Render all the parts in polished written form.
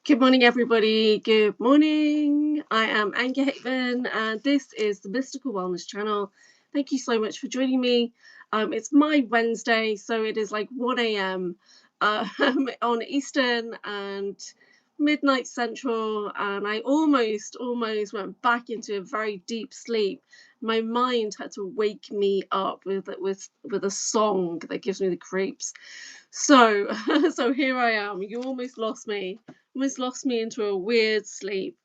Good morning, everybody. Good morning. I am Anchorhaven, and this is the Mystical Wellness Channel. Thank you so much for joining me. It's my Wednesday, so it is like 1 a.m. On Eastern and midnight Central, and I almost went back into a very deep sleep. My mind had to wake me up with a song that gives me the creeps. So, so here I am. You almost lost me into a weird sleep.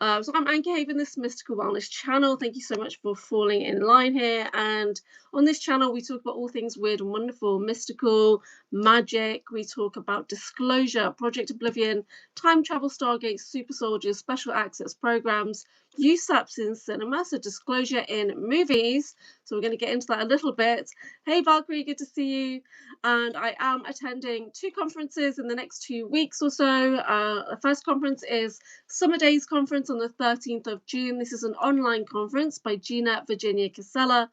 So I'm Anchorhaven, this mystical wellness channel. Thank you so much for falling in line here. And on this channel, we talk about all things weird and wonderful, mystical, magic. We talk about disclosure, Project Oblivion, time travel, Stargate, super soldiers, special access programs, Usaps in cinema, so disclosure in movies. So we're going to get into that a little bit. Hey Valkyrie, good to see you. And I am attending 2 conferences in the next 2 weeks or so. The first conference is Summer Days Conference on the 13th of June. This is an online conference by Gina Virginia Casella.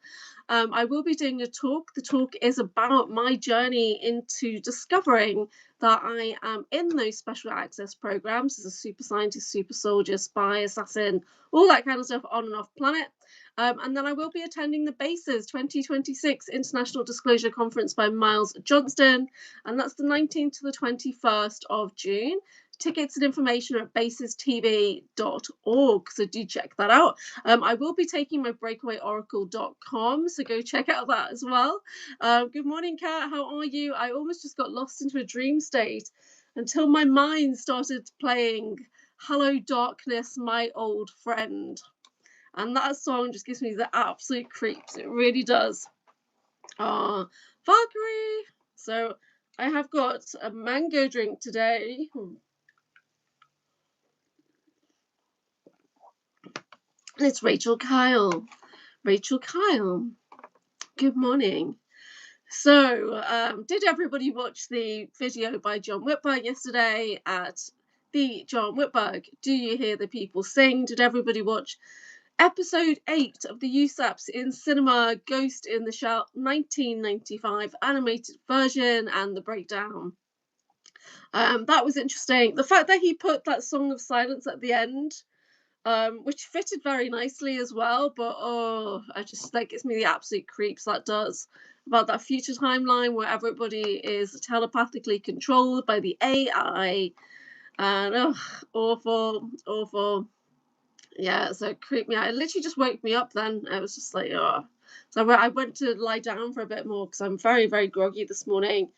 I will be doing a talk. The talk is about my journey into discovering that I am in those special access programs as a super scientist, super soldier, spy, assassin, all that kind of stuff on and off planet. And then I will be attending the BASES 2026 International Disclosure Conference by Miles Johnston, and that's the 19th to the 21st of June. Tickets and information are at basestv.org, so do check that out. I will be taking my breakawayoracle.com, so go check out that as well. Good morning, Kat. How are you? I almost just got lost into a dream state until my mind started playing Hello Darkness, My Old Friend. And that song just gives me the absolute creeps. It really does. Valkyrie! So I have got a mango drink today. And it's Rachel Kyle. Rachel Kyle, good morning. So, did everybody watch the video by John Whitberg yesterday at the John Whitberg Do You Hear the People Sing? Did everybody watch episode 8 of the Usaps in cinema, Ghost in the Shell 1995 animated version and the breakdown? That was interesting. The fact that he put that song of silence at the end, which fitted very nicely as well, but I just, that gives me the absolute creeps, that does, about that future timeline where everybody is telepathically controlled by the AI, and awful. Yeah, so it creeped me out. It literally just woke me up then. I was just like, oh. So I went to lie down for a bit more because I'm very, very groggy this morning.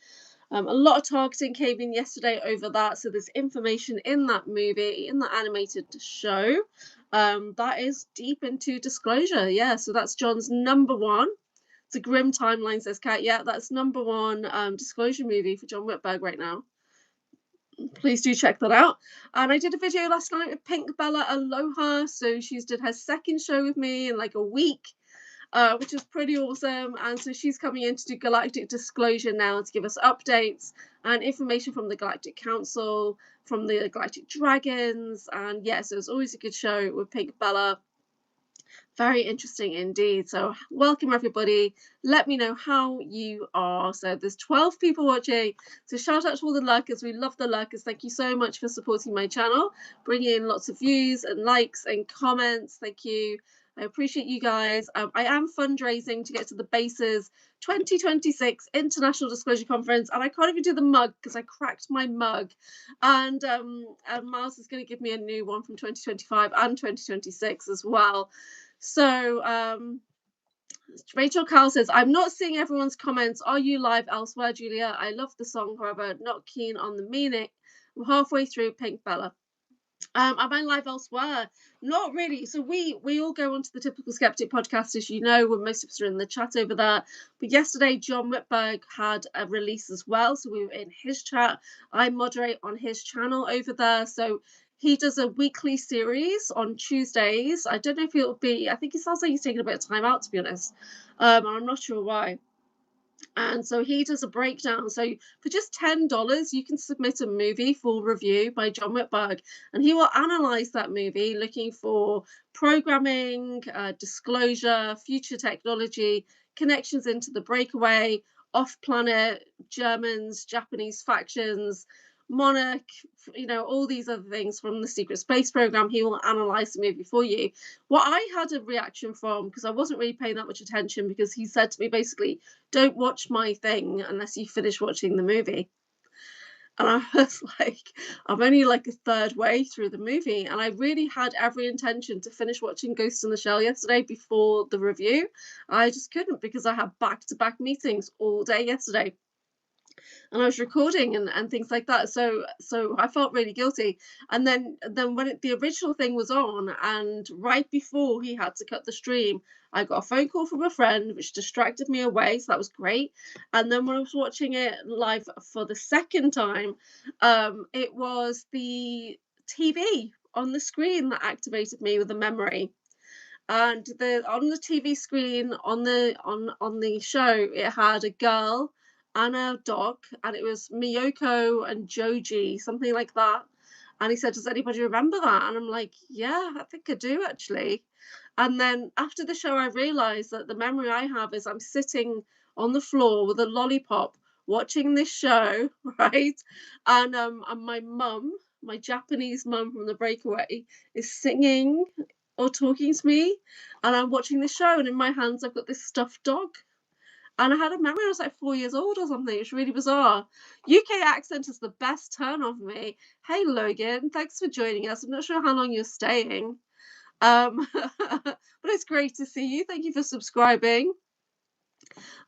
A lot of targeting came in yesterday over that. So there's information in that movie, in the animated show, that is deep into disclosure. Yeah, so that's John's number 1. It's a grim timeline, says Kat. Yeah, that's number 1 disclosure movie for John Whitberg right now. Please do check that out. And I did a video last night with Pink Bella Aloha. So she's did her second show with me in like a week. Which is pretty awesome. And so she's coming in to do Galactic Disclosure now to give us updates and information from the Galactic Council, from the Galactic Dragons. And yes, it was always a good show with Pink Bella. Very interesting indeed. So welcome everybody. Let me know how you are. So there's 12 people watching. So shout out to all the lurkers. We love the lurkers. Thank you so much for supporting my channel, bringing in lots of views and likes and comments. Thank you. I appreciate you guys. I am fundraising to get to the BASES 2026 International Disclosure Conference, and I can't even do the mug because I cracked my mug. And Miles is going to give me a new one from 2025 and 2026 as well. So Rachel Carl says, I'm not seeing everyone's comments. Are you live elsewhere, Julia? I love the song, however, not keen on the meaning. I'm halfway through Pink Bella. Am I live elsewhere? Not really. So we all go onto the Typical Skeptic podcast, as you know, when most of us are in the chat over there. But yesterday, John Whitberg had a release as well. So we were in his chat. I moderate on his channel over there. So he does a weekly series on Tuesdays. I don't know if it'll be, I think it sounds like he's taking a bit of time out, to be honest. I'm not sure why. And so he does a breakdown. So for just $10, you can submit a movie for review by John Whitberg, and he will analyze that movie looking for programming, disclosure, future technology, connections into the breakaway, off-planet, Germans, Japanese factions, Monarch, all these other things from the secret space program. He will analyze the movie for you. What I had a reaction from, because I wasn't really paying that much attention, because he said to me basically, don't watch my thing unless you finish watching the movie. And I was like, I'm only like a third way through the movie, and I really had every intention to finish watching Ghost in the Shell yesterday before the review. I just couldn't, because I had back-to-back meetings all day yesterday, and I was recording and things like that. So I felt really guilty. And then when the original thing was on, and right before he had to cut the stream, I got a phone call from a friend, which distracted me away. So that was great. And then when I was watching it live for the second time, it was the TV on the screen that activated me with a memory. And on the TV screen on the show, it had a girl and a dog, and it was Miyoko and Joji, something like that. And he said, does anybody remember that? And I'm like, yeah, I think I do actually. And then after the show, I realized that the memory I have is I'm sitting on the floor with a lollipop watching this show, right? And my mum, my Japanese mum from the breakaway, is singing or talking to me, and I'm watching the show, and in my hands I've got this stuffed dog. And I had a memory I was like 4 years old or something. It's really bizarre. UK accent is the best turn on for me. Hey Logan, thanks for joining us. I'm not sure how long you're staying. But it's great to see you. Thank you for subscribing.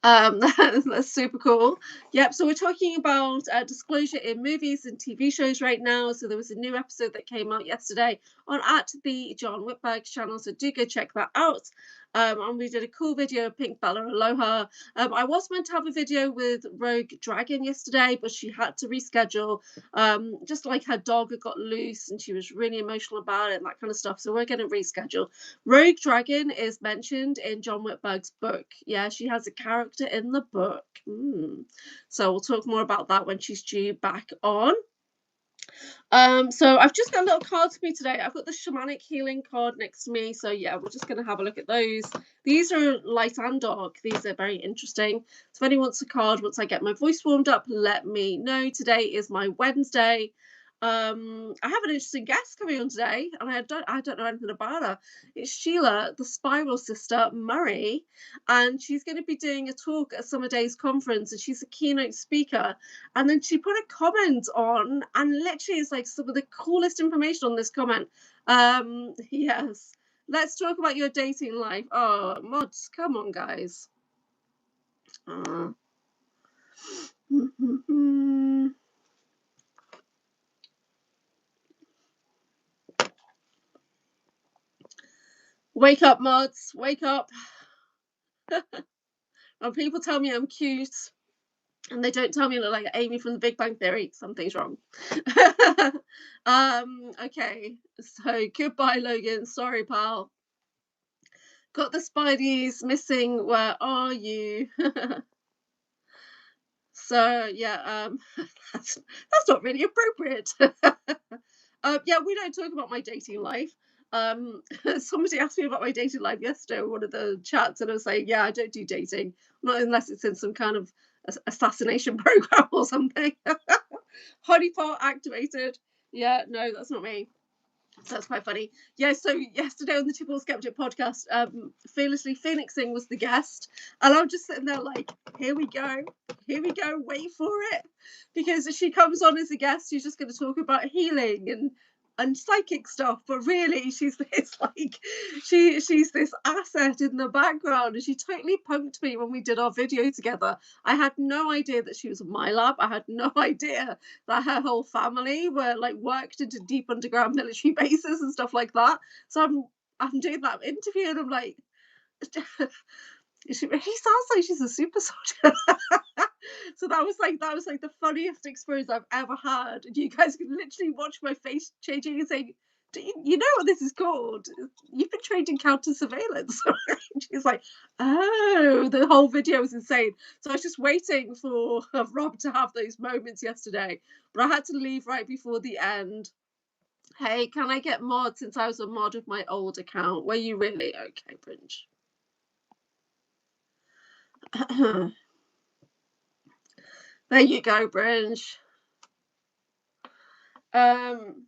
That's super cool. Yep, so we're talking about disclosure in movies and TV shows right now. So there was a new episode that came out yesterday on at the John Whitberg channel, so do go check that out. And we did a cool video, Pink Bella Aloha. I was meant to have a video with Rogue Dragon yesterday, but she had to reschedule. Just like her dog had got loose and she was really emotional about it and that kind of stuff. So we're going to reschedule. Rogue Dragon is mentioned in John Whitberg's book. Yeah, she has a character in the book. So we'll talk more about that when she's due back on. So I've just got a little card to me today. I've got the Shamanic healing card next to me. So yeah, we're just going to have a look at those. These are light and dark. These are very interesting. So if anyone wants a card, once I get my voice warmed up, let me know. Today is my Wednesday. I have an interesting guest coming on today, and I don't know anything about her. It's Sheila, the Spiral Sister Murray, and she's going to be doing a talk at Summer Days Conference, and she's a keynote speaker. And then she put a comment on, and literally it's like some of the coolest information on this comment. Yes, let's talk about your dating life. Oh, mods, come on, guys. Wake up, mods, wake up. And people tell me I'm cute, and they don't tell me I look like Amy from the Big Bang Theory. Something's wrong. Okay, so goodbye, Logan. Sorry, pal. Got the Spideys missing. Where are you? So yeah, that's not really appropriate. Yeah, we don't talk about my dating life. Somebody asked me about my dating life yesterday in one of the chats, and I was saying, yeah, I don't do dating, not unless it's in some kind of assassination program or something. Honeypot activated. Yeah, no, that's not me. So that's quite funny. Yeah, so yesterday on the Typical Skeptic podcast, Fearlessly Phoenixing was the guest. And I'm just sitting there like, here we go, wait for it. Because she comes on as a guest, she's just going to talk about healing and psychic stuff, but really she's this like she's this asset in the background, and she totally punked me when we did our video together. I had no idea that she was a Milab. I had no idea that her whole family were like worked into deep underground military bases and stuff like that. So I'm doing that interview, and I'm like, he sounds like she's a super soldier. So that was like the funniest experience I've ever had. You guys can literally watch my face changing and saying, you know what this is called? You've been trained in counter surveillance. She's like, oh, the whole video was insane. So I was just waiting for Rob to have those moments yesterday, but I had to leave right before the end. Hey, can I get mod since I was a mod of my old account? Were you really? Okay, Bringe. There you go, Bringe. Um,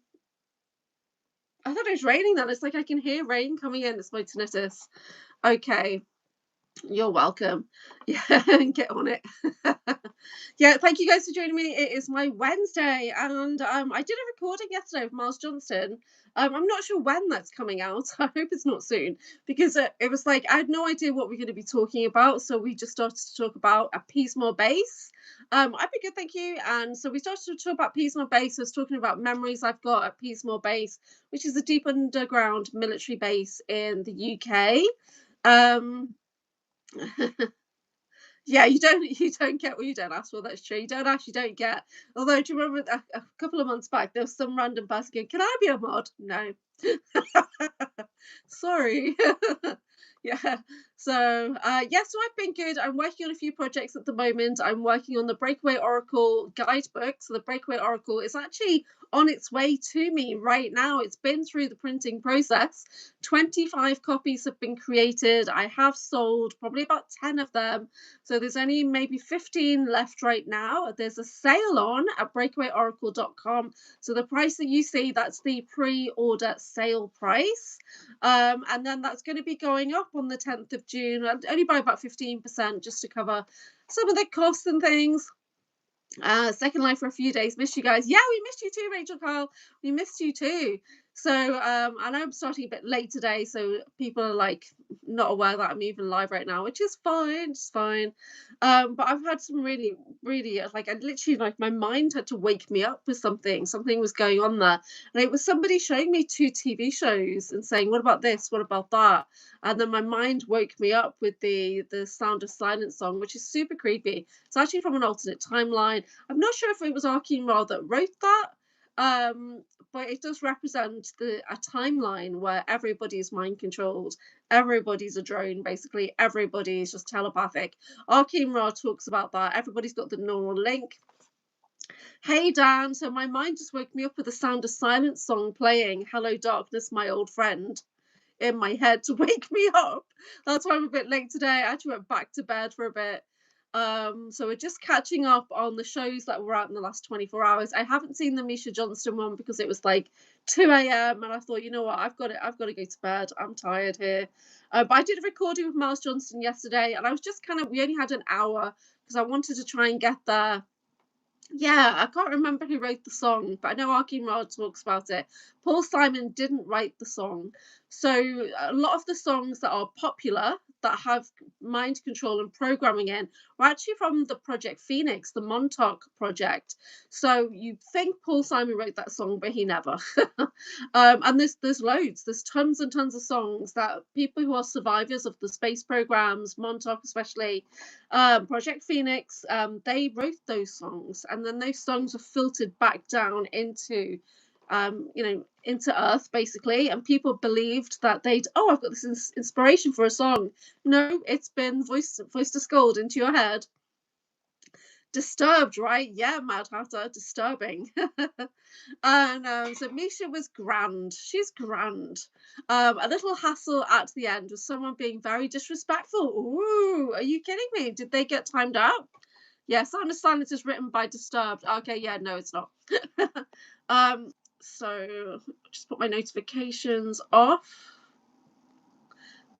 I thought it was raining then. It's like I can hear rain coming in. It's my tinnitus. Okay. You're welcome. Yeah, get on it. Yeah, thank you guys for joining me. It is my Wednesday, and I did a recording yesterday with Miles Johnston. I'm not sure when that's coming out. I hope it's not soon, because it was like I had no idea what we're going to be talking about, so we just started to talk about a Peace More base. I've been good, thank you. And so we started to talk about Peace More base. I was talking about memories I've got at Peace More base, which is a deep underground military base in the UK. Um, Yeah, you don't get what you don't ask for. That's true. You don't ask, you don't get. Although, do you remember a couple of months back there was some random person going, "Can I be a mod?" No. Sorry. Yeah. So, yeah, so I've been good. I'm working on a few projects at the moment. I'm working on the Breakaway Oracle guidebook. So the Breakaway Oracle is actually on its way to me right now. It's been through the printing process. 25 copies have been created. I have sold probably about 10 of them. So there's only maybe 15 left right now. There's a sale on at breakawayoracle.com. So the price that you see, that's the pre-order sale price. And then that's going to be going up on the 10th of June, only by about 15%, just to cover some of the costs and things. Second Life for a few days. Missed you guys. Yeah, we missed you too, Rachel Kyle. We missed you too. So I know I'm starting a bit late today, so people are like not aware that I'm even live right now, which is fine. It's fine. But I've had some really, really like I literally like my mind had to wake me up with something. Something was going on there, and it was somebody showing me 2 TV shows and saying, "What about this? What about that?" And then my mind woke me up with the Sound of Silence song, which is super creepy. It's actually from an alternate timeline. I'm not sure if it was Arkin Ra that wrote that, but it does represent a timeline where everybody's mind controlled, everybody's a drone, basically everybody's just telepathic. Arkin Ra talks about that. Everybody's got the neural link. Hey Dan, so my mind just woke me up with the Sound of Silence song playing, "Hello Darkness, My Old Friend," in my head to wake me up. That's why I'm a bit late today. I actually went back to bed for a bit. So we're just catching up on the shows that were out in the last 24 hours. I haven't seen the Misha Johnston one because it was like 2 a.m. and I thought, you know what, I've got to go to bed. I'm tired here. But I did a recording with Miles Johnston yesterday, and I was just we only had an hour because I wanted to try and get there. Yeah, I can't remember who wrote the song, but I know Arkin Rod talks about it. Paul Simon didn't write the song. So a lot of the songs that are popular, that have mind control and programming in, were actually from the Project Phoenix, the Montauk project. So you'd think Paul Simon wrote that song, but he never. And there's loads. There's tons and tons of songs that people who are survivors of the space programs, Montauk especially, Project Phoenix, they wrote those songs, and then those songs were filtered back down into, into Earth basically, and people believed that I've got this inspiration for a song. No, it's been voice to scold into your head. Disturbed, right? Yeah, Mad Hatter, disturbing. And so Misha was grand. She's grand. A little hassle at the end was someone being very disrespectful. Ooh, are you kidding me? Did they get timed out? Yeah, Sound of Silence is written by Disturbed. Okay, yeah, no, it's not. So just put my notifications off.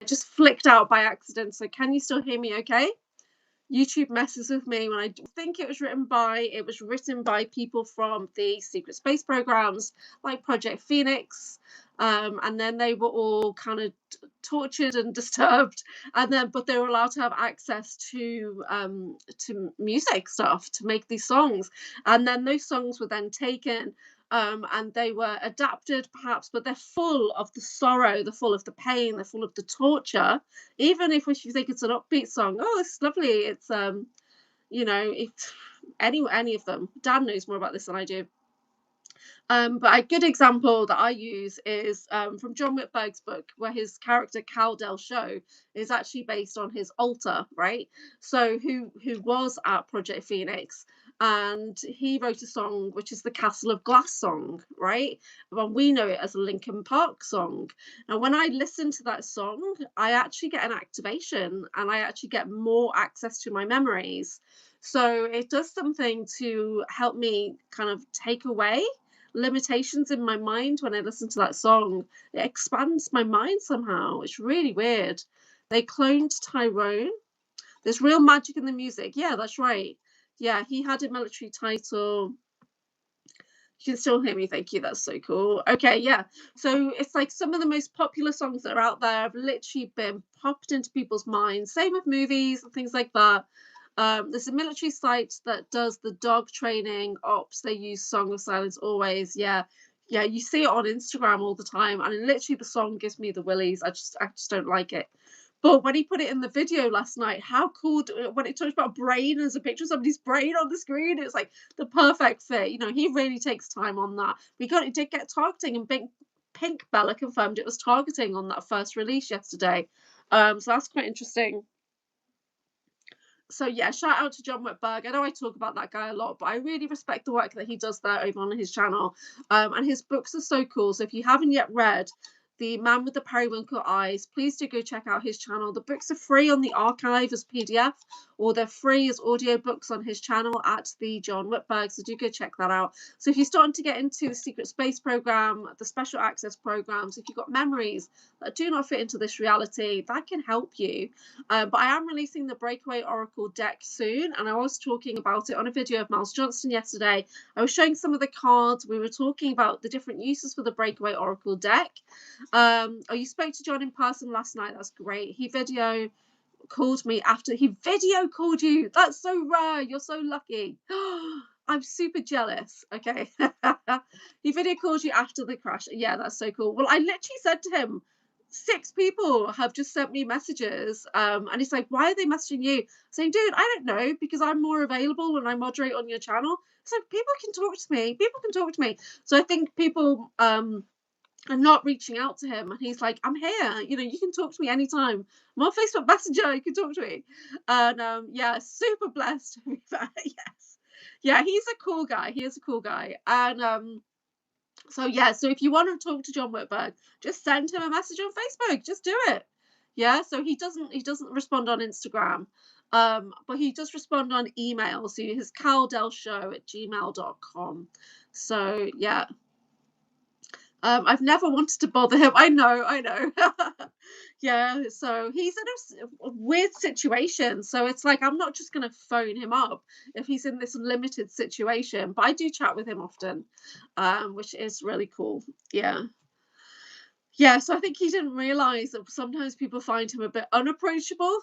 I just flicked out by accident. So can you still hear me okay? YouTube messes with me when I think it was written by people from the secret space programs like Project Phoenix, and then they were all kind of tortured and disturbed, but they were allowed to have access to music stuff to make these songs, and then those songs were then taken. And they were adapted perhaps, but they're full of the sorrow, they're full of the pain, they're full of the torture. Even if you think it's an upbeat song, oh, it's lovely. It's it's any of them. Dan knows more about this than I do. But a good example that I use is from John Whitberg's book, where his character Cal Del Show is actually based on his alter, right? So who was at Project Phoenix, and he wrote a song which is the Castle of Glass song, right? Well, we know it as a Linkin Park song. And when I listen to that song, I actually get an activation, and I actually get more access to my memories. So it does something to help me kind of take away limitations in my mind when I listen to that song. It expands my mind somehow. It's really weird. They cloned Tyrone. There's real magic in the music. Yeah, that's right. Yeah, he had a military title. You can still hear me, thank you. That's so cool. Okay, yeah. So it's like some of the most popular songs that are out there have literally been popped into people's minds. Same with movies and things like that. There's a military site that does the dog training ops. They use Song of Silence always. Yeah. Yeah, you see it on Instagram all the time, and literally the song gives me the willies. I just don't like it. But when he put it in the video last night, how cool when it talks about brain, there's a picture of somebody's brain on the screen. It's like the perfect fit. You know, he really takes time on that. It did get targeting, and Pink Bella confirmed it was targeting on that first release yesterday. So that's quite interesting. So yeah, shout out to John Whitberg. I know I talk about that guy a lot, but I really respect the work that he does there over on his channel. And his books are so cool. So if you haven't yet read The Man with the Periwinkle Eyes, please do go check out his channel. The books are free on the archive as PDF, or they're free as audiobooks on his channel at the John Whitberg. So do go check that out. So if you're starting to get into the Secret Space program, the special access programs, if you've got memories that do not fit into this reality, that can help you. But I am releasing the Breakaway Oracle deck soon, and I was talking about it on a video of Miles Johnston yesterday. I was showing some of the cards. We were talking about the different uses for the Breakaway Oracle deck. Oh, you spoke to John in person last night. That's great. He video called me after. He video called you. That's so rare. You're so lucky. I'm super jealous. Okay. He video called you after the crash. Yeah, that's so cool. Well, I literally said to him, 6 people have just sent me messages. And he's like, why are they messaging you? Saying, dude, I don't know, because I'm more available when I moderate on your channel. It's like, people can talk to me. People can talk to me. So I think people are not reaching out to him, and he's like, I'm here, you know, you can talk to me anytime. I'm on Facebook Messenger, you can talk to me. And yeah, super blessed to be fair. Yes, yeah, he's a cool guy. He is a cool guy. And so yeah, so if you want to talk to John Whitberg, just send him a message on Facebook. Just do it. Yeah, so he doesn't respond on Instagram, but he does respond on email. So his carldelshow@gmail.com. So yeah, I've never wanted to bother him. I know. Yeah, so he's in a weird situation. So it's like, I'm not just going to phone him up if he's in this limited situation, but I do chat with him often, which is really cool. Yeah. Yeah, so I think he didn't realize that sometimes people find him a bit unapproachable.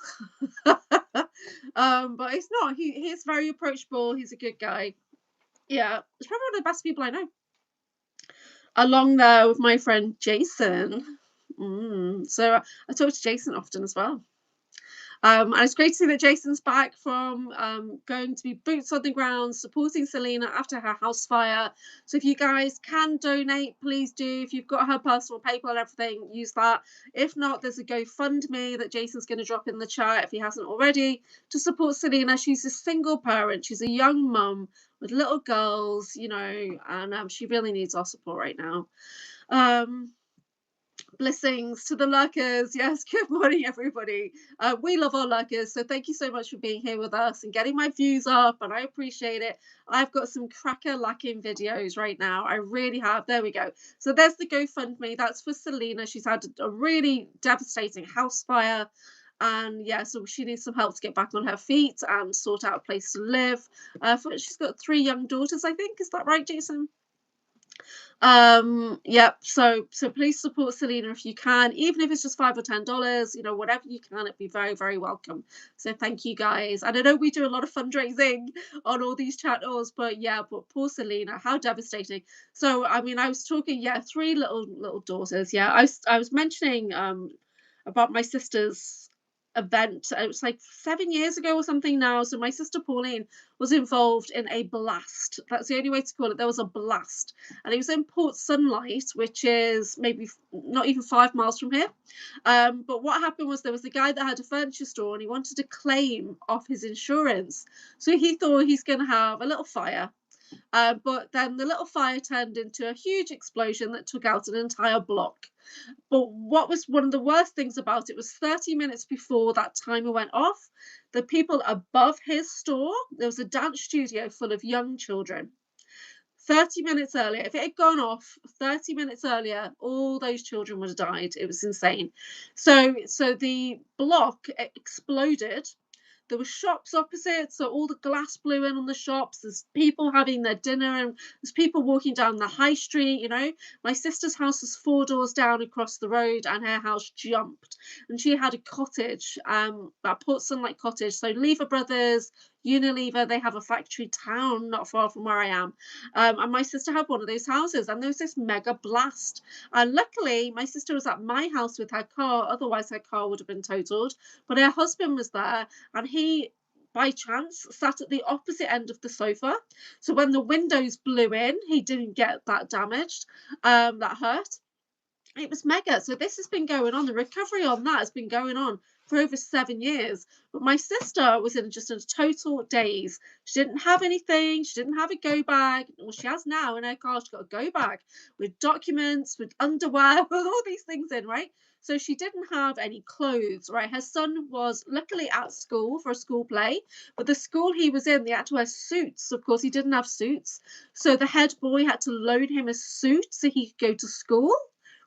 But it's not. He is very approachable. He's a good guy. Yeah, he's probably one of the best people I know. Along there with my friend Jason. So I talk to Jason often as well. And it's great to see that Jason's back from going to be boots on the ground, supporting Selena after her house fire. So if you guys can donate, please do. If you've got her personal PayPal and everything, use that. If not, there's a GoFundMe that Jason's going to drop in the chat if he hasn't already, to support Selena. She's a single parent. She's a young mum with little girls, you know, and she really needs our support right now. Blessings to the lurkers. Yes, good morning, everybody. We love our lurkers, so thank you so much for being here with us and getting my views up, and I appreciate it. I've got some cracker lacking videos right now. I really have. There we go. So there's the GoFundMe. That's for Selena. She's had a really devastating house fire. And yeah, so she needs some help to get back on her feet and sort out a place to live. She's got 3 young daughters, I think. Is that right, Jason? Yep, so please support Selena if you can, even if it's just $5 or $10, you know, whatever you can, it'd be very, very welcome. So thank you guys. And I know we do a lot of fundraising on all these channels, but yeah, but poor Selena, how devastating. So I mean, I was talking, yeah, 3 little daughters. Yeah, I was mentioning about my sister's event. It was like 7 years ago or something now. So my sister Pauline was involved in a blast. That's the only way to call it. There was a blast, and it was in Port Sunlight, which is maybe not even 5 miles from here. But what happened was there was a guy that had a furniture store, and he wanted to claim off his insurance. So he thought he's going to have a little fire. But then the little fire turned into a huge explosion that took out an entire block. But what was one of the worst things about it was 30 minutes before that timer went off, the people above his store, there was a dance studio full of young children. 30 minutes earlier. If it had gone off 30 minutes earlier, all those children would have died. It was insane. So the block exploded. There were shops opposite, so all the glass blew in on the shops. There's people having their dinner, and there's people walking down the high street. You know, my sister's house was 4 doors down across the road, and her house jumped. And she had a cottage, a Port Sunlight cottage. So Lever Brothers, Unilever, they have a factory town not far from where I am. And my sister had one of those houses, and there was this mega blast. And luckily, my sister was at my house with her car, otherwise, her car would have been totaled. But her husband was there, and he, by chance, sat at the opposite end of the sofa. So when the windows blew in, he didn't get that damaged, that hurt. It was mega. So this has been going on. The recovery on that has been going on for over 7 years. But my sister was in just a total daze. She didn't have anything. She didn't have a go bag. Well, she has now in her car. She's got a go bag with documents, with underwear, with all these things in, right? So she didn't have any clothes, right? Her son was luckily at school for a school play, but the school he was in, they had to wear suits. Of course, he didn't have suits. So the head boy had to loan him a suit so he could go to school.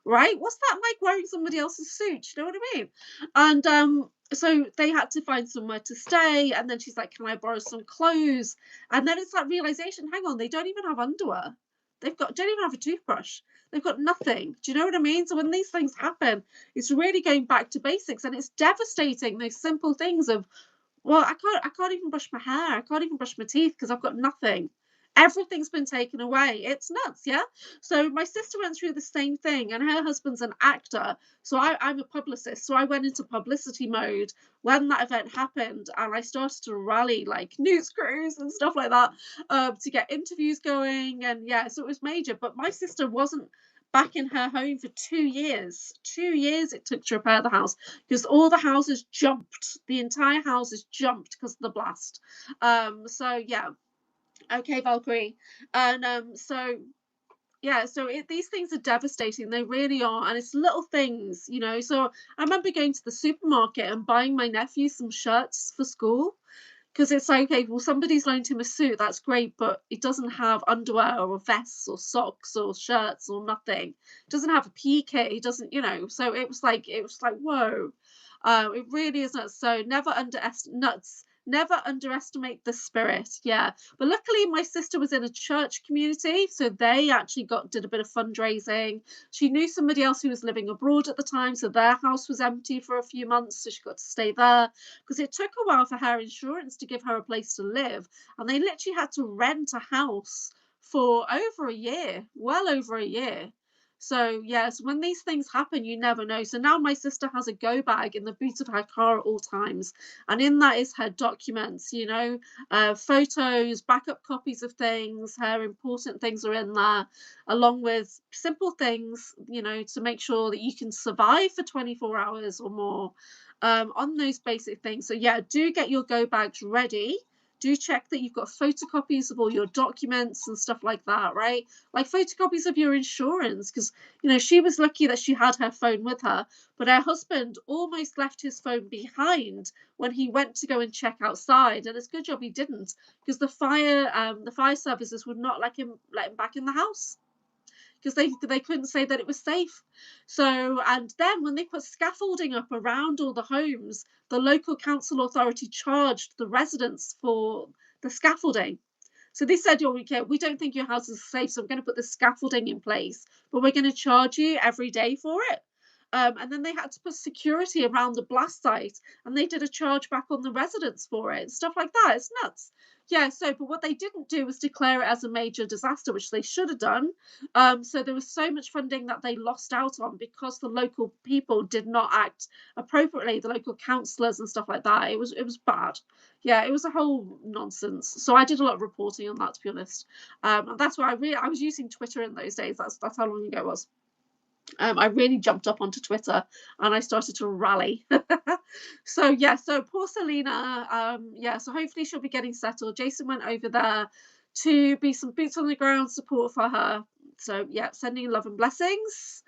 Right? What's that like wearing somebody else's suit? You know what I mean? And so they had to find somewhere to stay. And then she's like, "Can I borrow some clothes?" And then it's that realization, hang on, they don't even have underwear. Don't even have a toothbrush. They've got nothing. Do you know what I mean? So when these things happen, it's really going back to basics, and it's devastating, those simple things of, well, I can't even brush my hair. I can't even brush my teeth because I've got nothing. Everything's been taken away. It's nuts, yeah? So my sister went through the same thing, and her husband's an actor. So I'm a publicist. So I went into publicity mode when that event happened, and I started to rally like news crews and stuff like that to get interviews going. And yeah, so it was major. But my sister wasn't back in her home for 2 years. 2 years it took to repair the house because all the houses jumped. The entire houses jumped because of the blast. So yeah. Okay, Valkyrie. And so yeah, so these things are devastating. They really are, and it's little things, you know. So I remember going to the supermarket and buying my nephew some shirts for school because it's like, okay, well, somebody's loaned him a suit. That's great, but it doesn't have underwear or vests or socks or shirts or nothing. It doesn't have a PE kit. It doesn't, you know. So it was like, whoa. It really is nuts. So never underestimate the spirit. Yeah. But luckily my sister was in a church community, so they actually did a bit of fundraising. She knew somebody else who was living abroad at the time, so their house was empty for a few months, so she got to stay there because it took a while for her insurance to give her a place to live, and they literally had to rent a house for over a year, well over a year. So yes, when these things happen, you never know. So now my sister has a go bag in the boot of her car at all times, and in that is her documents, you know, photos, backup copies of things. Her important things are in there, along with simple things, you know, to make sure that you can survive for 24 hours or more, on those basic things. So yeah, do get your go bags ready. Do check that you've got photocopies of all your documents and stuff like that, right? Like photocopies of your insurance, because, you know, she was lucky that she had her phone with her, but her husband almost left his phone behind when he went to go and check outside, and it's a good job he didn't, because the fire services would not let him back in the house because they couldn't say that it was safe. So, and then when they put scaffolding up around all the homes, the local council authority charged the residents for the scaffolding. So they said, "Oh, okay, we don't think your house is safe, so I'm going to put the scaffolding in place, but we're going to charge you every day for it." And then they had to put security around the blast site, and they did a charge back on the residents for it, stuff like that. It's nuts. Yeah, so, but what they didn't do was declare it as a major disaster, which they should have done. So there was so much funding that they lost out on because the local people did not act appropriately, the local councillors and stuff like that. It was bad. Yeah, it was a whole nonsense. So I did a lot of reporting on that, to be honest. And that's why I was using Twitter in those days. That's how long ago it was. I really jumped up onto Twitter and I started to rally. So yeah, so poor Selena, yeah, so hopefully she'll be getting settled. Jason went over there to be some boots on the ground support for her. So yeah, sending love and blessings.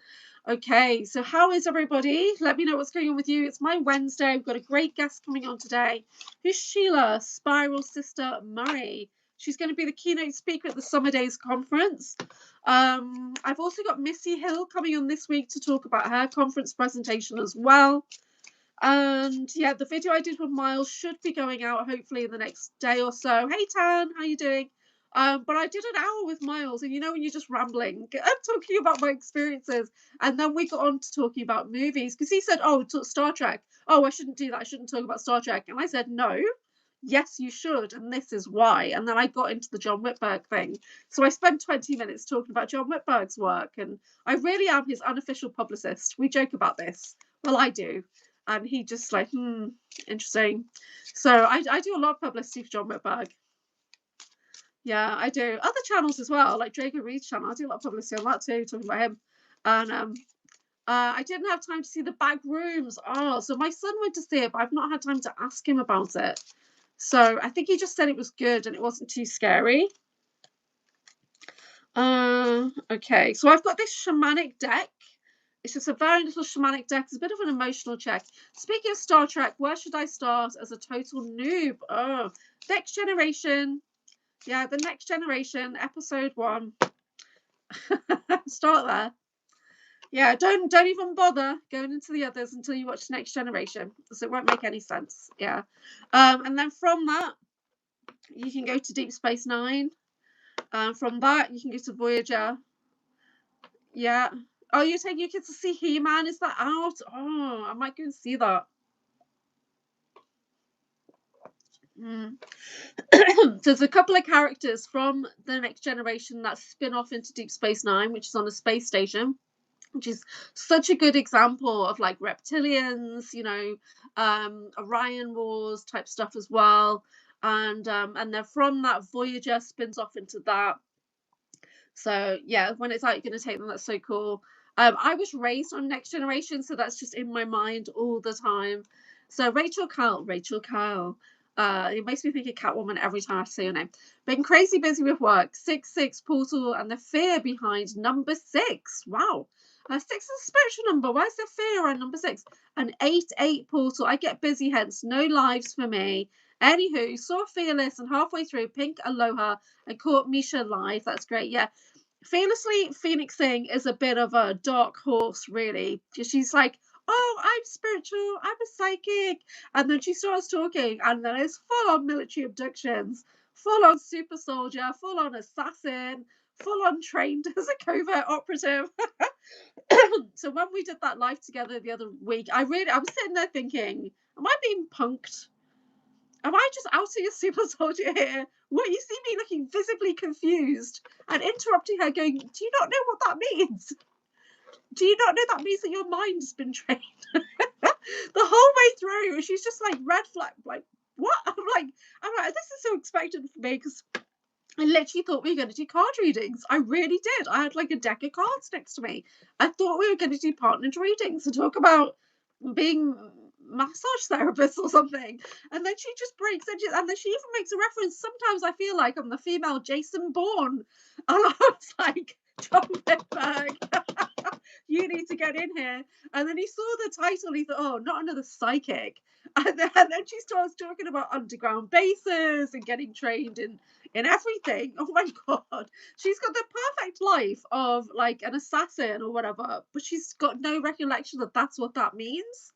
Okay, so how is everybody? Let me know what's going on with you. It's my Wednesday. We've got a great guest coming on today. Who's Sheila, Spiral Sister Murray. She's going to be the keynote speaker at the Summer Days conference. I've also got Missy Hill coming on this week to talk about her conference presentation as well. And yeah, the video I did with Miles should be going out hopefully in the next day or so. Hey Tan, how you doing? But I did an hour with Miles, and you know when you're just rambling, I'm talking about my experiences, and then we got on to talking about movies, because he said, oh, Star Trek. Oh, I shouldn't do that. I shouldn't talk about Star Trek. And I said, no, yes, you should, and this is why. And then I got into the John Whitberg thing. So I spent 20 minutes talking about John Whitberg's work, and I really am his unofficial publicist. We joke about this. Well, I do. And he just like, interesting. So I do a lot of publicity for John Whitberg. Yeah, I do. Other channels as well, like Draco Reed's channel. I do a lot of publicity on that too, talking about him. And I didn't have time to see the Back Rooms. Oh, so my son went to see it, but I've not had time to ask him about it. So I think he just said it was good and it wasn't too scary. Okay, so I've got this shamanic deck. It's just a very little shamanic deck. It's a bit of an emotional check. Speaking of Star Trek, where should I start as a total noob? Oh, Next Generation. Yeah, the Next Generation, episode 1. Start there. Yeah, don't even bother going into the others until you watch Next Generation, because it won't make any sense. Yeah. And then from that, you can go to Deep Space Nine. From that, you can go to Voyager. Yeah. Oh, you're taking your kids to see He-Man? Is that out? Oh, I might go and see that. There's a couple of characters from the Next Generation that spin off into Deep Space Nine, which is on a space station, which is such a good example of like reptilians, you know, Orion Wars type stuff as well. And then from that, Voyager spins off into that. So yeah, when it's out, you're going to take them. That's so cool. I was raised on Next Generation, so that's just in my mind all the time. So Rachel Kyle. It makes me think of Catwoman every time I say your name. Been crazy busy with work. 6 portal and the fear behind number 6. Wow. 6 is a spiritual number. Why is there fear on number 6? An 8 portal. I get busy, hence no lives for me. Anywho, saw Fearless and halfway through Pink Aloha and caught Misha live. That's great. Yeah. Fearlessly Phoenixing is a bit of a dark horse, really. She's like, oh, I'm spiritual, I'm a psychic. And then she starts talking, and then it's full on military abductions, full on super soldier, full on assassin, full on trained as a covert operative. So when we did that live together the other week, I was sitting there thinking, am I being punked? Am I just outing a super soldier here? What, you see me looking visibly confused and interrupting her going, do you not know what that means? Do you not know that means that your mind's been trained? The whole way through, she's just like red flag, like, what? I'm like, this is so expected for me, because I literally thought we were going to do card readings. I really did. I had like a deck of cards next to me. I thought we were going to do partnered readings and talk about being massage therapists or something. And then she just breaks into, and then she even makes a reference. Sometimes I feel like I'm the female Jason Bourne. And I was like, John Whitberg, you need to get in here. And then he saw the title, he thought, oh, not another psychic. And then she starts talking about underground bases and getting trained in everything. Oh my god, she's got the perfect life of like an assassin or whatever, but she's got no recollection that that's what that means,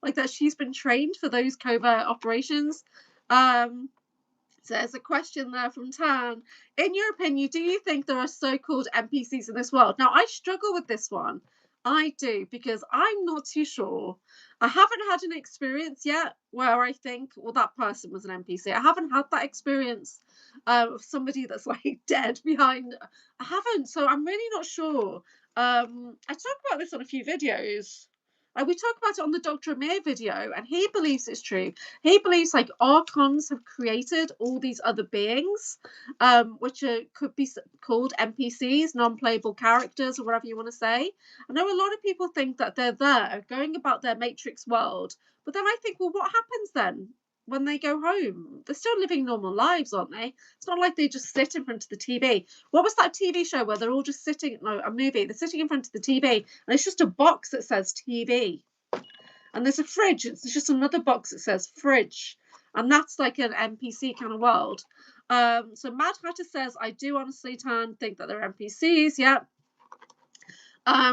like that she's been trained for those covert operations. So there's a question there from Tan. In your opinion, do you think there are so-called NPCs in this world? Now, I struggle with this one. I do, because I'm not too sure. I haven't had an experience yet where I think, well, that person was an NPC. I haven't had that experience of somebody that's like dead behind. I haven't, so I'm really not sure. I talk about this on a few videos. We talk about it on the Dr. Amir video, and he believes it's true. He believes like archons have created all these other beings, which could be called NPCs, non-playable characters, or whatever you want to say. I know a lot of people think that they're there, going about their matrix world, but then I think, well, what happens then when they go home? They're still living normal lives, aren't they? It's not like they just sit in front of the TV. What was that TV show where they're all just sitting, no, a movie, they're sitting in front of the TV, and it's just a box that says TV. And there's a fridge, it's just another box that says fridge. And that's like an NPC kind of world. So Mad Hatter says, I do honestly, Tan, think that they're NPCs. Yeah.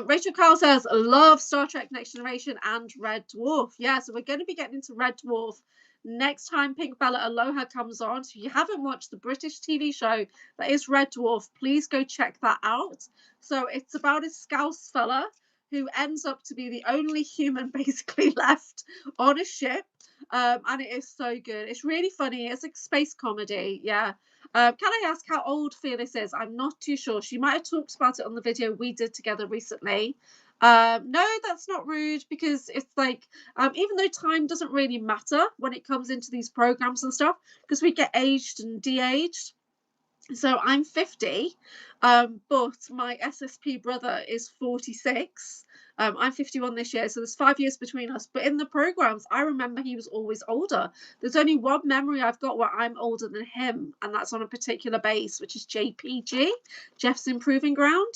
Rachel Kyle says, love Star Trek Next Generation and Red Dwarf. Yeah, so we're going to be getting into Red Dwarf next time Pink Bella Aloha comes on. So if you haven't watched the British TV show that is Red Dwarf, please go check that out. So it's about a Scouse fella who ends up to be the only human basically left on a ship. And it is so good. It's really funny. It's like space comedy. Yeah. Can I ask how old Fearless is? I'm not too sure. She might have talked about it on the video we did together recently. No, that's not rude, because it's like, even though time doesn't really matter when it comes into these programs and stuff, because we get aged and de-aged. So I'm 50, but my SSP brother is 46. I'm 51 this year, so there's 5 years between us. But in the programs, I remember he was always older. There's only one memory I've got where I'm older than him, and that's on a particular base, which is JPG, Jeff's Improving Ground.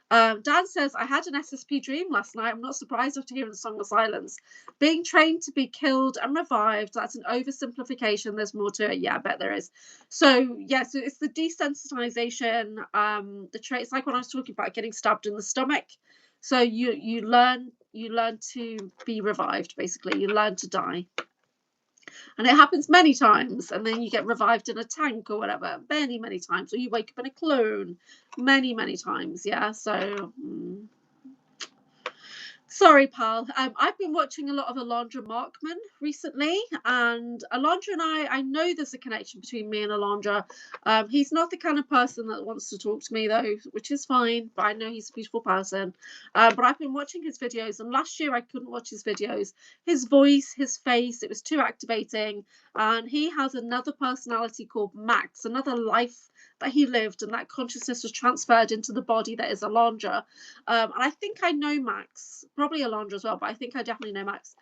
Dan says, I had an SSP dream last night. I'm not surprised after hearing the Song of Silence. Being trained to be killed and revived, that's an oversimplification. There's more to it. Yeah, I bet there is. So, yeah, so it's the desensitization, the trait. It's like when I was talking about getting stabbed in the stomach. So you learn to be revived, basically. You learn to die. And it happens many times, and then you get revived in a tank or whatever, many, many times, or you wake up in a clone many, many times. Yeah, so sorry, pal. I've been watching a lot of Alondra Markman recently, and Alondra and I know there's a connection between me and Alondra. He's not the kind of person that wants to talk to me, though, which is fine, but I know he's a beautiful person. But I've been watching his videos, and last year I couldn't watch his videos. His voice, his face, it was too activating, and he has another personality called Max, another life that he lived, and that consciousness was transferred into the body that is Alondra. And I think I know Max, probably Alondra as well, but I think I definitely know Max.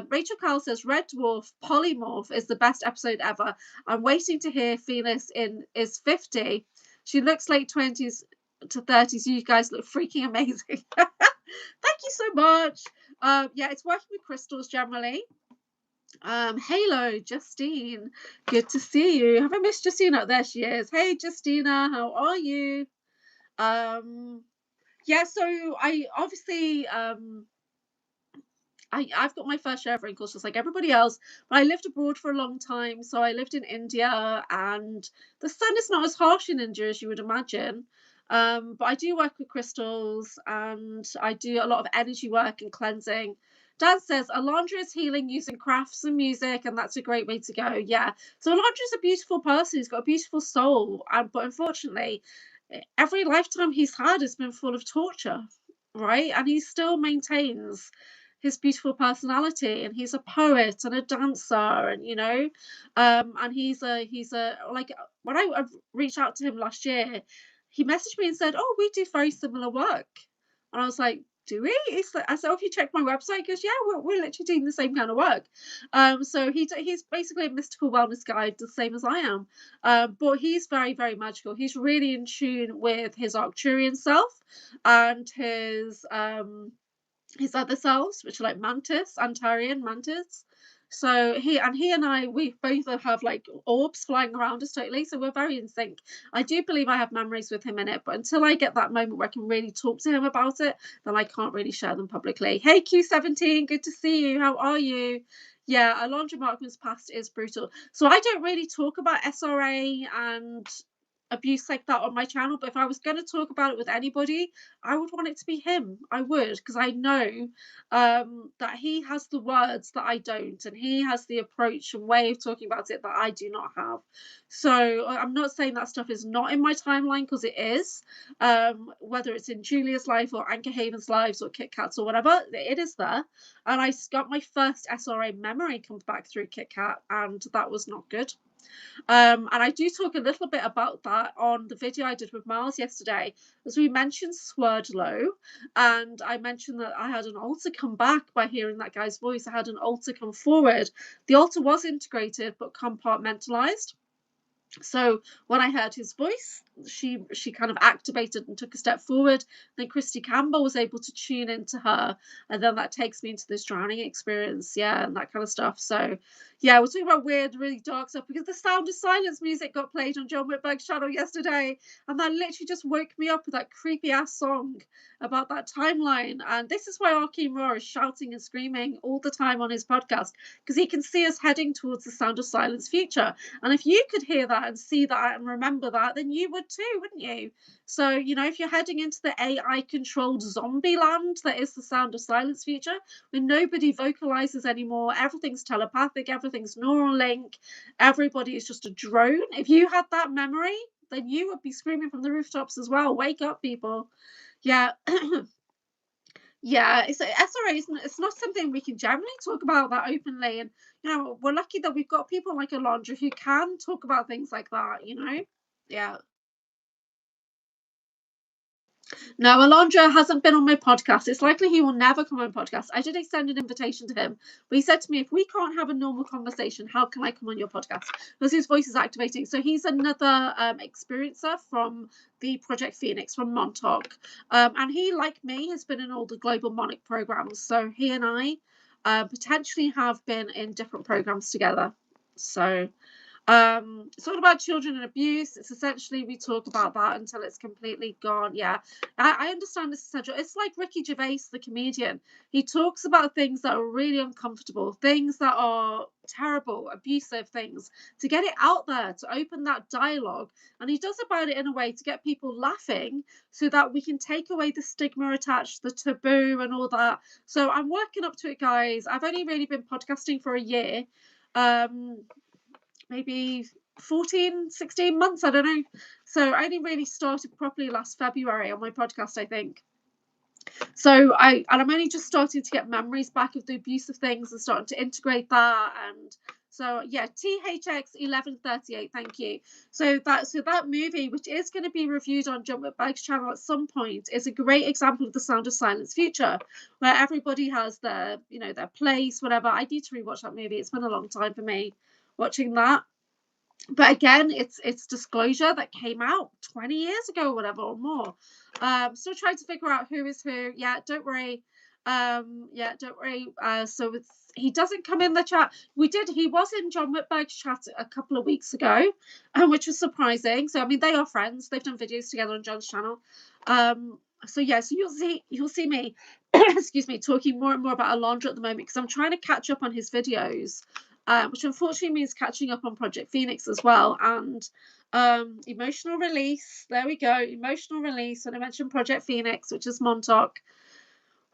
Rachel Kyle says, Red Dwarf Polymorph is the best episode ever. I'm waiting to hear Phoenix is 50. She looks late 20s to 30s. You guys look freaking amazing. Thank you so much. Yeah, it's working with crystals generally. Hello, Justine. Good to see you. Have I missed Justine? Oh, there she is. Hey, Justina, how are you? Yeah, so I obviously I've got my fair share of wrinkles just like everybody else, but I lived abroad for a long time. So I lived in India, and the sun is not as harsh in India as you would imagine. But I do work with crystals, and I do a lot of energy work and cleansing. Dan says Alondra is healing using crafts and music, and that's a great way to go. Yeah. So Alondra's a beautiful person. He's got a beautiful soul, but unfortunately, every lifetime he's had has been full of torture, right? And he still maintains his beautiful personality, and he's a poet and a dancer, and and he's a like, when I reached out to him last year, he messaged me and said, oh, we do very similar work. And I was like, do we? I said, oh, if you check my website, he goes, yeah, we're literally doing the same kind of work. So he's basically a mystical wellness guide, the same as I am. But he's very, very magical. He's really in tune with his Arcturian self and his other selves, which are like Antarian mantis. So he and I, we both have like orbs flying around us totally. So we're very in sync. I do believe I have memories with him in it, but until I get that moment where I can really talk to him about it, then I can't really share them publicly. Hey, Q17, good to see you. How are you? Yeah, Alondra Markman's past is brutal. So I don't really talk about SRA and abuse like that on my channel, but if I was going to talk about it with anybody, I would want it to be him. I would, because I know that he has the words that I don't, and he has the approach and way of talking about it that I do not have. So I'm not saying that stuff is not in my timeline, because it is, whether it's in Julia's life or Anchorhaven's lives or Kit Kat's or whatever, it is there. And I got my first SRA memory comes back through Kit Kat, and that was not good. And I do talk a little bit about that on the video I did with Miles yesterday, as we mentioned Swerdlow, and I mentioned that I had an altar come back by hearing that guy's voice. I had an altar come forward. The altar was integrated but compartmentalized. So when I heard his voice, she kind of activated and took a step forward. Then Christy Campbell was able to tune into her, and then that takes me into this drowning experience, yeah, and that kind of stuff. So yeah, we're talking about weird, really dark stuff because the Sound of Silence music got played on John Whitberg's channel yesterday, and that literally just woke me up with that creepy ass song about that timeline. And this is why Arkeem Roar is shouting and screaming all the time on his podcast, because he can see us heading towards the Sound of Silence future. And if you could hear that and see that and remember that, then you would too, wouldn't you? So, you know, if you're heading into the AI controlled zombie land that is the Sound of Silence future, when nobody vocalizes anymore, everything's telepathic, everything's neural link, everybody is just a drone. If you had that memory, then you would be screaming from the rooftops as well. Wake up, people. Yeah. Yeah, it's SRA, isn't it? It's not something we can generally talk about that openly. And, you know, we're lucky that we've got people like Alondra who can talk about things like that, you know? Yeah. No, Alondra hasn't been on my podcast. It's likely he will never come on my podcast. I did extend an invitation to him, but he said to me, if we can't have a normal conversation, how can I come on your podcast? Because his voice is activating. So he's another experiencer from the Project Phoenix from Montauk. And he, like me, has been in all the global Monarch programs. So he and I potentially have been in different programs together. So it's all about children and abuse. It's essentially, we talk about that until it's completely gone. Yeah, I understand it's essential. It's like Ricky Gervais, the comedian. He talks about things that are really uncomfortable, things that are terrible, abusive things, to get it out there, to open that dialogue. And he does about it in a way to get people laughing so that we can take away the stigma attached, the taboo and all that. So I'm working up to it, guys. I've only really been podcasting for a year. Maybe 14, 16 months, I don't know. So I only really started properly last February on my podcast, I think. So I'm only just starting to get memories back of the abusive things and starting to integrate that. And so yeah, THX 1138, thank you. So that movie, which is going to be reviewed on John Whitberg's channel at some point, is a great example of the Sound of Silence future, where everybody has their, you know, their place, whatever. I need to rewatch that movie. It's been a long time for me watching that. But again, it's disclosure that came out 20 years ago or whatever, or more. Still trying to figure out who is who. Yeah, don't worry. Yeah, don't worry. So he doesn't come in the chat. He was in John Whitberg's chat a couple of weeks ago, which was surprising. So I mean, they are friends. They've done videos together on John's channel. So yeah, so you'll see me excuse me, talking more and more about Alondra at the moment, because I'm trying to catch up on his videos. Which unfortunately means catching up on Project Phoenix as well. And emotional release, there we go, emotional release. When I mentioned Project Phoenix, which is Montauk,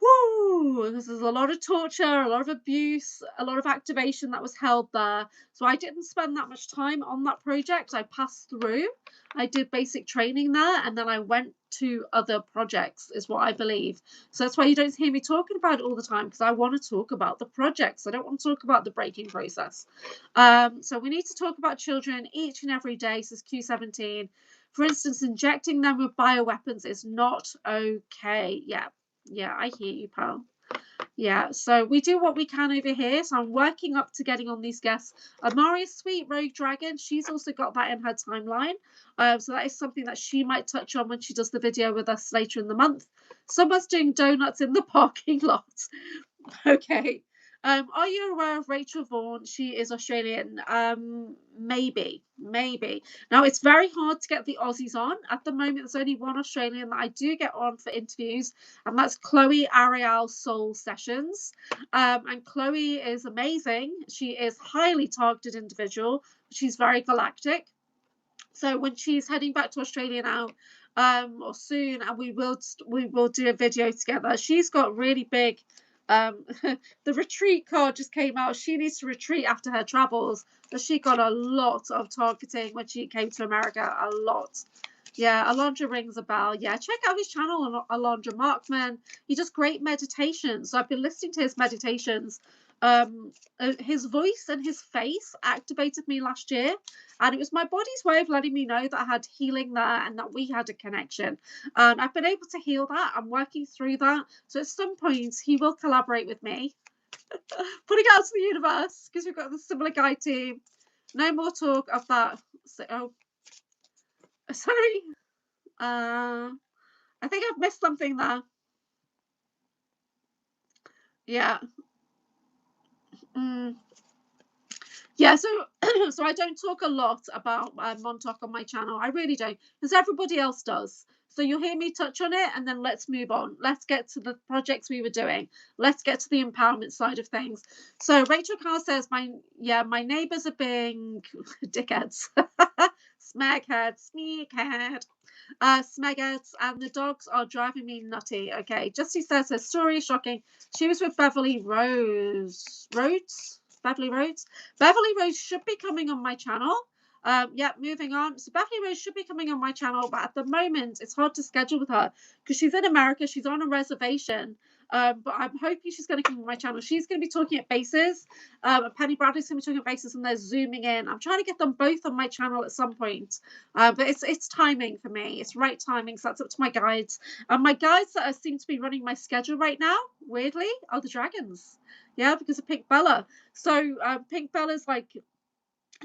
whoo, this is a lot of torture, a lot of abuse, a lot of activation that was held there. So I didn't spend that much time on that project. I passed through, I did basic training there, and then I went to other projects, is what I believe. So that's why you don't hear me talking about it all the time, because I want to talk about the projects. I don't want to talk about the breaking process. So we need to talk about children each and every day, says Q17. For instance, injecting them with bioweapons is not okay. Yeah, I hear you, pal. Yeah, so we do what we can over here. So I'm working up to getting on these guests. Amaria's Sweet Rogue Dragon, she's also got that in her timeline. So that is something that she might touch on when she does the video with us later in the month. Someone's doing donuts in the parking lot. Okay. Are you aware of Rachel Vaughan? She is Australian. Maybe. Now, it's very hard to get the Aussies on. At the moment, there's only one Australian that I do get on for interviews, and that's Chloe Ariel Soul Sessions. And Chloe is amazing. She is highly targeted individual. She's very galactic. So when she's heading back to Australia now, or soon, and we will do a video together. She's got really big. The retreat card just came out. She needs to retreat after her travels, but she got a lot of targeting when she came to America. A lot. Yeah, Alondra rings a bell. Yeah, check out his channel, Alondra Markman. He does great meditations. So I've been listening to his meditations. His voice and his face activated me last year, and it was my body's way of letting me know that I had healing there and that we had a connection. And I've been able to heal that. I'm working through that. So at some point he will collaborate with me. Putting out to the universe, because we've got the similar guy team. No more talk of that. So, Sorry. I think I've missed something there. Yeah. Mm. Yeah, so so I don't talk a lot about Montauk on my channel. I really don't, because everybody else does. So you'll hear me touch on it, and then let's move on. Let's get to the projects we were doing. Let's get to the empowerment side of things. So Rachel Carr says, my neighbours are being dickheads, smeghead, smegheads, and the dogs are driving me nutty. Okay, Justy says her story is shocking. She was with Beverly Rhodes. Beverly Rhodes. Beverly Rhodes should be coming on my channel. Yeah, moving on. So Beverly Rose should be coming on my channel, but at the moment it's hard to schedule with her because she's in America. She's on a reservation. But I'm hoping she's going to come on my channel. She's going to be talking at bases. And Penny Bradley's going to be talking at bases, and they're zooming in. I'm trying to get them both on my channel at some point. But it's timing for me. It's right timing. So that's up to my guides. And my guides that seem to be running my schedule right now, weirdly, are the dragons. Yeah, because of Pink Bella. So Pink Bella's like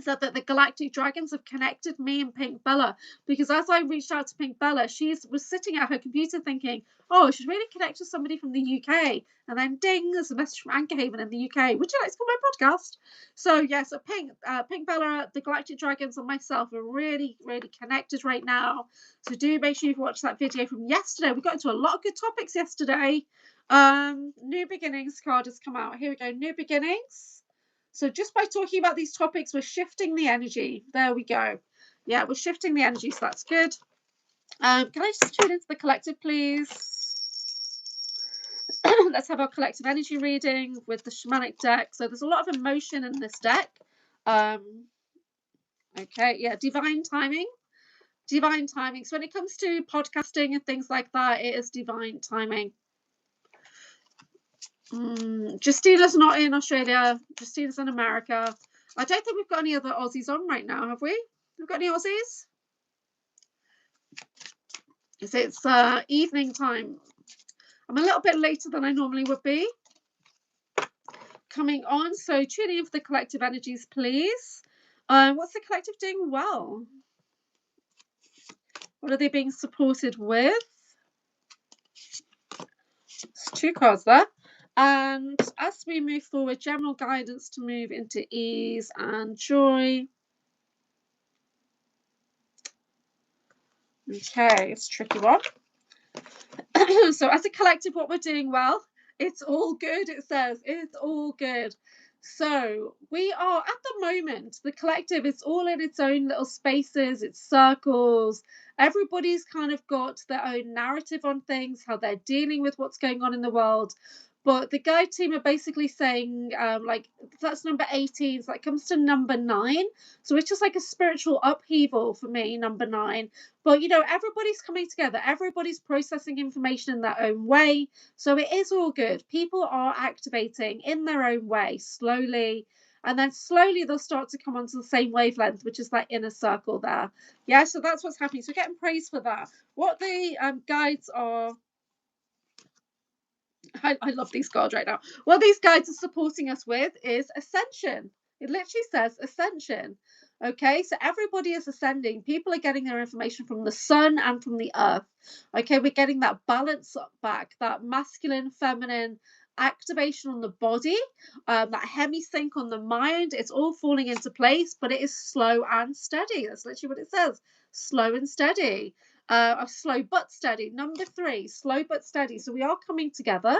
said that the galactic dragons have connected me and Pink Bella, because as I reached out to Pink Bella, she was sitting at her computer thinking, oh, I should really connect with somebody from the UK. And then ding, there's a message from Anchorhaven in the UK. Would you like to come on my podcast? So yeah, so Pink Bella, the galactic dragons, and myself are really, really connected right now. So do make sure you've watched that video from yesterday. We got into a lot of good topics yesterday. New beginnings card has come out. Here we go, new beginnings. So just by talking about these topics, we're shifting the energy. There we go. Yeah, we're shifting the energy, so that's good. Can I just tune into the collective, please? Let's have our collective energy reading with the Shamanic deck. So there's a lot of emotion in this deck. Okay, yeah, divine timing. Divine timing. So when it comes to podcasting and things like that, it is divine timing. Justina's not in Australia. Justina's in America. I don't think we've got any other Aussies on right now, have we? We've got any Aussies? Because it's evening time. I'm a little bit later than I normally would be coming on. So tuning in for the collective energies, please. What's the collective doing well? What are they being supported with? It's 2 cards there. And as we move forward, general guidance to move into ease and joy. Okay, it's a tricky one. So as a collective, what we're doing well, it's all good. It says it's all good. So we are at the moment, the collective is all in its own little spaces, its circles. Everybody's kind of got their own narrative on things, how they're dealing with what's going on in the world. But the guide team are basically saying, like, that's number 18. So that comes to number 9. So it's just like a spiritual upheaval for me, number 9. But, you know, everybody's coming together. Everybody's processing information in their own way. So it is all good. People are activating in their own way, slowly. And then slowly they'll start to come onto the same wavelength, which is that inner circle there. Yeah, so that's what's happening. So we're getting praise for that. What the guides are... I love these cards right now. What these guides are supporting us with is ascension. It literally says ascension. Okay, so everybody is ascending. People are getting their information from the sun and from the earth. Okay, we're getting that balance back, that masculine, feminine activation on the body, that hemisync on the mind. It's all falling into place, but it is slow and steady. That's literally what it says. Slow and steady. Slow but steady. Number 3, slow but steady. So we are coming together.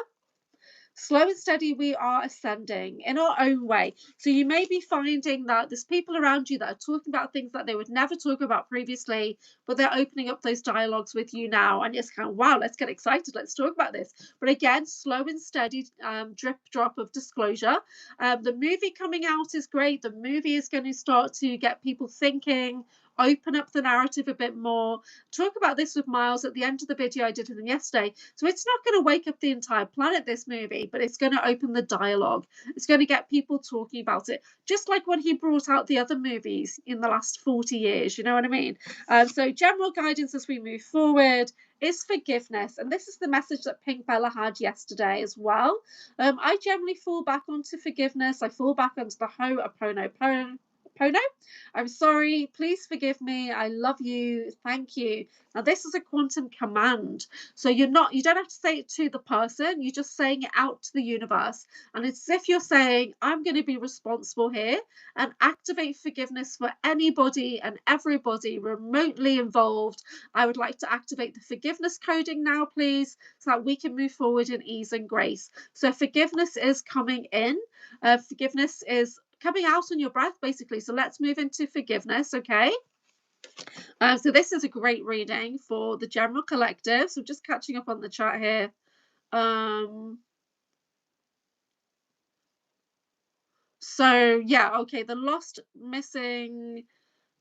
Slow and steady, we are ascending in our own way. So you may be finding that there's people around you that are talking about things that they would never talk about previously, but they're opening up those dialogues with you now. And it's kind of, wow, let's get excited. Let's talk about this. But again, slow and steady, drip drop of disclosure. The movie coming out is great. The movie is going to start to get people thinking, open up the narrative a bit more. Talk about this with Miles at the end of the video I did with him yesterday. So it's not going to wake up the entire planet, this movie, but it's going to open the dialogue. It's going to get people talking about it, just like when he brought out the other movies in the last 40 years. You know what I mean? So general guidance as we move forward is forgiveness. And this is the message that Pink Bella had yesterday as well. I generally fall back onto forgiveness. I fall back onto the Ho'oponopono. Pono. I'm sorry. Please forgive me. I love you. Thank you. Now, this is a quantum command. So you don't have to say it to the person. You're just saying it out to the universe. And it's as if you're saying, I'm going to be responsible here and activate forgiveness for anybody and everybody remotely involved. I would like to activate the forgiveness coding now, please, so that we can move forward in ease and grace. So forgiveness is coming in. Forgiveness is coming out on your breath, basically. So let's move into forgiveness, okay? So this is a great reading for the general collective. So just catching up on the chat here. So yeah, okay, the lost, missing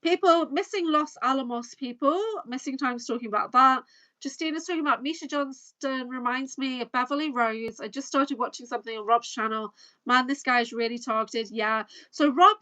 people, missing Los Alamos people, missing times talking about that. Justina's talking about Misha Johnston reminds me of Beverly Rose. I just started watching something on Rob's channel. Man, this guy's really targeted. Yeah. So Rob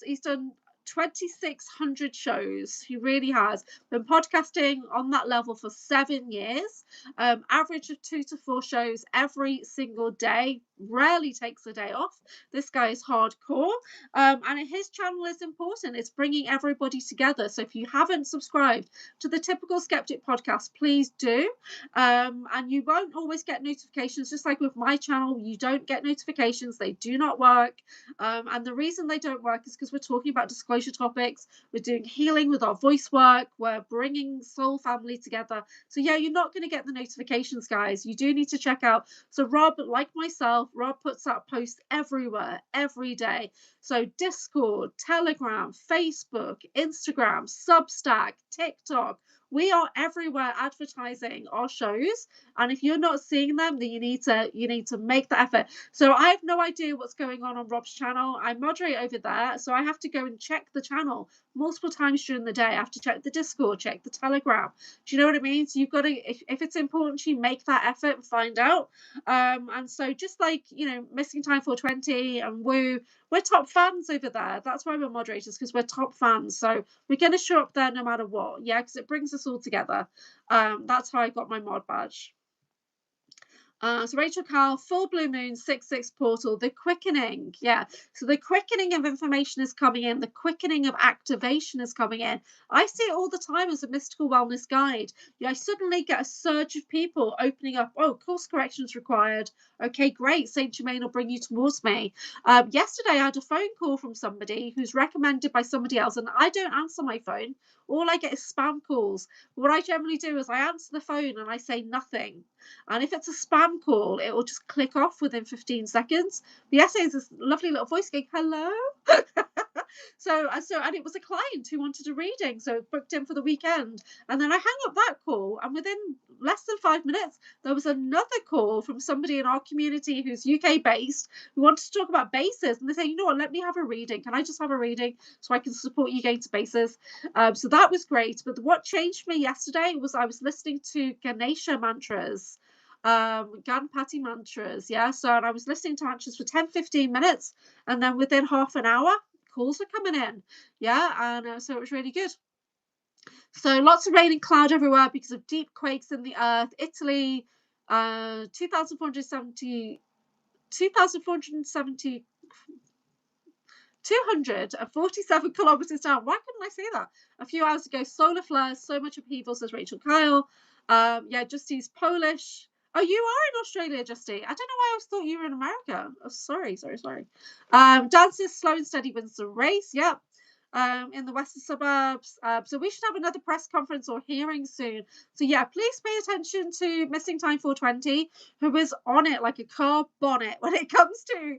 he's done 2,600 shows. He really has been podcasting on that level for 7 years. Average of 2 to 4 shows every single day. Rarely takes a day off. This guy is hardcore. And his channel is important. It's bringing everybody together. So if you haven't subscribed to the Typical Skeptic podcast, please do. And you won't always get notifications. Just like with my channel, you don't get notifications. They do not work. And the reason they don't work is because we're talking about disclosure topics. We're doing healing with our voice work. We're bringing soul family together. So yeah, you're not going to get the notifications, guys. You do need to check out. So Rob, like myself, Rob puts out posts everywhere, every day. So Discord, Telegram, Facebook, Instagram, Substack, TikTok. We are everywhere advertising our shows. And if you're not seeing them, then you need to make that effort. So I have no idea what's going on Rob's channel. I moderate over there. So I have to go and check the channel multiple times during the day. I have to check the Discord, check the Telegram. Do you know what I mean? So you've got to, if it's important to you, make that effort and find out. And so just like, Missing Time 420 and Woo, we're top fans over there. That's why we're moderators, because we're top fans. So we're going to show up there no matter what. Yeah, because it brings us all together. That's how I got my mod badge. So Rachel Carl, full blue moon, 6/6 portal, the quickening. Yeah. So the quickening of information is coming in. The quickening of activation is coming in. I see it all the time as a mystical wellness guide. I suddenly get a surge of people opening up. Oh, course corrections required. Okay, great. Saint Germain will bring you towards me. Yesterday, I had a phone call from somebody who's recommended by somebody else, and I don't answer my phone. All I get is spam calls. What I generally do is I answer the phone and I say nothing. And if it's a spam call, it will just click off within 15 seconds. But yesterday, there's this lovely little voice going, hello. So, and it was a client who wanted a reading, so booked in for the weekend. And then I hung up that call, and within less than 5 minutes, there was another call from somebody in our community who's UK based, who wanted to talk about bases. And they say, you know what, let me have a reading. Can I just have a reading so I can support you going to bases? So that was great. But what changed me yesterday was I was listening to Ganesha mantras. Ganpati mantras, yeah. So and I was listening to mantras for 10-15 minutes, and then within half an hour, calls are coming in, yeah. And so it was really good. So lots of rain and cloud everywhere because of deep quakes in the earth. Italy, 2,470 247 kilometers down. Why couldn't I say that a few hours ago? Solar flares, so much upheaval, says Rachel Kyle. Yeah, Justy's Polish. Oh, you are in Australia, Justy. I don't know why I always thought you were in America. Oh, sorry. Dances slow and steady wins the race. Yep. In the western suburbs. So we should have another press conference or hearing soon. So yeah, please pay attention to Missing Time 420, who is on it like a car bonnet when it comes to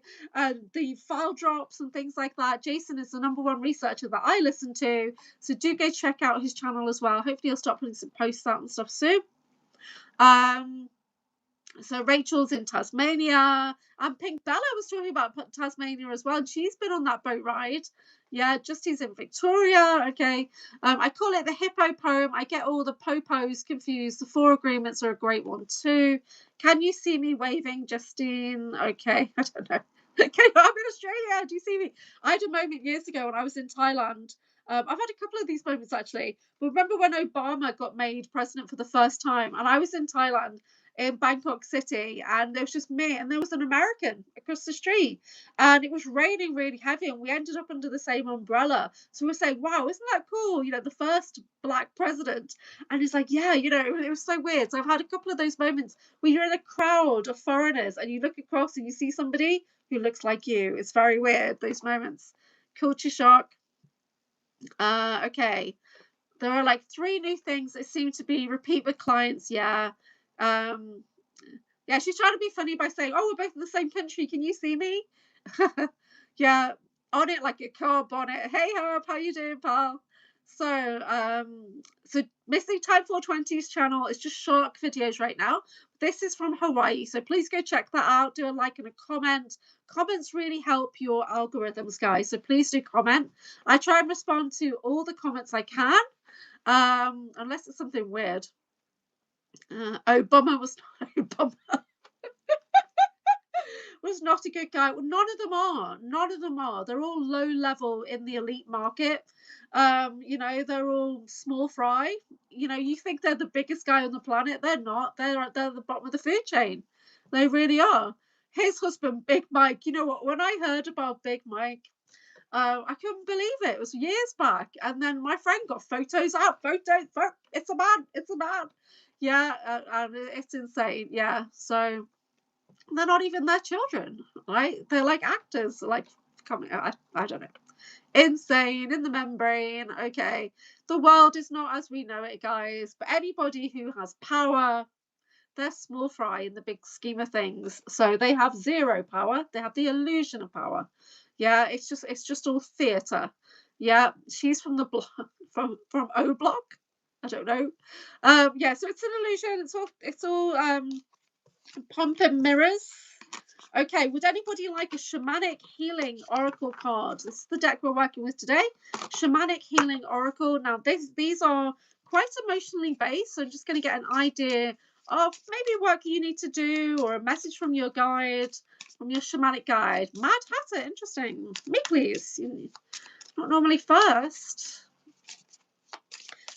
the file drops and things like that. Jason is the #1 researcher that I listen to. So do go check out his channel as well. Hopefully he'll start putting some posts out and stuff soon. So Rachel's in Tasmania, and Pink Bella was talking about Tasmania as well. She's been on that boat ride. Yeah, Justy's in Victoria. Okay. I call it the hippo poem. I get all the popos confused. The 4 agreements are a great one too. Can you see me waving, Justine? Okay. I don't know. Okay, I'm in Australia. Do you see me? I had a moment years ago when I was in Thailand. I've had a couple of these moments actually. But remember when Obama got made president for the first time, and I was in Thailand, in Bangkok City, and there was just me, and there was an American across the street, and it was raining really heavy, and we ended up under the same umbrella. So we're saying, wow, isn't that cool? You know, the first black president. And he's like, yeah, you know, it was so weird. So I've had a couple of those moments where you're in a crowd of foreigners and you look across and you see somebody who looks like you. It's very weird, those moments. Culture shock. Okay. There are like 3 new things that seem to be repeat with clients. Yeah. Yeah, she's trying to be funny by saying, oh, we're both in the same country. Can you see me? Yeah, on it like a car bonnet. Hey, Herb, how you doing, pal? So missing time 420's channel is just shark videos right now. This is from Hawaii, so please go check that out. Do a like and a comment. Comments really help your algorithms, guys, so please do comment. I try and respond to all the comments I can, unless it's something weird. Obama was was not a good guy. Well, none of them are. None of them are. They're all low level in the elite market. You know, they're all small fry. You know, you think they're the biggest guy on the planet. They're not. They're at the bottom of the food chain. They really are. His husband, Big Mike, you know what? When I heard about Big Mike, I couldn't believe it. It was years back. And then my friend got photos out. It's a man. It's a man. Yeah, and it's insane. Yeah. So they're not even their children, right? They're like actors, like coming. I don't know. Insane in the membrane. Okay, the world is not as we know it, guys. But anybody who has power, they're small fry in the big scheme of things. So they have zero power. They have the illusion of power. Yeah, it's just all theatre. Yeah, she's from the block from O Block. I don't know. Yeah, so it's an illusion. It's all pomp and mirrors. Okay, would anybody like a Shamanic Healing Oracle card? This is the deck we're working with today. Shamanic Healing Oracle. Now, these are quite emotionally based, so I'm just going to get an idea of maybe work you need to do or a message from your guide, from your shamanic guide. Mad Hatter, interesting. Me, please. Not normally first.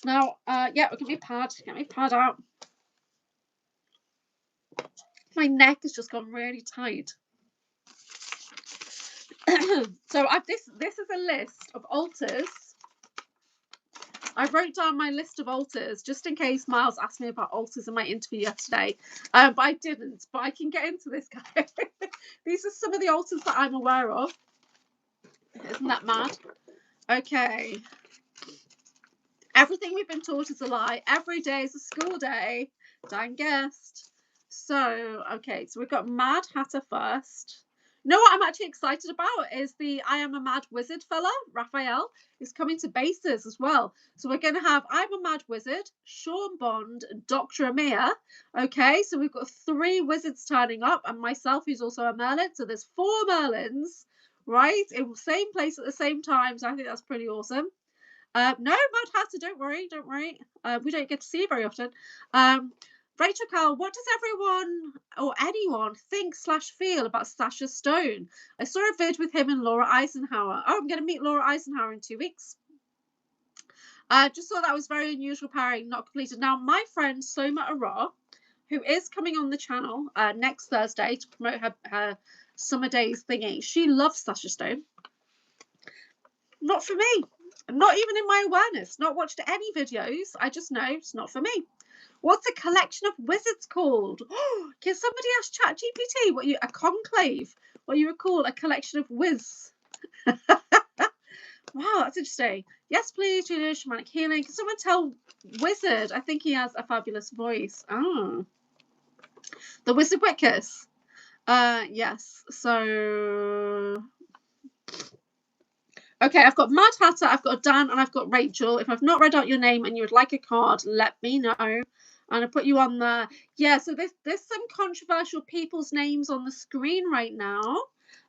Now, yeah, get me pad out. My neck has just gone really tight. So this is a list of altars. I wrote down my list of altars just in case Miles asked me about altars in my interview yesterday, but I didn't. But I can get into this, guy. These are some of the altars that I'm aware of. Isn't that mad? Okay. Everything we've been taught is a lie. Every day is a school day. Dang guest. So, okay, so we've got Mad Hatter first. You know what I'm actually excited about is the I Am a Mad Wizard fella, Raphael, is coming to bases as well. So we're going to have I'm a Mad Wizard, Sean Bond, and Dr. Amir. Okay, so we've got 3 wizards turning up, and myself, who's also a Merlin. So there's 4 Merlins, right, in the same place at the same time. So I think that's pretty awesome. No, Mad Hatter, don't worry. We don't get to see you very often. Rachel Carl, what does everyone or anyone think/feel about Sasha Stone? I saw a vid with him and Laura Eisenhower. Oh, I'm going to meet Laura Eisenhower in 2 weeks. Just thought that was very unusual pairing, not completed. Now, my friend Soma Ara, who is coming on the channel next Thursday to promote her Summer Days thingy, she loves Sasha Stone. Not for me. Not even in my awareness. Not watched any videos. I just know it's not for me. What's a collection of wizards called? Can somebody ask ChatGPT what a conclave? What you would call a collection of whiz? Wow, that's interesting. Yes, please, Julia, Shamanic Healing. Can someone tell Wizard? I think he has a fabulous voice. Oh. The Wizard Wickus. Yes. So okay, I've got Mad Hatter, I've got Dan, and I've got Rachel. If I've not read out your name and you would like a card, let me know. And I'll put you on there. Yeah, so there's some controversial people's names on the screen right now.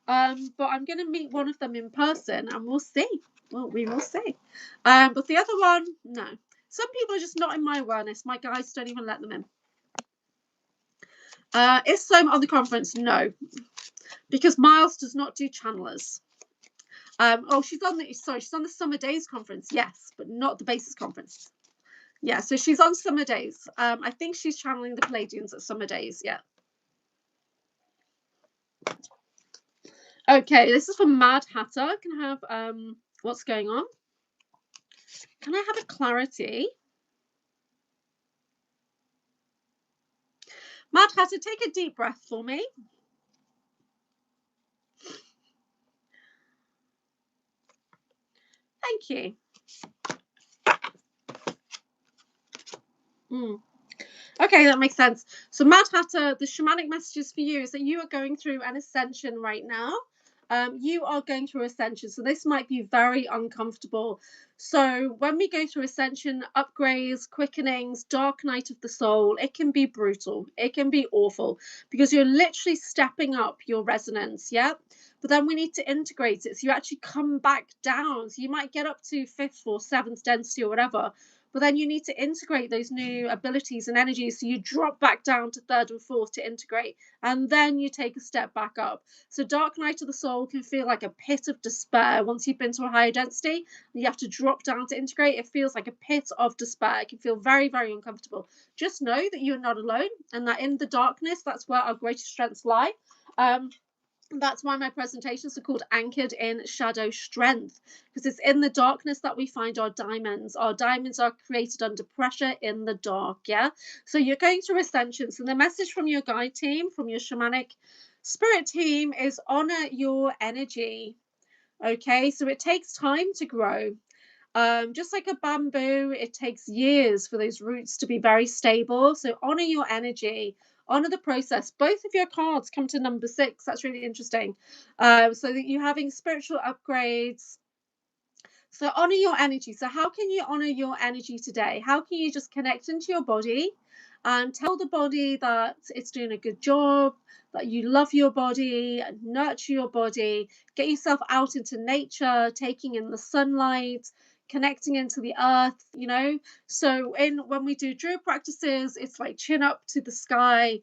But I'm going to meet one of them in person and we'll see. Well, we will see. But the other one, no. Some people are just not in my awareness. My guides don't even let them in. Is Soma on the conference? No. Because Miles does not do channelers. Oh, she's on the Summer Days conference, yes, but not the Basis conference. Yeah, so she's on summer days. I think she's channeling the Palladians at summer days. Yeah. Okay, this is from Mad Hatter. Can I have what's going on? Can I have a clarity? Mad Hatter, take a deep breath for me. Thank you. Okay, that makes sense. So, Mad Hatter, the shamanic messages for you is that you are going through an ascension right now. You are going through ascension, so this might be very uncomfortable. So, when we go through ascension, upgrades, quickenings, dark night of the soul, it can be brutal. It can be awful because you're literally stepping up your resonance, yeah? But then we need to integrate it. So, you actually come back down. So, you might get up to fifth or seventh density or whatever, but then you need to integrate those new abilities and energies. So you drop back down to third and fourth to integrate, and then you take a step back up. So dark night of the soul can feel like a pit of despair once you've been to a higher density. You have to drop down to integrate. It feels like a pit of despair. It can feel very, very uncomfortable. Just know that you're not alone, and that in the darkness, that's where our greatest strengths lie. That's why my presentations are called Anchored in Shadow Strength, because it's in the darkness that we find our diamonds. Our diamonds are created under pressure in the dark. Yeah. So you're going through ascensions, and the message from your guide team, from your shamanic spirit team, is honor your energy. Okay. So it takes time to grow. Just like a bamboo, it takes years for those roots to be very stable. So honor your energy, honor the process. Both of your cards come to number 6. That's really interesting. So that you're having spiritual upgrades. So honor your energy. So how can you honor your energy today? How can you just connect into your body and tell the body that it's doing a good job, that you love your body, nurture your body, get yourself out into nature, taking in the sunlight, connecting into the earth, you know? So when we do druid practices, it's like chin up to the sky,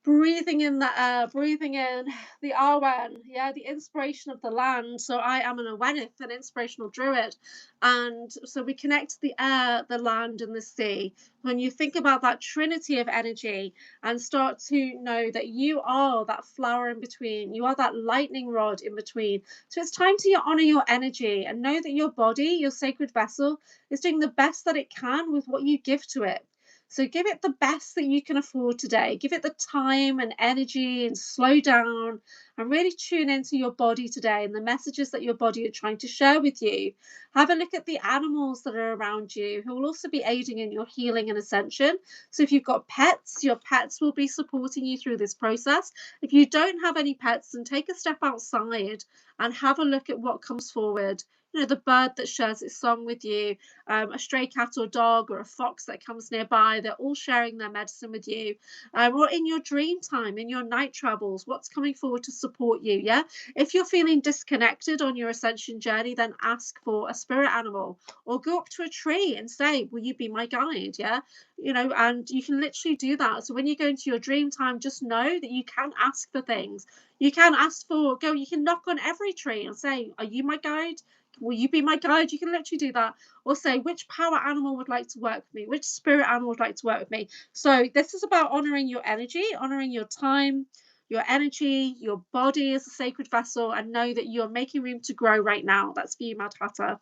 breathing in the air, breathing in the Arwen, yeah, the inspiration of the land. So I am an Awenith, an inspirational druid. And so we connect to the air, the land, and the sea. When you think about that trinity of energy and start to know that you are that flower in between, you are that lightning rod in between. So it's time to honor your energy and know that your body, your sacred vessel, is doing the best that it can with what you give to it. So give it the best that you can afford today. Give it the time and energy and slow down and really tune into your body today and the messages that your body are trying to share with you. Have a look at the animals that are around you who will also be aiding in your healing and ascension. So if you've got pets, your pets will be supporting you through this process. If you don't have any pets, then take a step outside and have a look at what comes forward. You know, the bird that shares its song with you, a stray cat or dog or a fox that comes nearby, they're all sharing their medicine with you. Or in your dream time, in your night travels, what's coming forward to support you. Yeah. If you're feeling disconnected on your ascension journey, then ask for a spirit animal or go up to a tree and say, will you be my guide? Yeah. You know, and you can literally do that. So when you go into your dream time, just know that you can ask for things. You can ask for, you can knock on every tree and say, are you my guide? Will you be my guide? You can literally do that. Or say, which power animal would like to work with me? Which spirit animal would like to work with me? So this is about honoring your energy, honoring your time, your energy, your body as a sacred vessel, and know that you're making room to grow right now. That's for you, Mad Hatter.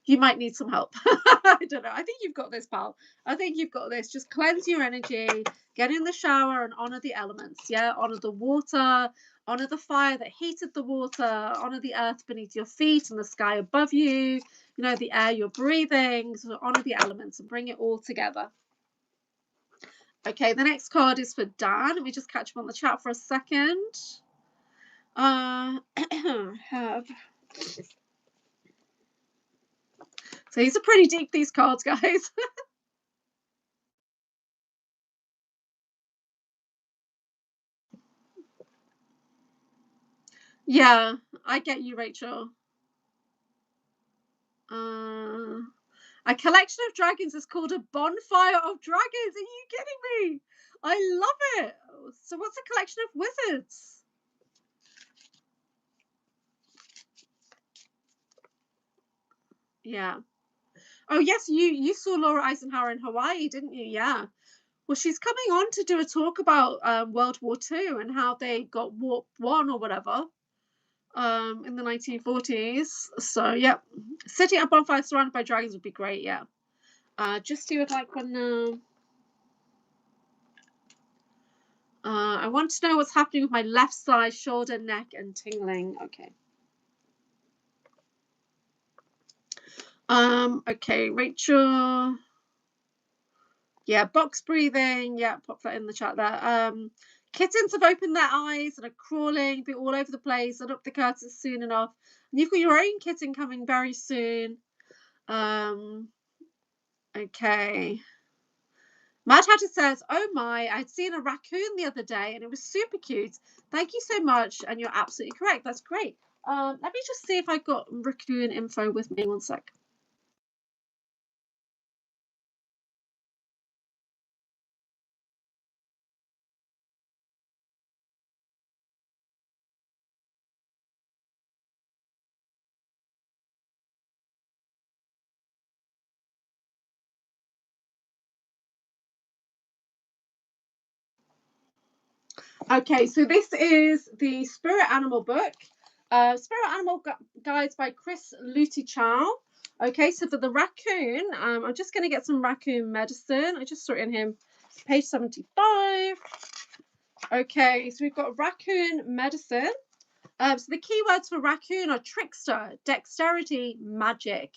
You might need some help. I don't know. I think you've got this, pal. I think you've got this. Just cleanse your energy, get in the shower and honor the elements. Yeah, honor the water, honor the fire that heated the water, honor the earth beneath your feet and the sky above you, you know, the air you're breathing. So honor the elements and bring it all together. Okay, the next card is for Dan. Let me just catch him on the chat for a second. So these are pretty deep, these cards, guys. Yeah, I get you, Rachel. A collection of dragons is called a bonfire of dragons. Are you kidding me? I love it. So what's a collection of wizards? Yeah. Oh, yes, you saw Laura Eisenhower in Hawaii, didn't you? Yeah. Well, she's coming on to do a talk about World War II and how they got won or whatever in the 1940s. So, yeah, sitting at a bonfire surrounded by dragons would be great, yeah. Just see what like when I want to know what's happening with my left side, shoulder, neck, and tingling. Okay. Okay, Rachel. Yeah, box breathing. Yeah, pop that in the chat there. Kittens have opened their eyes and are crawling, be all over the place, and up the curtains soon enough. And you've got your own kitten coming very soon. Okay. Mad Hatter says, oh my, I'd seen a raccoon the other day and it was super cute. Thank you so much. And you're absolutely correct. That's great. Let me just see if I've got raccoon info with me. One sec. Okay, so this is the Spirit Animal book. Spirit Animal Guides by Chris Luty-Chow. Okay, so for the raccoon, I'm just going to get some raccoon medicine. I just saw it in here, page 75. Okay, so we've got raccoon medicine. So the keywords for raccoon are trickster, dexterity, magic.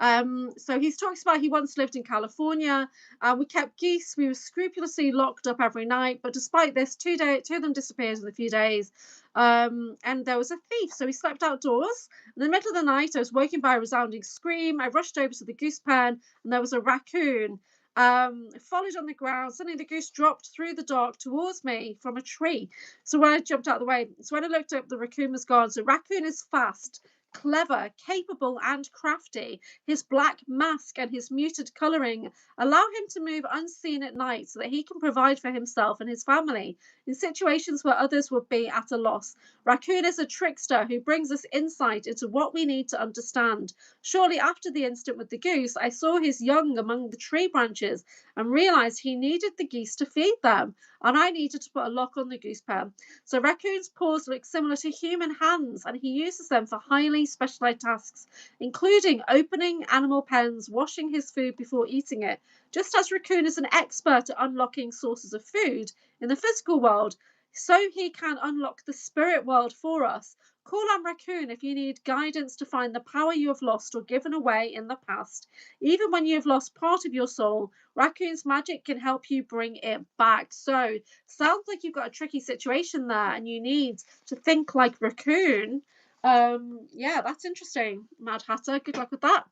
So he talks about he once lived in California. We kept geese. We were scrupulously locked up every night. But despite this, two of them disappeared in a few days. And there was a thief. So he slept outdoors. In the middle of the night, I was woken by a resounding scream. I rushed over to the goose pen, and there was a raccoon. Followed on the ground. Suddenly the goose dropped through the dark towards me from a tree. So when I jumped out of the way, so when I looked up, the raccoon was gone. So raccoon is fast, clever, capable, and crafty. His black mask and his muted colouring allow him to move unseen at night so that he can provide for himself and his family in situations where others would be at a loss. Raccoon is a trickster who brings us insight into what we need to understand. Shortly after the incident with the goose, I saw his young among the tree branches and realised he needed the geese to feed them, and I needed to put a lock on the goose pen. So raccoon's paws look similar to human hands, and he uses them for highly specialised tasks, including opening animal pens, washing his food before eating it. Just as raccoon is an expert at unlocking sources of food in the physical world, so he can unlock the spirit world for us. Call on raccoon if you need guidance to find the power you have lost or given away in the past. Even when you have lost part of your soul, raccoon's magic can help you bring it back. So, sounds like you've got a tricky situation there and you need to think like raccoon. Yeah, that's interesting, Mad Hatter. Good luck with that.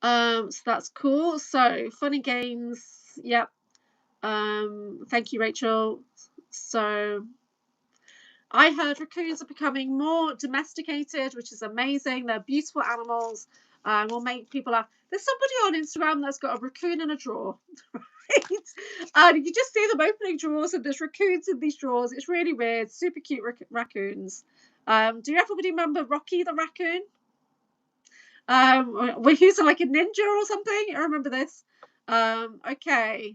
So that's cool. So, funny games. Yep. Thank you, Rachel. So I heard raccoons are becoming more domesticated, which is amazing. They're beautiful animals. Will make people laugh. There's somebody on Instagram that's got a raccoon in a drawer, right? And you just see them opening drawers, and there's raccoons in these drawers. It's really weird. Super cute raccoons. Do everybody remember Rocky the raccoon? We're using like a ninja or something. I remember this. Okay.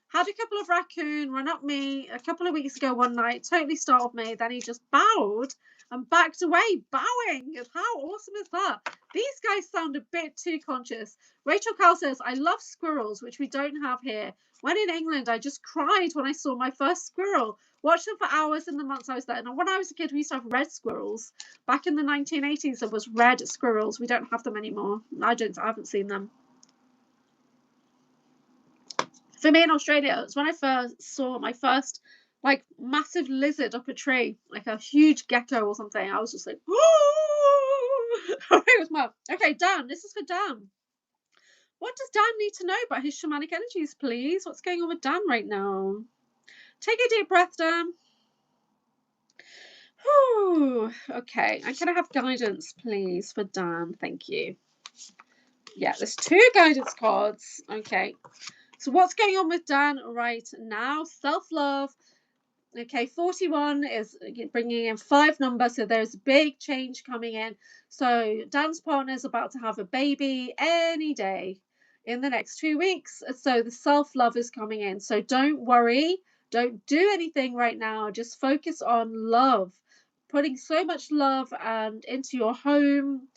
Had a couple of raccoon run up me a couple of weeks ago one night, totally startled me. Then he just bowed and backed away, bowing. How awesome is that? These guys sound a bit too conscious. Rachel Carl says, I love squirrels, which we don't have here. When in England, I just cried when I saw my first squirrel. Watched them for hours in the months I was there. And when I was a kid, we used to have red squirrels. Back in the 1980s, there was red squirrels. We don't have them anymore. I haven't seen them. For me in Australia, it was when I first saw my first like massive lizard up a tree, like a huge gecko or something. I was just like, oh, it was mad. Okay, Dan, this is for Dan. What does Dan need to know about his shamanic energies, please? What's going on with Dan right now? Take a deep breath, Dan. Whew. Okay, I'm gonna have guidance, please, for Dan. Thank you. Yeah, there's 2 guidance cards. Okay. So what's going on with Dan right now? Self-love. Okay, 41 is bringing in 5 numbers, so there's a big change coming in. So Dan's partner is about to have a baby any day in the next 2 weeks. So the self-love is coming in. So don't worry, don't do anything right now. Just focus on love, putting so much love and into your home,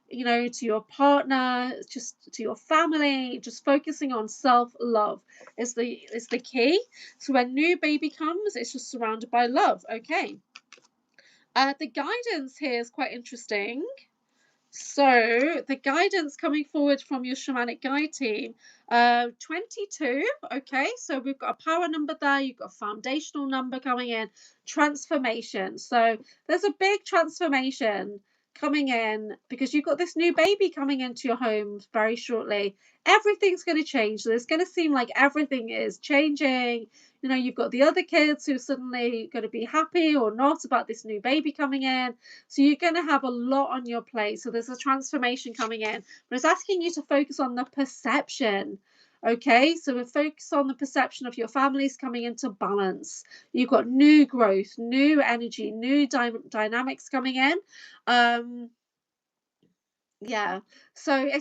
you know, to your partner, just to your family, just focusing on self-love is the key. So when new baby comes, it's just surrounded by love. Okay. The guidance here is quite interesting. So the guidance coming forward from your shamanic guide team, 22. Okay, so we've got a power number there. You've got a foundational number coming in. Transformation. So there's a big transformation coming in because you've got this new baby coming into your home very shortly. Everything's going to change. So it's going to seem like everything is changing. You know, you've got the other kids who are suddenly going to be happy or not about this new baby coming in. So you're going to have a lot on your plate. So there's a transformation coming in. But it's asking you to focus on the perception. Okay, so we focus on the perception of your families coming into balance. You've got new growth, new energy, new dynamics coming in. Yeah, so I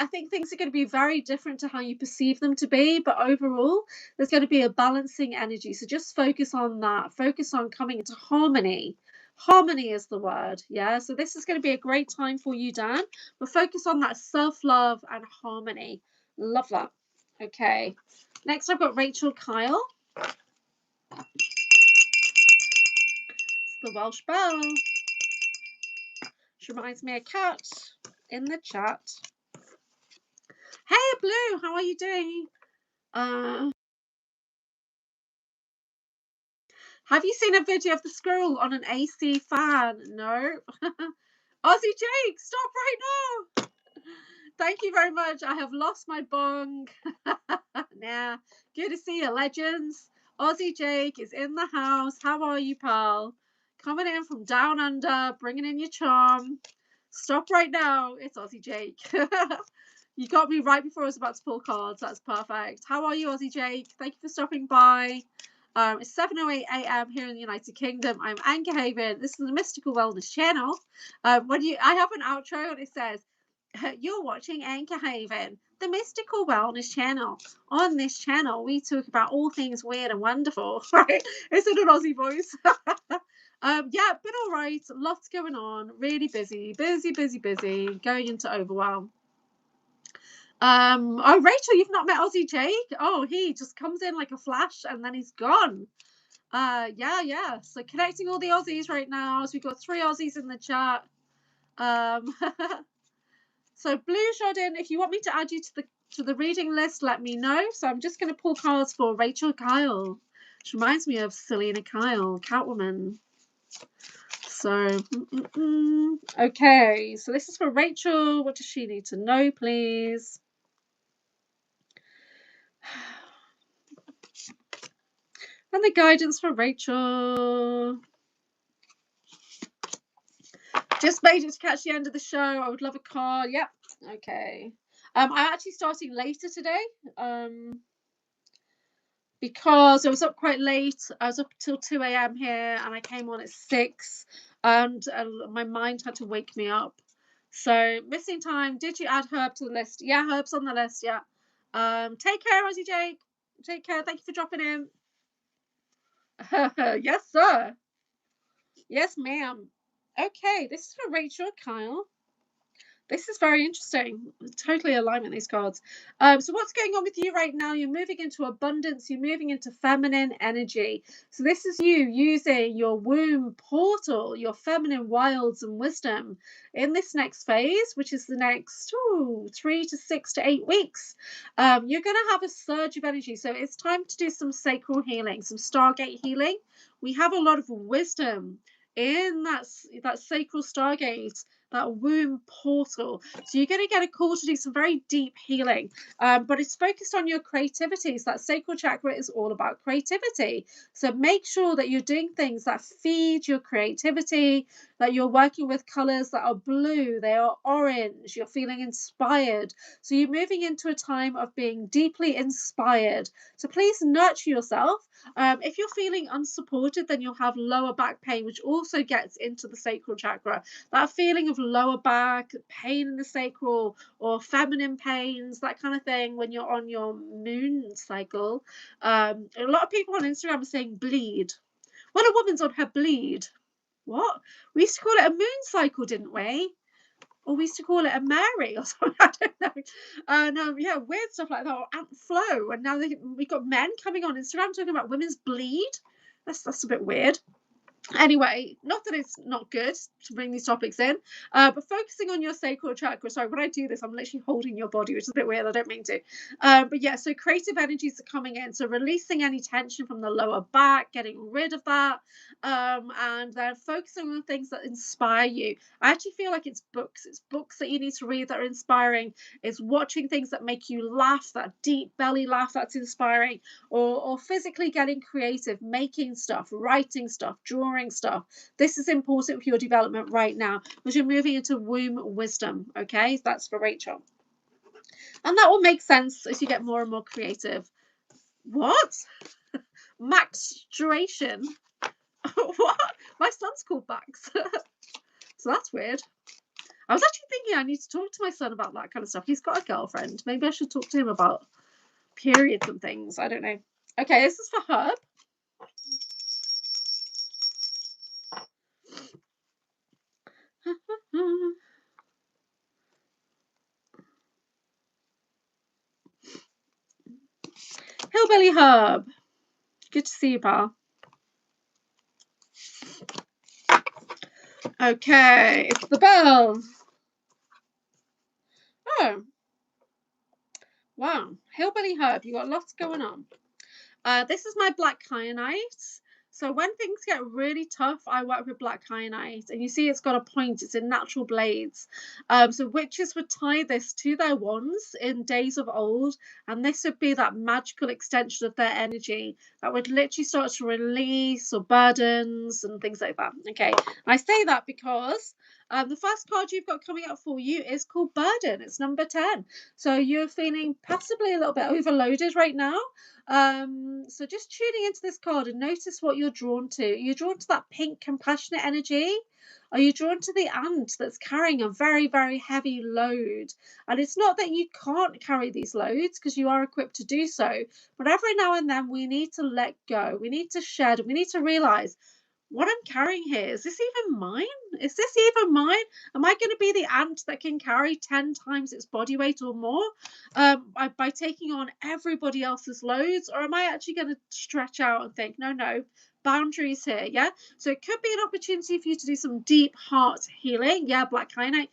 think things are going to be very different to how you perceive them to be, but overall, there's going to be a balancing energy. So just focus on that. Focus on coming into harmony. Harmony is the word. Yeah, so this is going to be a great time for you, Dan. But focus on that self-love and harmony. Love that. Okay. Next, I've got Rachel Kyle. It's the Welsh bell. She reminds me of a cat in the chat. Hey, Blue, how are you doing? Have you seen a video of the squirrel on an AC fan? No. Aussie Jake, stop right now. Thank you very much. I have lost my bong. Nah, good to see you, legends. Aussie Jake is in the house. How are you, pal? Coming in from down under, bringing in your charm. Stop right now. It's Aussie Jake. You got me right before I was about to pull cards. That's perfect. How are you, Aussie Jake? Thank you for stopping by. It's 7:08 a.m. here in the United Kingdom. I'm Anchorhaven. This is the Mystical Wellness channel. I have an outro and it says, "You're watching Anchorhaven, the Mystical Wellness channel. On this channel, we talk about all things weird and wonderful." Right? It's in an Aussie voice. Yeah, been all right. Lots going on. Really busy. Going into overwhelm. Oh, Rachel, you've not met Aussie Jake? Oh, he just comes in like a flash and then he's gone. Yeah. So connecting all the Aussies right now. So we've got 3 Aussies in the chat. So Blue Jordan, if you want me to add you to the reading list, let me know. So I'm just going to pull cards for Rachel Kyle. She reminds me of Selena Kyle, Catwoman. So, okay. So this is for Rachel. What does she need to know, please? And the guidance for Rachel. Just made it to catch the end of the show. I would love a card. Yep. Okay. I'm actually starting later today. Because I was up quite late. I was up till 2 a.m. here and I came on at 6 and my mind had to wake me up. So missing time. Did you add Herb to the list? Yeah, Herb's on the list. Yeah. Take care, Aussie Jake. Take care. Thank you for dropping in. Yes, sir. Yes, ma'am. Okay, this is for Rachel Kyle. This is very interesting. Totally alignment, these cards. So what's going on with you right now? You're moving into abundance. You're moving into feminine energy. So this is you using your womb portal, your feminine wilds and wisdom in this next phase, which is the next 3 to 6 to 8 weeks. You're going to have a surge of energy. So it's time to do some sacral healing, some Stargate healing. We have a lot of wisdom in that sacral Stargate that womb portal. So you're going to get a call to do some very deep healing, but it's focused on your creativity. So that sacral chakra is all about creativity. So make sure that you're doing things that feed your creativity, that you're working with colors that are blue, they are orange, you're feeling inspired. So you're moving into a time of being deeply inspired. So please nurture yourself. If you're feeling unsupported, then you'll have lower back pain, which also gets into the sacral chakra. That feeling of lower back, pain in the sacral, or feminine pains, that kind of thing, when you're on your moon cycle. A lot of people on Instagram are saying bleed. When a woman's on her bleed, what? We used to call it a moon cycle, didn't we? Or we used to call it a Mary or something. I don't know. And yeah, weird stuff like that. Or Aunt Flo. And now we've got men coming on Instagram talking about women's bleed. That's a bit weird. Anyway, not that it's not good to bring these topics in, but focusing on your sacral chakra. Sorry, when I do this, I'm literally holding your body, which is a bit weird. I don't mean to. But yeah, so creative energies are coming in. So releasing any tension from the lower back, getting rid of that, and then focusing on things that inspire you. I actually feel like it's books. It's books that you need to read that are inspiring. It's watching things that make you laugh, that deep belly laugh that's inspiring, or physically getting creative, making stuff, writing stuff, drawing stuff. This is important for your development right now because you're moving into womb wisdom. Okay, that's for Rachel, and that will make sense as you get more and more creative. What? Maxturation? What? My son's called Max. So that's weird. I was actually thinking I need to talk to my son about that kind of stuff. He's got a girlfriend. Maybe I should talk to him about periods and things. I don't know. Okay, this is for Herb. Hillbilly Herb. Good to see you, pal. Okay, it's the bell. Oh. Wow. Hillbilly Herb, you got lots going on. This is my black kyanite. So when things get really tough, I work with black kyanite, and you see it's got a point. It's in natural blades. So witches would tie this to their wands in days of old, and this would be that magical extension of their energy that would literally start to release or burdens and things like that. Okay, I say that because the first card you've got coming up for you is called Burden. It's number 10. So you're feeling possibly a little bit overloaded right now. So just tuning into this card and notice what you're drawn to. You're drawn to that pink compassionate energy. Are you drawn to the ant that's carrying a very, very heavy load? And it's not that you can't carry these loads because you are equipped to do so, but every now and then we need to let go. We need to shed. We need to realize what I'm carrying here. Is this even mine? Is this even mine? Am I going to be the ant that can carry 10 times its body weight or more by taking on everybody else's loads? Or am I actually going to stretch out and think, no, boundaries here? Yeah. So it could be an opportunity for you to do some deep heart healing. Yeah, black kyanite.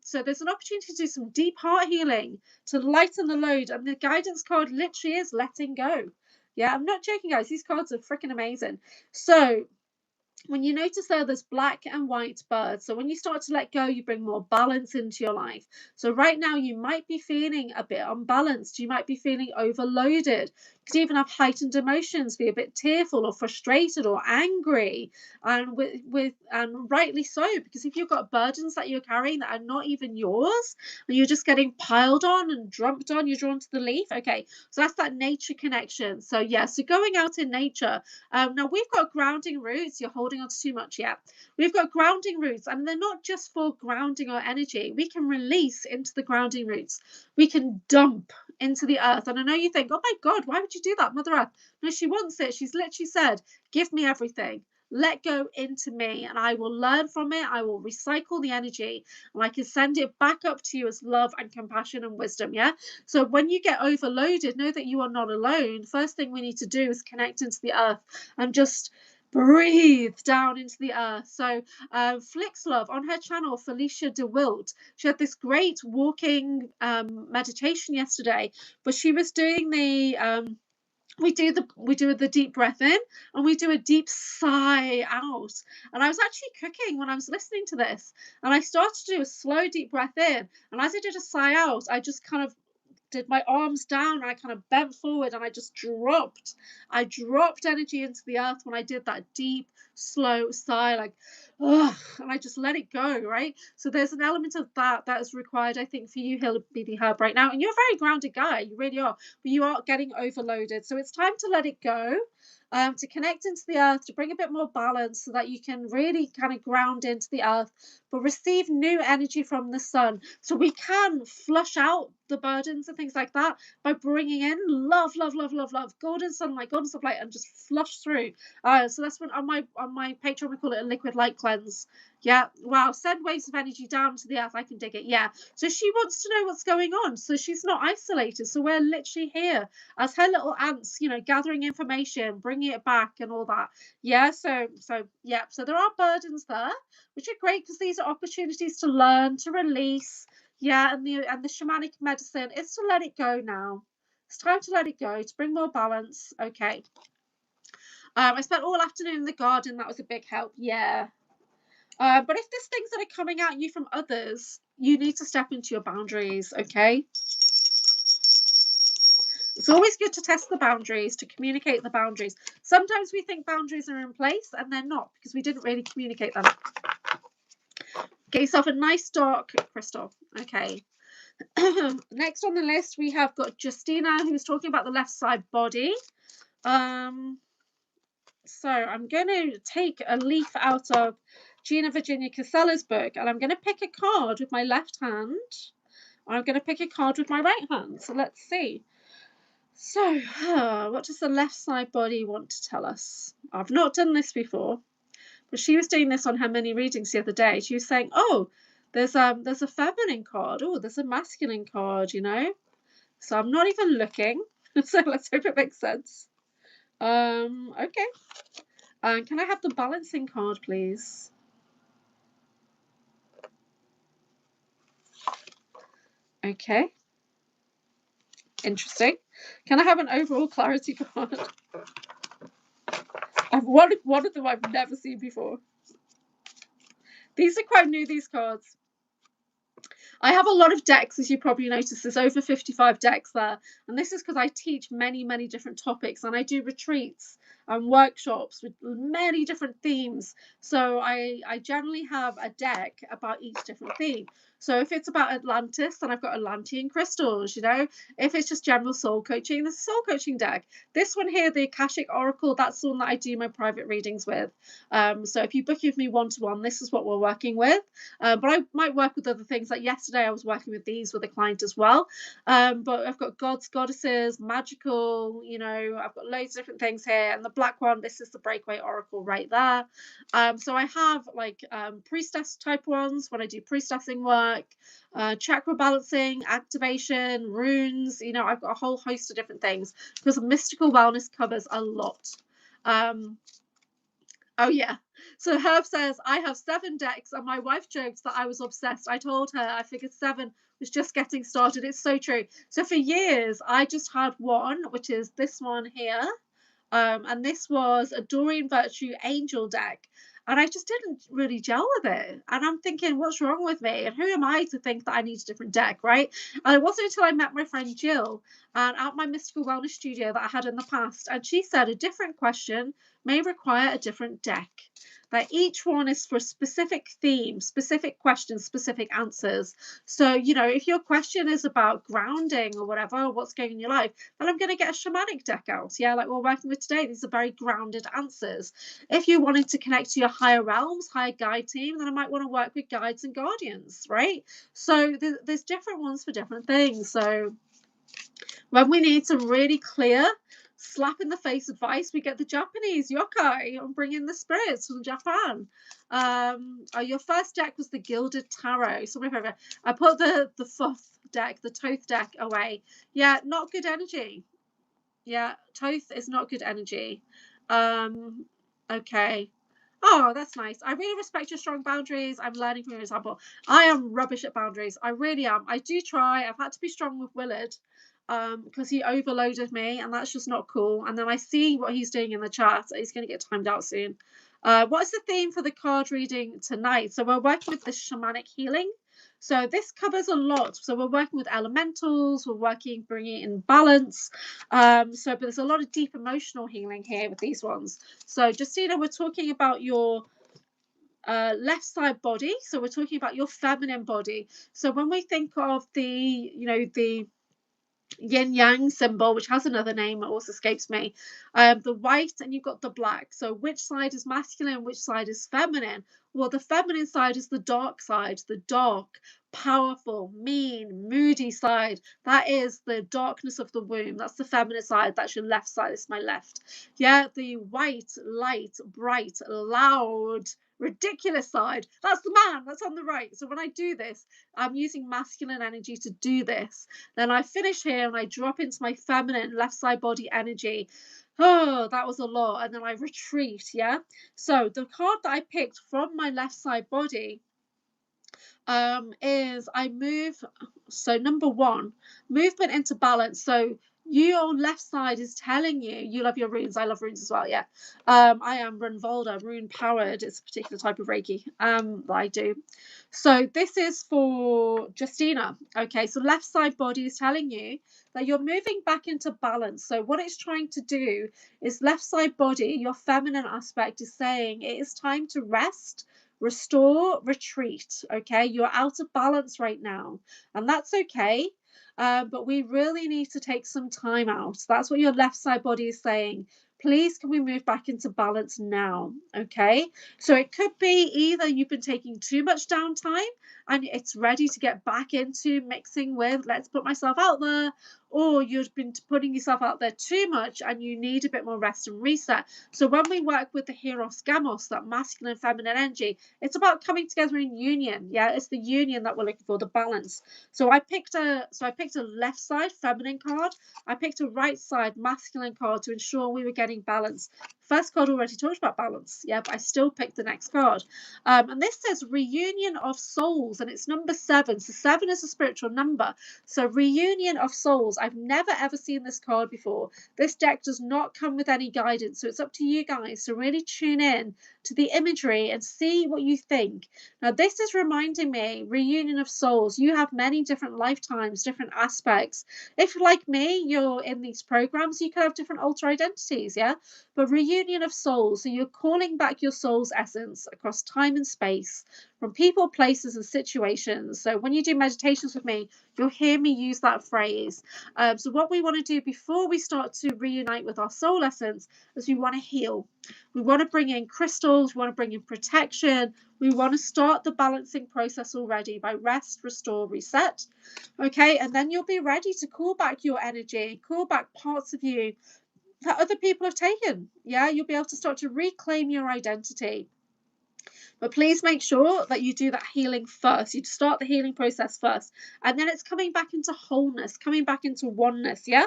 So there's an opportunity to do some deep heart healing to lighten the load. And the guidance card literally is letting go. Yeah, I'm not joking, guys. These cards are freaking amazing. So when you notice there's black and white birds, so when you start to let go, you bring more balance into your life. So right now you might be feeling a bit unbalanced, you might be feeling overloaded, you could even have heightened emotions, be a bit tearful or frustrated or angry, and and rightly so, because if you've got burdens that you're carrying that are not even yours and you're just getting piled on and dumped on, you're drawn to the leaf. Okay, so that's that nature connection. So yeah, so going out in nature. Now we've got grounding roots. You're holding on to too much yet. We've got grounding roots, and they're not just for grounding our energy. We can release into the grounding roots. We can dump into the earth. And I know you think, oh my God, why would you do that, Mother Earth? No, she wants it. She's literally said, give me everything. Let go into me, and I will learn from it. I will recycle the energy, and I can send it back up to you as love and compassion and wisdom. Yeah. So when you get overloaded, know that you are not alone. First thing we need to do is connect into the earth and just breathe down into the earth. So Flix Love on her channel, Felicia DeWilt, she had this great walking meditation yesterday, but she was doing the we do the deep breath in, and we do a deep sigh out. And I was actually cooking when I was listening to this, and I started to do a slow deep breath in, and as I did a sigh out, I just kind of did my arms down, and I kind of bent forward, and I dropped energy into the earth when I did that deep slow sigh, like, ugh, and I just let it go, right? So there's an element of that is required, I think, for you, Hilly Herb, right now. And you're a very grounded guy, you really are, but you are getting overloaded, so it's time to let it go. To connect into the earth, to bring a bit more balance so that you can really kind of ground into the earth, but receive new energy from the sun. So we can flush out the burdens and things like that by bringing in love, love, love, love, love, golden sunlight, and just flush through. So that's when on my Patreon we call it a liquid light cleanse. Yeah, wow, send waves of energy down to the earth. I can dig it. Yeah, so she wants to know what's going on, so she's not isolated. So we're literally here as her little ants, gathering information, bringing it back, and all that. Yeah, so there are burdens there, which are great because these are opportunities to learn, to release. Yeah, and the shamanic medicine is to let it go now. It's time to let it go, to bring more balance. Okay. I spent all afternoon in the garden. That was a big help. Yeah. But if there's things that are coming at you from others, you need to step into your boundaries. Okay. It's always good to test the boundaries, to communicate the boundaries. Sometimes we think boundaries are in place and they're not because we didn't really communicate them. Get yourself a nice dark crystal. Okay. Next on the list, we have got Justina, who's talking about the left side body. So I'm going to take a leaf out of Gina Virginia Casella's book, and I'm going to pick a card with my left hand. I'm going to pick a card with my right hand. So let's see. So, what does the left side body want to tell us? I've not done this before, but she was doing this on her mini readings the other day. She was saying, "Oh, there's a feminine card. Oh, there's a masculine card. So I'm not even looking. So let's hope it makes sense. Okay. Can I have the balancing card, please? Okay. Interesting. Can I have an overall clarity card? One of them I've never seen before. These are quite new, these cards. I have a lot of decks, as you probably noticed. There's over 55 decks there. And this is because I teach many, many different topics, and I do retreats and workshops with many different themes. So I generally have a deck about each different theme. So if it's about Atlantis, then I've got Atlantean crystals, If it's just general soul coaching, there's a soul coaching deck. This one here, the Akashic Oracle, that's the one that I do my private readings with. So if you book with me one-to-one, this is what we're working with. But I might work with other things. Like yesterday, I was working with these with a client as well. But I've got gods, goddesses, magical, I've got loads of different things here. And the black one, this is the Breakaway Oracle right there. So I have like priestess type ones when I do priestessing work, chakra balancing, activation, runes. I've got a whole host of different things because mystical wellness covers a lot. Oh, yeah. So Herb says, I have 7 decks, and my wife jokes that I was obsessed. I told her I figured 7 was just getting started. It's so true. So for years, I just had one, which is this one here. And this was a Doreen Virtue Angel deck. And I just didn't really gel with it. And I'm thinking, what's wrong with me? And who am I to think that I need a different deck, right? And it wasn't until I met my friend Jill at my mystical wellness studio that I had in the past. And she said a different question may require a different deck. That each one is for a specific theme, specific questions, specific answers. So, if your question is about grounding or whatever, what's going on in your life, then I'm going to get a shamanic deck out. Yeah, like we're working with today. These are very grounded answers. If you wanted to connect to your higher realms, higher guide team, then I might want to work with guides and guardians, right? So there's different ones for different things. So when we need some really clear, slap in the face advice, we get the Japanese yokai and bring in the spirits from Japan. Your first deck was the Gilded Tarot. So I put the Thoth deck, the Thoth deck away. Yeah, not good energy. Yeah, Thoth is not good energy. Okay. Oh, that's nice. I really respect your strong boundaries. I'm learning from your example. I am rubbish at boundaries. I really am. I do try. I've had to be strong with Willard. because he overloaded me, and that's just not cool. And then I see what he's doing in the chat. He's going to get timed out soon. What's the theme for the card reading tonight? So we're working with the shamanic healing. So this covers a lot. So we're working with elementals, we're working bringing in balance. But there's a lot of deep emotional healing here with these ones. So Justina, we're talking about your left side body. So we're talking about your feminine body. So when we think of the, the yin yang symbol, which has another name, it also escapes me, the white, and you've got the black. So which side is masculine, which side is feminine? Well, the feminine side is the dark side, the dark, powerful, mean, moody side. That is the darkness of the womb. That's the feminine side. That's your left side. It's my left. Yeah, the white, light, bright, loud, ridiculous side, that's the man. That's on the right. So when I do this, I'm using masculine energy to do this. Then I finish here and I drop into my feminine left side body energy. Oh, that was a lot. And then I retreat. Yeah. So the card that I picked from my left side body is I move. So number one, movement into balance. So your left side is telling you love your runes. I love runes as well. Yeah. I am Runvalda, rune powered. It's a particular type of Reiki that I do. So this is for Justina. Okay, so left side body is telling you that you're moving back into balance. So what it's trying to do is left side body, your feminine aspect, is saying it is time to rest, restore, retreat. Okay, you're out of balance right now, and that's okay. But we really need to take some time out. That's what your left side body is saying. Please, can we move back into balance now? Okay, so it could be either you've been taking too much downtime and it's ready to get back into mixing with, let's put myself out there, or you've been putting yourself out there too much and you need a bit more rest and reset. So when we work with the Hieros Gamos, that masculine and feminine energy, it's about coming together in union. Yeah, it's the union that we're looking for, the balance. So I picked a left side feminine card. I picked a right side masculine card to ensure we were getting balance. First card already talked about balance, yeah, but I still picked the next card. And this says reunion of souls, and it's number 7. So 7 is a spiritual number. So reunion of souls. I've never ever seen this card before. This deck does not come with any guidance, so it's up to you guys to really tune in to the imagery and see what you think. Now, this is reminding me, reunion of souls. You have many different lifetimes, different aspects. If, like me, you're in these programs, you could have different alter identities, yeah? But reunion of souls, so you're calling back your soul's essence across time and space, from people, places, and situations. So when you do meditations with me, you'll hear me use that phrase. So what we want to do before we start to reunite with our soul essence is we want to heal. We want to bring in crystals, we want to bring in protection. We want to start the balancing process already by rest, restore, reset. Okay, and then you'll be ready to call back your energy, call back parts of you that other people have taken. Yeah, you'll be able to start to reclaim your identity. But please make sure that you do that healing first. You start the healing process first. And then it's coming back into wholeness, coming back into oneness, yeah?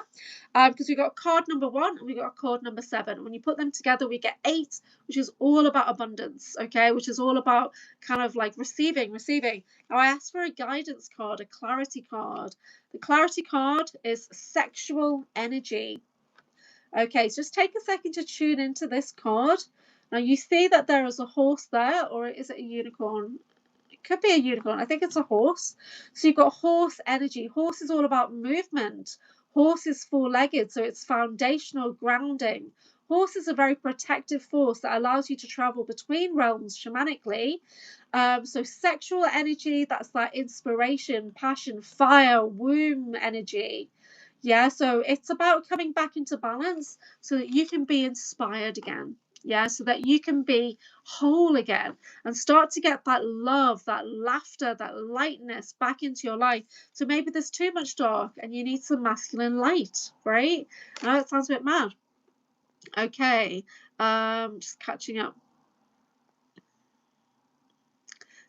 Because we got card number 1 and we got card number 7. When you put them together, we get 8, which is all about abundance, okay? Which is all about kind of like receiving. Now, I asked for a guidance card, a clarity card. The clarity card is sexual energy. Okay, so just take a second to tune into this card. Now you see that there is a horse there, or is it a unicorn? It could be a unicorn. I think it's a horse. So you've got horse energy. Horse is all about movement. Horse is 4-legged, so it's foundational grounding. Horse is a very protective force that allows you to travel between realms shamanically. So sexual energy, that's that inspiration, passion, fire, womb energy. Yeah, so it's about coming back into balance so that you can be inspired again. Yeah, so that you can be whole again and start to get that love, that laughter, that lightness back into your life. So maybe there's too much dark and you need some masculine light, right? I know it sounds a bit mad. Okay, just catching up.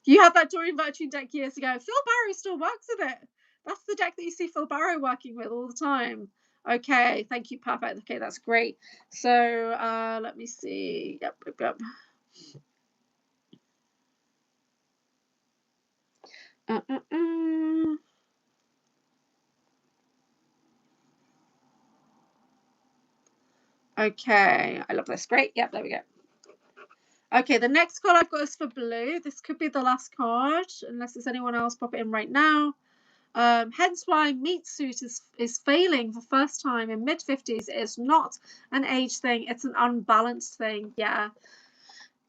You had that Doreen Virtue deck years ago. Phil Barrow still works with it. That's the deck that you see Phil Barrow working with all the time. Okay, thank you. Perfect. Okay, that's great. So let me see. Yep. Okay, I love this. Great. Yep, there we go. Okay, the next card I've got is for blue. This could be the last card, unless there's anyone else. Pop it in right now. Hence why meat suit is failing for first time in mid-50s. It's not an age thing. It's an unbalanced thing. Yeah.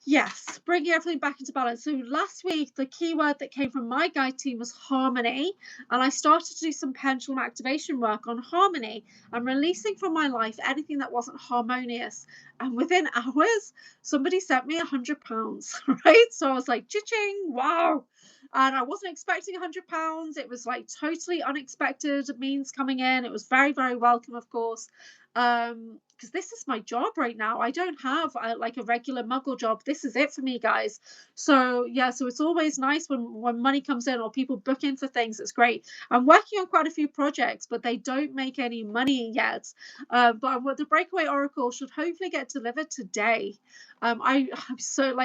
Yes, bringing everything back into balance. So last week, the keyword that came from my guide team was harmony. And I started to do some pendulum activation work on harmony. I'm releasing from my life anything that wasn't harmonious. And within hours, somebody sent me £100, right? So I was like, cha-ching, wow. And I wasn't expecting £100. It was like totally unexpected means coming in. It was very, very welcome, of course. Because this is my job right now. I don't have like a regular muggle job. This is it for me, guys. So yeah, so it's always nice when money comes in or people book in for things. It's great. I'm working on quite a few projects, but they don't make any money yet. But the Breakaway Oracle should hopefully get delivered today. I'm so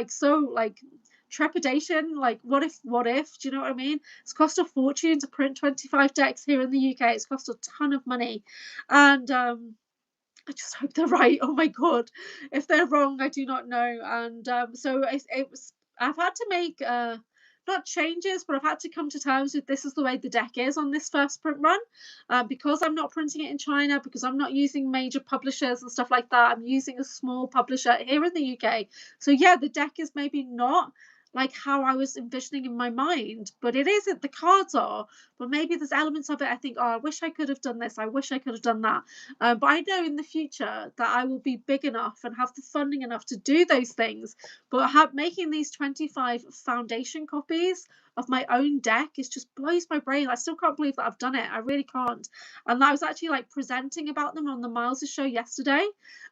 trepidation, like what if, do you know what I mean? It's cost a fortune to print 25 decks here in the UK. It's cost a ton of money, and I just hope they're right. Oh my god, if they're wrong, I do not know. And so it was. I've had to make not changes, but I've had to come to terms with this is the way the deck is on this first print run, because I'm not printing it in China, because I'm not using major publishers and stuff like that. I'm using a small publisher here in the UK. So yeah, the deck is maybe not like how I was envisioning in my mind, but it isn't. The cards are, but maybe there's elements of it I think, oh, I wish I could have done this, I wish I could have done that. But I know in the future that I will be big enough and have the funding enough to do those things. But making these 25 foundation copies of my own deck is just blows my brain. I still can't believe that I've done it. I really can't. And I was actually like presenting about them on the Miles' show yesterday,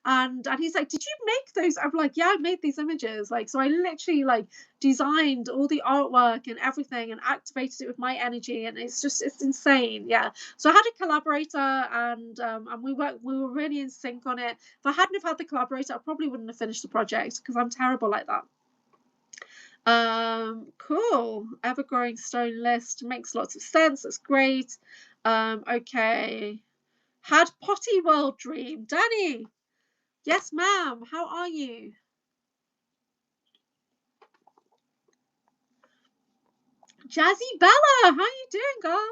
and he's like, did you make those? I'm like, yeah, I made these images. Like, so I literally like designed all the artwork and everything and activated it with my energy, and it's insane. Yeah, so I had a collaborator, and we were really in sync on it. If I hadn't have had the collaborator, I probably wouldn't have finished the project, because I'm terrible like that. Cool. Ever-growing stone list makes lots of sense. That's great. Okay. Had potty world dream. Danny. Yes, ma'am. How are you? Jazzy Bella, how you doing, girl?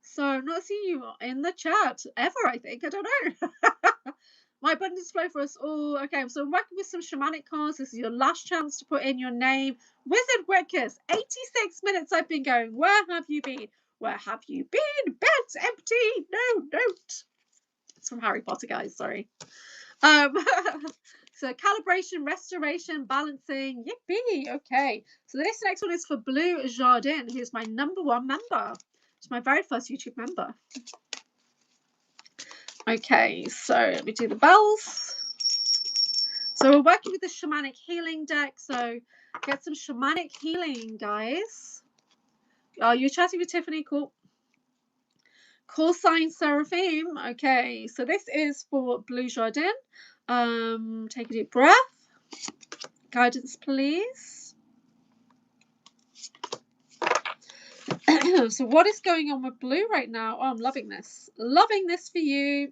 So I'm not seeing you in the chat ever, I think. I don't know. My abundance flow for us all. Okay, so I'm working with some shamanic cards. This is your last chance to put in your name. Wizard Wickus, 86 minutes I've been going. Where have you been? Where have you been? Bed's empty. No note. It's from Harry Potter, guys. Sorry. So calibration, restoration, balancing. Yippee. Okay. So this next one is for Blue Jardin, who's my #1 member. It's my very first YouTube member. Okay, so let me do the bells. So we're working with the shamanic healing deck. So get some shamanic healing, guys. Oh, you're chatting with Tiffany. Cool. Call sign Seraphim. Okay, so this is for Blue Jardin. Take a deep breath. Guidance, please. So what is going on with Blue right now? Oh, I'm loving this. Loving this for you.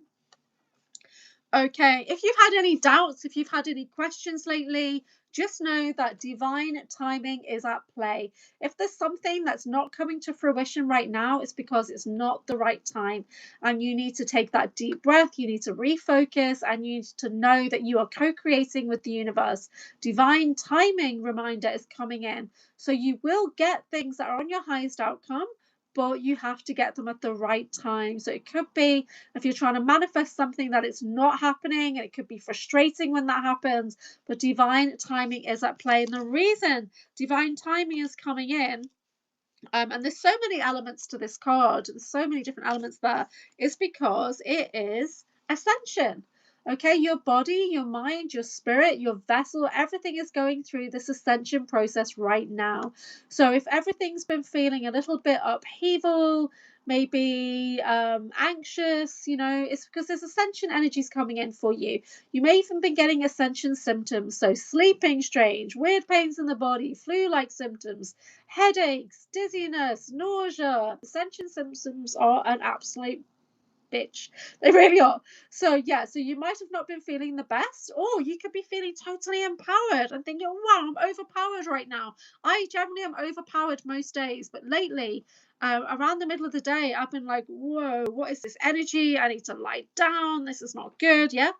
Okay, if you've had any doubts, if you've had any questions lately, just know that divine timing is at play. If there's something that's not coming to fruition right now, it's because it's not the right time. And you need to take that deep breath, you need to refocus, and you need to know that you are co-creating with the universe. Divine timing reminder is coming in. So you will get things that are on your highest outcome, but you have to get them at the right time. So it could be if you're trying to manifest something that it's not happening, and it could be frustrating when that happens, but divine timing is at play. And the reason divine timing is coming in, and there's so many elements to this card, there's so many different elements there, is because it is ascension. Okay, your body, your mind, your spirit, your vessel, everything is going through this ascension process right now. So if everything's been feeling a little bit upheaval, maybe anxious, it's because there's ascension energies coming in for you. You may even be getting ascension symptoms. So sleeping strange, weird pains in the body, flu-like symptoms, headaches, dizziness, nausea. Ascension symptoms are an absolute bitch. They really are. So yeah, so you might have not been feeling the best, or you could be feeling totally empowered and thinking, wow, I'm overpowered right now. I generally am overpowered most days, but lately, around the middle of the day, I've been like, whoa, what is this energy? I need to lie down. This is not good. Yeah.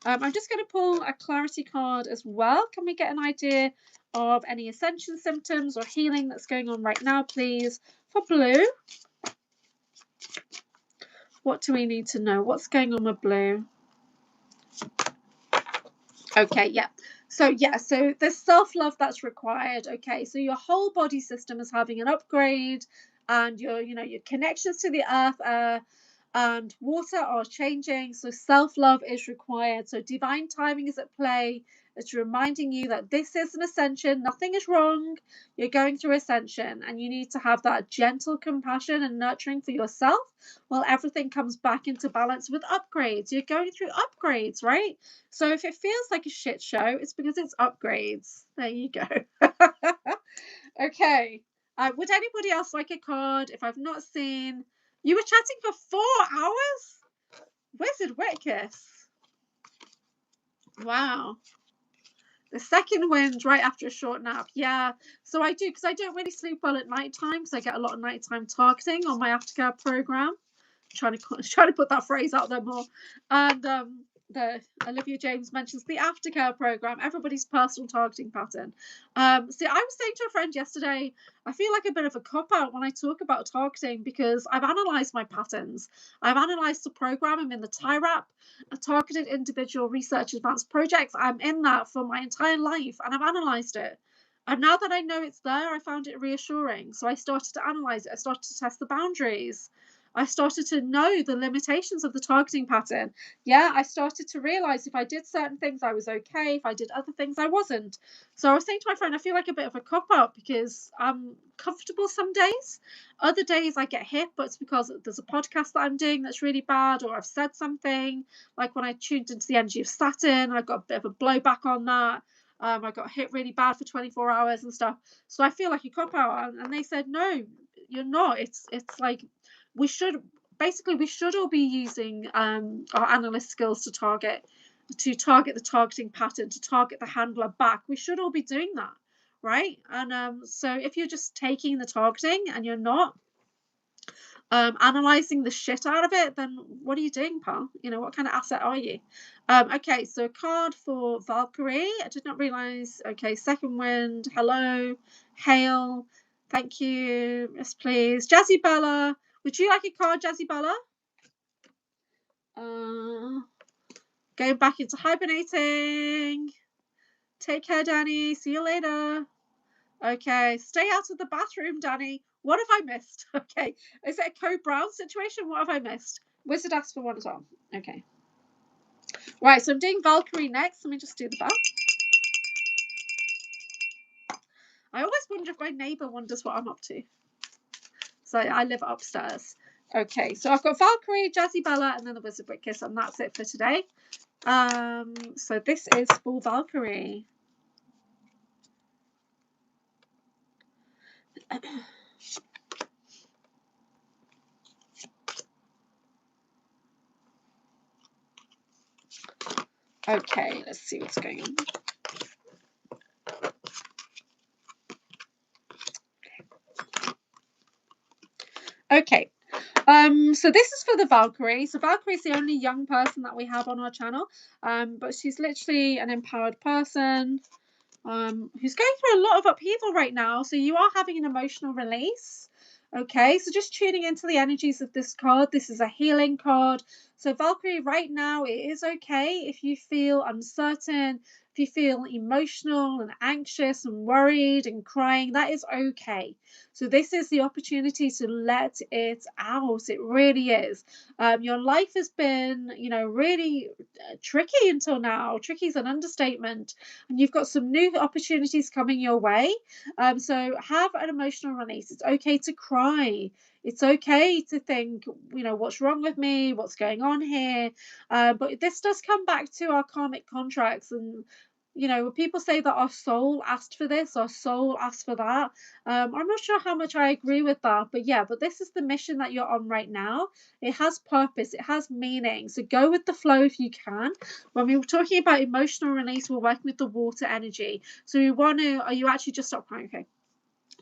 I'm just going to pull a clarity card as well. Can we get an idea of any ascension symptoms or healing that's going on right now, please? For blue, what do we need to know? What's going on with blue? Okay, yeah. So there's self-love that's required. Okay, so your whole body system is having an upgrade, and your connections to the earth and water are changing. So self-love is required. So divine timing is at play. It's reminding you that this is an ascension. Nothing is wrong. You're going through ascension, and you need to have that gentle compassion and nurturing for yourself while everything comes back into balance with upgrades. You're going through upgrades, right? So if it feels like a shit show, it's because it's upgrades. There you go. Okay. Would anybody else like a card? If I've not seen, you were chatting for 4 hours? Wizard Witkiss. Wow. The second wind right after a short nap. Yeah. So I do, because I don't really sleep well at night time, because I get a lot of nighttime targeting on my aftercare program. Trying to put that phrase out there more. And the Olivia James mentions the aftercare program, everybody's personal targeting pattern. See, I was saying to a friend yesterday, I feel like a bit of a cop out when I talk about targeting, because I've analysed my patterns. I've analysed the program. I'm in the TIRAP, a targeted individual research advanced projects. I'm in that for my entire life, and I've analysed it. And now that I know it's there, I found it reassuring. So I started to analyse it. I started to test the boundaries. I started to know the limitations of the targeting pattern. Yeah, I started to realize if I did certain things, I was okay. If I did other things, I wasn't. So I was saying to my friend, I feel like a bit of a cop-out, because I'm comfortable some days. Other days I get hit, but it's because there's a podcast that I'm doing that's really bad, or I've said something. Like when I tuned into the energy of Saturn, I got a bit of a blowback on that. I got hit really bad for 24 hours and stuff. So I feel like a cop-out. And they said, no, you're not. It's like, we should all be using our analyst skills to target the targeting pattern, to target the handler back. We should all be doing that, right? And so if you're just taking the targeting and you're not analyzing the shit out of it, then what are you doing, pal? What kind of asset are you? Okay, so a card for Valkyrie. I did not realize. Okay, second wind. Hello, hail. Thank you. Yes, please. Jazzy Bella. Would you like a card, Jazzy Bella? Going back into hibernating. Take care, Danny. See you later. Okay, stay out of the bathroom, Danny. What have I missed? Okay, is it a Code Brown situation? What have I missed? Wizard asked for one as well. Okay. Right, so I'm doing Valkyrie next. Let me just do the bell. I always wonder if my neighbour wonders what I'm up to. So I live upstairs. Okay, so I've got Valkyrie, Jazzy Bella, and then the Wizard Witkiss, and that's it for today. So this is for Valkyrie. Okay, let's see what's going on. Okay. So this is for the Valkyrie. So Valkyrie is the only young person that we have on our channel, but she's literally an empowered person who's going through a lot of upheaval right now. So you are having an emotional release. Okay, so just tuning into the energies of this card. This is a healing card. So Valkyrie, right now, it is okay if you feel uncertain, if you feel emotional and anxious and worried and crying. That is okay. So this is the opportunity to let it out. It really is. Your life has been, really tricky until now. Tricky is an understatement. And you've got some new opportunities coming your way. So have an emotional release. It's okay to cry. It's okay to think, what's wrong with me? What's going on here? But this does come back to our karmic contracts, and when people say that our soul asked for this, our soul asked for that, I'm not sure how much I agree with that, but this is the mission that you're on right now. It has purpose, it has meaning. So go with the flow if you can. When we were talking about emotional release, we're working with the water energy. So we want to, are you actually just stop crying? Okay.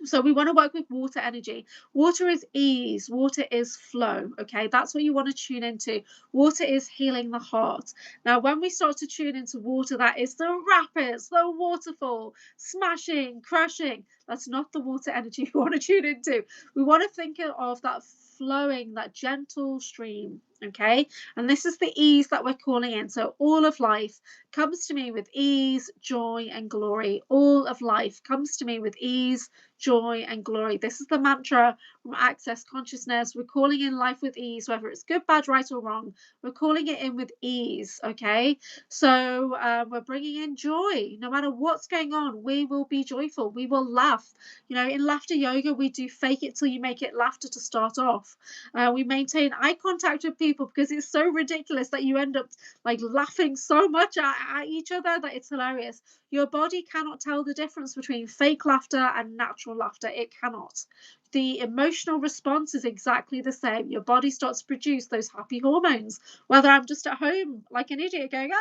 So we want to work with water energy. Water is ease, water is flow. Okay, that's what you want to tune into. Water is healing the heart. Now, when we start to tune into water, that is the rapids, the waterfall, smashing, crashing. That's not the water energy we want to tune into. We want to think of that flowing, that gentle stream. Okay, and this is the ease that we're calling in. So all of life comes to me with ease, joy, and glory. All of life comes to me with ease, joy, and glory. This is the mantra from Access Consciousness. We're calling in life with ease, whether it's good, bad, right, or wrong. We're calling it in with ease. Okay, so we're bringing in joy. No matter what's going on, we will be joyful. We will laugh. In laughter yoga, we do fake it till you make it laughter to start off. We maintain eye contact with people because it's so ridiculous that you end up like laughing so much at each other that it's hilarious. Your body cannot tell the difference between fake laughter and natural laughter. It cannot. The emotional response is exactly the same. Your body starts to produce those happy hormones. Whether I'm just at home like an idiot going,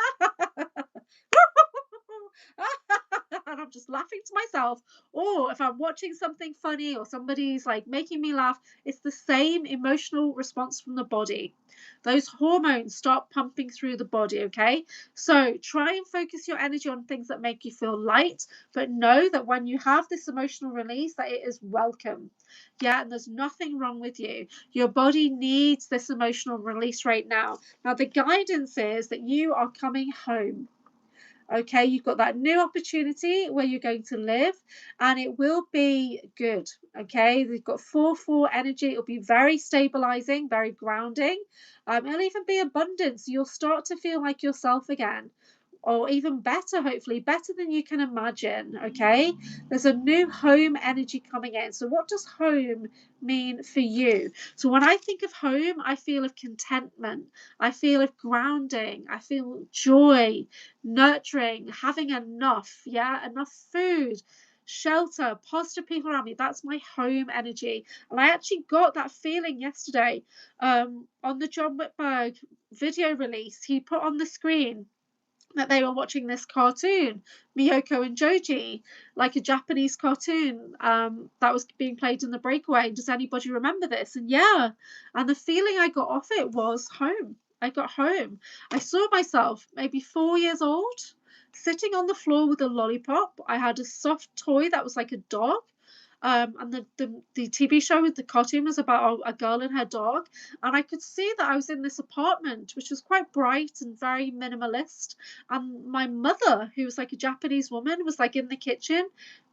and I'm just laughing to myself, or if I'm watching something funny or somebody's like making me laugh, it's the same emotional response from the body. Those hormones start pumping through the body. Okay, so try and focus your energy on things that make you feel light, but know that when you have this emotional release, that it is welcome. Yeah, and there's nothing wrong with you. Your body needs this emotional release right now. Now the guidance is that you are coming home. Okay, you've got that new opportunity where you're going to live, and it will be good. Okay, they've got 4-4 energy. It'll be very stabilizing, very grounding. It'll even be abundance. You'll start to feel like yourself again, or even better, hopefully better than you can imagine. Okay, there's a new home energy coming in. So what does home mean for you? So when I think of home, I feel of contentment, I feel of grounding, I feel joy, nurturing, having enough, enough food, shelter, positive people around me. That's my home energy. And I actually got that feeling yesterday on the John Whitberg video release. He put on the screen that they were watching this cartoon, Miyoko and Joji, like a Japanese cartoon that was being played in the breakaway. Does anybody remember this? And yeah, and the feeling I got off it was home. I got home. I saw myself maybe 4 years old, sitting on the floor with a lollipop. I had a soft toy that was like a dog. And the TV show with the cartoon was about a girl and her dog, and I could see that I was in this apartment which was quite bright and very minimalist, and my mother, who was like a Japanese woman, was like in the kitchen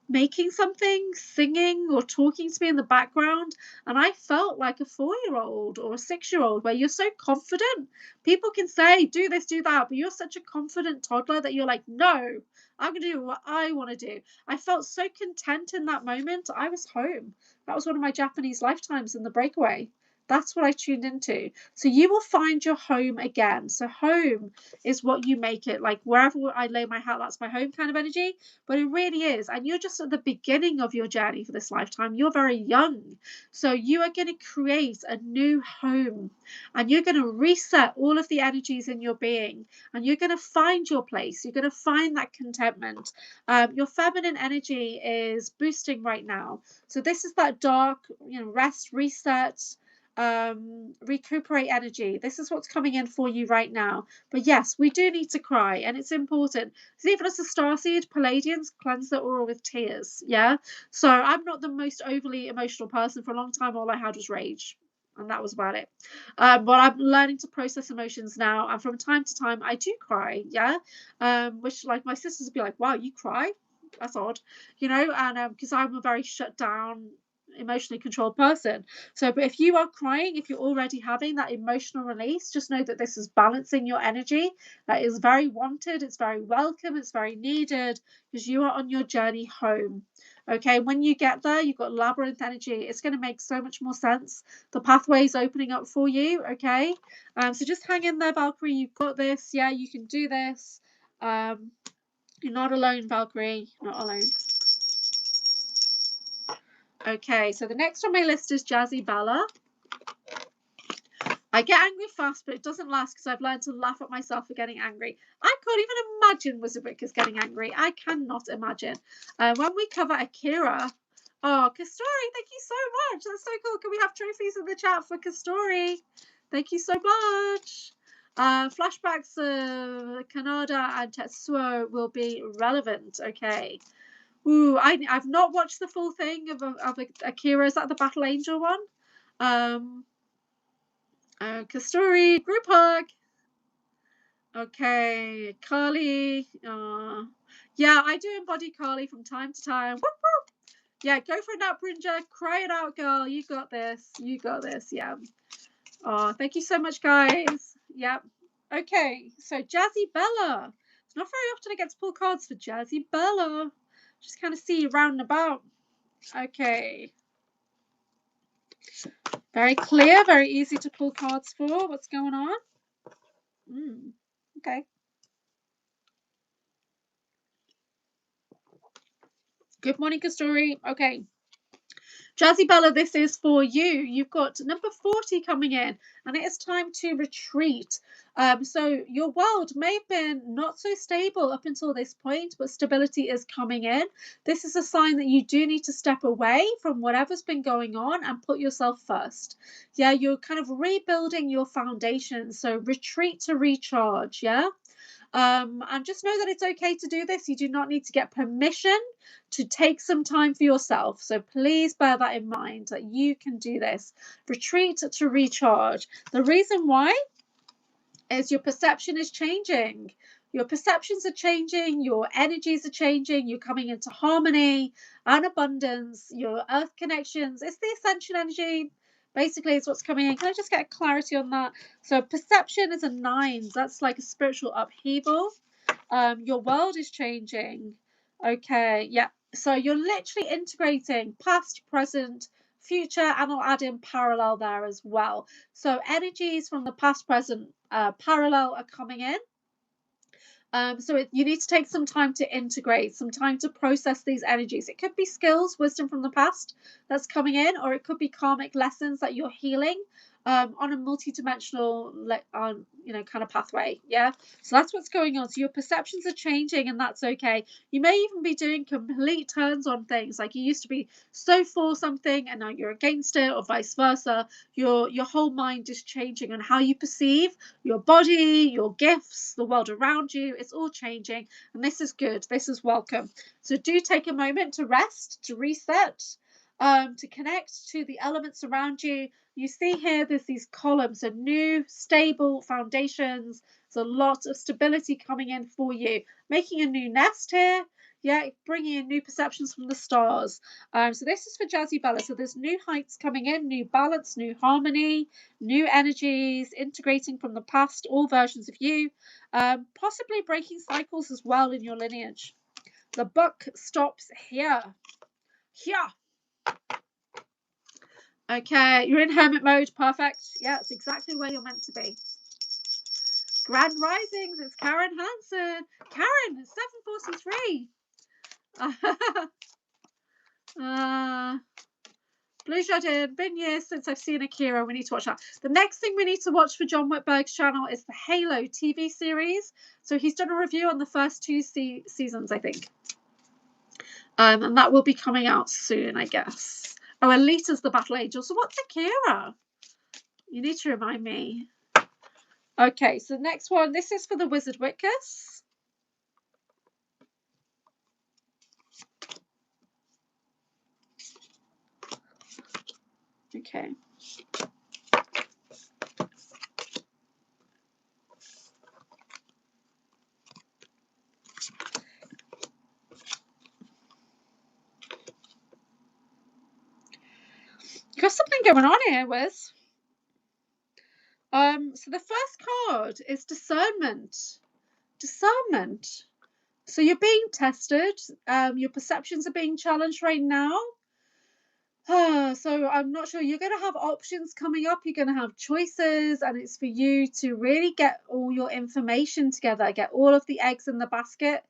making something, singing or talking to me in the background, and I felt like a 4-year-old or a 6-year-old, where you're so confident. People can say do this, do that, but you're such a confident toddler that you're like, no, I'm gonna do what I want to do. I felt so content in that moment. I was home. That was one of my Japanese lifetimes in the breakaway. That's what I tuned into. So you will find your home again. So home is what you make it. Like wherever I lay my hat, that's my home kind of energy. But it really is. And you're just at the beginning of your journey for this lifetime. You're very young. So you are going to create a new home, and you're going to reset all of the energies in your being, and you're going to find your place. You're going to find that contentment. Your feminine energy is boosting right now. So this is that dark, rest, reset, recuperate energy. This is what's coming in for you right now. But yes, we do need to cry, and it's important. So even as a starseed, Palladians cleanse their aura with tears. Yeah. So I'm not the most overly emotional person. For a long time, all I had was rage, and that was about it. But I'm learning to process emotions now, and from time to time, I do cry. Yeah. Which like my sisters would be like, "Wow, you cry? That's odd," and because I'm a very shut down, emotionally controlled person. So, but if you are crying, if you're already having that emotional release, just know that this is balancing your energy. That is very wanted, it's very welcome, it's very needed, because you are on your journey home. Okay, when you get there, you've got labyrinth energy. It's going to make so much more sense. The pathway is opening up for you. Okay, so just hang in there, Valkyrie. You've got this. Yeah, you can do this. You're not alone, Valkyrie. Not alone. Okay, so the next on my list is Jazzy Bella. I get angry fast, but it doesn't last because I've learned to laugh at myself for getting angry. I can't even imagine Wizard Wickers getting angry. I cannot imagine. When we cover Akira, oh, Kastori, thank you so much. That's so cool. Can we have trophies in the chat for Kastori? Thank you so much. Flashbacks of Kanada and Tetsuo will be relevant. Okay. Ooh, I've not watched the full thing of Akira. Is that the Battle Angel one? Kastori, group hug. Okay, Carly. Yeah, I do embody Carly from time to time. Whoop, whoop. Yeah, go for a nap, Brinja. Cry it out, girl. You got this. You got this. Yeah. Oh, thank you so much, guys. Yep. Okay, so Jazzy Bella. It's not very often I get to pull cards for Jazzy Bella. Just kind of see you round and about. Okay. Very clear, very easy to pull cards for. What's going on? Okay. Good morning, Kastori. Okay. Jazzy Bella, this is for you. You've got number 40 coming in, and it is time to retreat. So your world may have been not so stable up until this point, but stability is coming in. This is a sign that you do need to step away from whatever's been going on and put yourself first. Yeah, you're kind of rebuilding your foundation. So retreat to recharge. Yeah. And just know that it's okay to do this. You do not need to get permission to take some time for yourself. So please bear that in mind, that you can do this. Retreat to recharge. The reason why is your perception is changing. Your perceptions are changing. Your energies are changing. You're coming into harmony and abundance. Your earth connections. It's the ascension energy. Basically, it's what's coming in. Can I just get clarity on that? So perception is a 9. That's like a spiritual upheaval. Your world is changing. Okay, yeah. So you're literally integrating past, present, future, and I'll add in parallel there as well. So energies from the past, present, parallel are coming in. So you need to take some time to integrate, some time to process these energies. It could be skills, wisdom from the past that's coming in, or it could be karmic lessons that you're healing on a multi-dimensional, kind of pathway. Yeah. So that's what's going on. So your perceptions are changing, and that's okay. You may even be doing complete turns on things. Like you used to be so for something, and now you're against it, or vice versa. Your whole mind is changing on how you perceive your body, your gifts, the world around you. It's all changing, and this is good. This is welcome. So do take a moment to rest, to reset, to connect to the elements around you. You see here, there's these columns, so new, stable foundations. There's a lot of stability coming in for you. Making a new nest here. Yeah, bringing in new perceptions from the stars. So this is for Jazzy Bella. So there's new heights coming in, new balance, new harmony, new energies, integrating from the past, all versions of you, possibly breaking cycles as well in your lineage. The book stops here. Here. Okay, you're in hermit mode. Perfect. Yeah, it's exactly where you're meant to be. Grand Risings, it's Karen Hansen. Karen, it's 7:43. Blue Jardin, been years since I've seen Akira. We need to watch that. The next thing we need to watch for John Whitberg's channel is the Halo TV series. So he's done a review on the first 2 seasons, I think. And that will be coming out soon, I guess. Oh, Alita's the Battle Angel. So what's Akira? You need to remind me. Okay, so the next one. This is for the Wizard Wickers. Okay. You got something going on here, Wiz. So the first card is discernment. Discernment. So you're being tested. Your perceptions are being challenged right now. So I'm not sure. You're going to have options coming up. You're going to have choices, and it's for you to really get all your information together, get all of the eggs in the basket.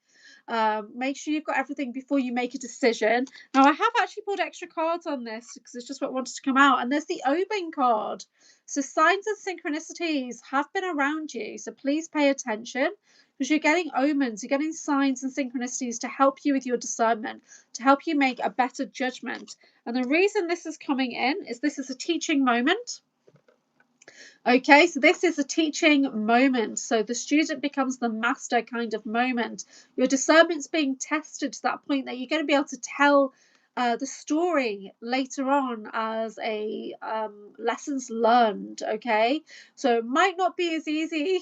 Make sure you've got everything before you make a decision. Now, I have actually pulled extra cards on this because it's just what wanted to come out. And there's the Obing card. So signs and synchronicities have been around you. So please pay attention, because you're getting omens, you're getting signs and synchronicities to help you with your discernment, to help you make a better judgment. And the reason this is coming in is this is a teaching moment. Okay, so this is a teaching moment. So the student becomes the master kind of moment. Your discernment's being tested to that point that you're going to be able to tell the story later on as a lessons learned. Okay, so it might not be as easy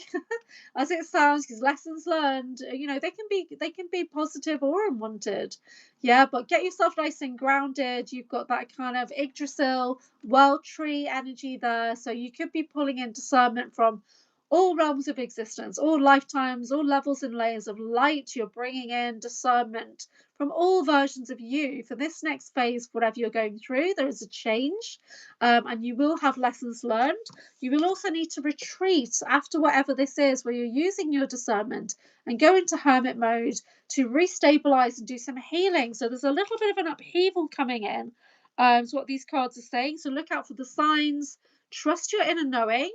as it sounds, because lessons learned, you know, they can be positive or unwanted. Yeah, but get yourself nice and grounded. You've got that kind of Yggdrasil world tree energy there, so you could be pulling in discernment from all realms of existence, all lifetimes, all levels and layers of light. You're bringing in discernment from all versions of you for this next phase, whatever you're going through. There is a change, and you will have lessons learned. You will also need to retreat after whatever this is, where you're using your discernment, and go into hermit mode to restabilize and do some healing. So there's a little bit of an upheaval coming in. Is what these cards are saying. So look out for the signs. Trust your inner knowing.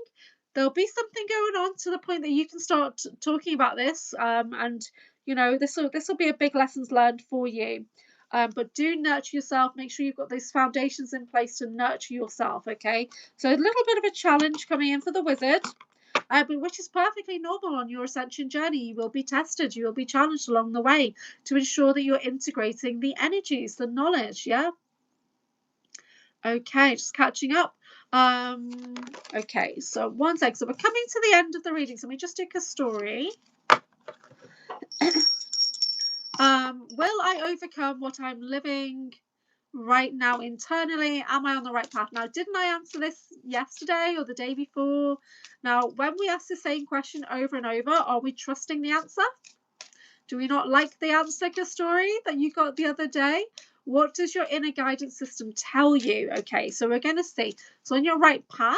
There'll be something going on to the point that you can start talking about this, and you know, this will be a big lessons learned for you. But do nurture yourself. Make sure you've got those foundations in place to nurture yourself. Okay, so a little bit of a challenge coming in for the wizard, but which is perfectly normal on your ascension journey. You will be tested, you will be challenged along the way to ensure that you're integrating the energies, the knowledge. Yeah. Okay, just catching up. Okay, so one sec. So we're coming to the end of the reading. So let me just take a story. Will I overcome what I'm living right now internally? Am I on the right path? Now, didn't I answer this yesterday or the day before? Now, when we ask the same question over and over, are we trusting the answer? Do we not like the answer story that you got the other day? What does your inner guidance system tell you? Okay, so we're going to see. So on your right path,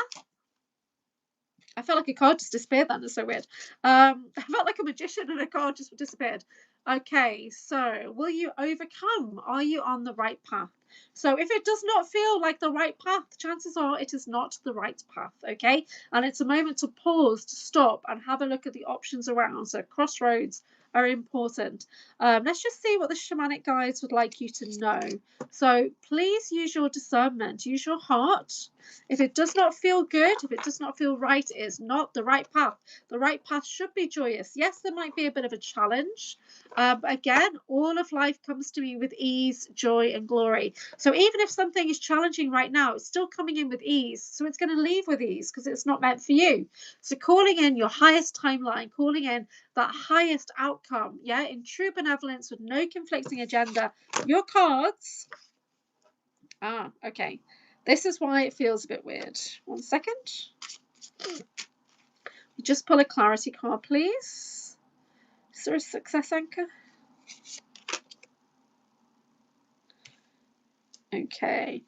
I felt like a card just disappeared then. That's so weird. I felt like a magician and a card just disappeared. Okay, so will you overcome? Are you on the right path? So if it does not feel like the right path, chances are it is not the right path, okay? And it's a moment to pause, to stop, and have a look at the options around. So crossroads are important. Let's just see what the shamanic guides would like you to know. So please use your discernment, use your heart. If it does not feel good, if it does not feel right, it is not the right path. The right path should be joyous. Yes, there might be a bit of a challenge. But again, all of life comes to me with ease, joy, and glory. So even if something is challenging right now, it's still coming in with ease. So it's going to leave with ease because it's not meant for you. So calling in your highest timeline, calling in that highest outcome, yeah, in true benevolence with no conflicting agenda. Your cards. Okay. This is why it feels a bit weird. 1 second. Just pull a clarity card, please. Is there a success anchor? Okay.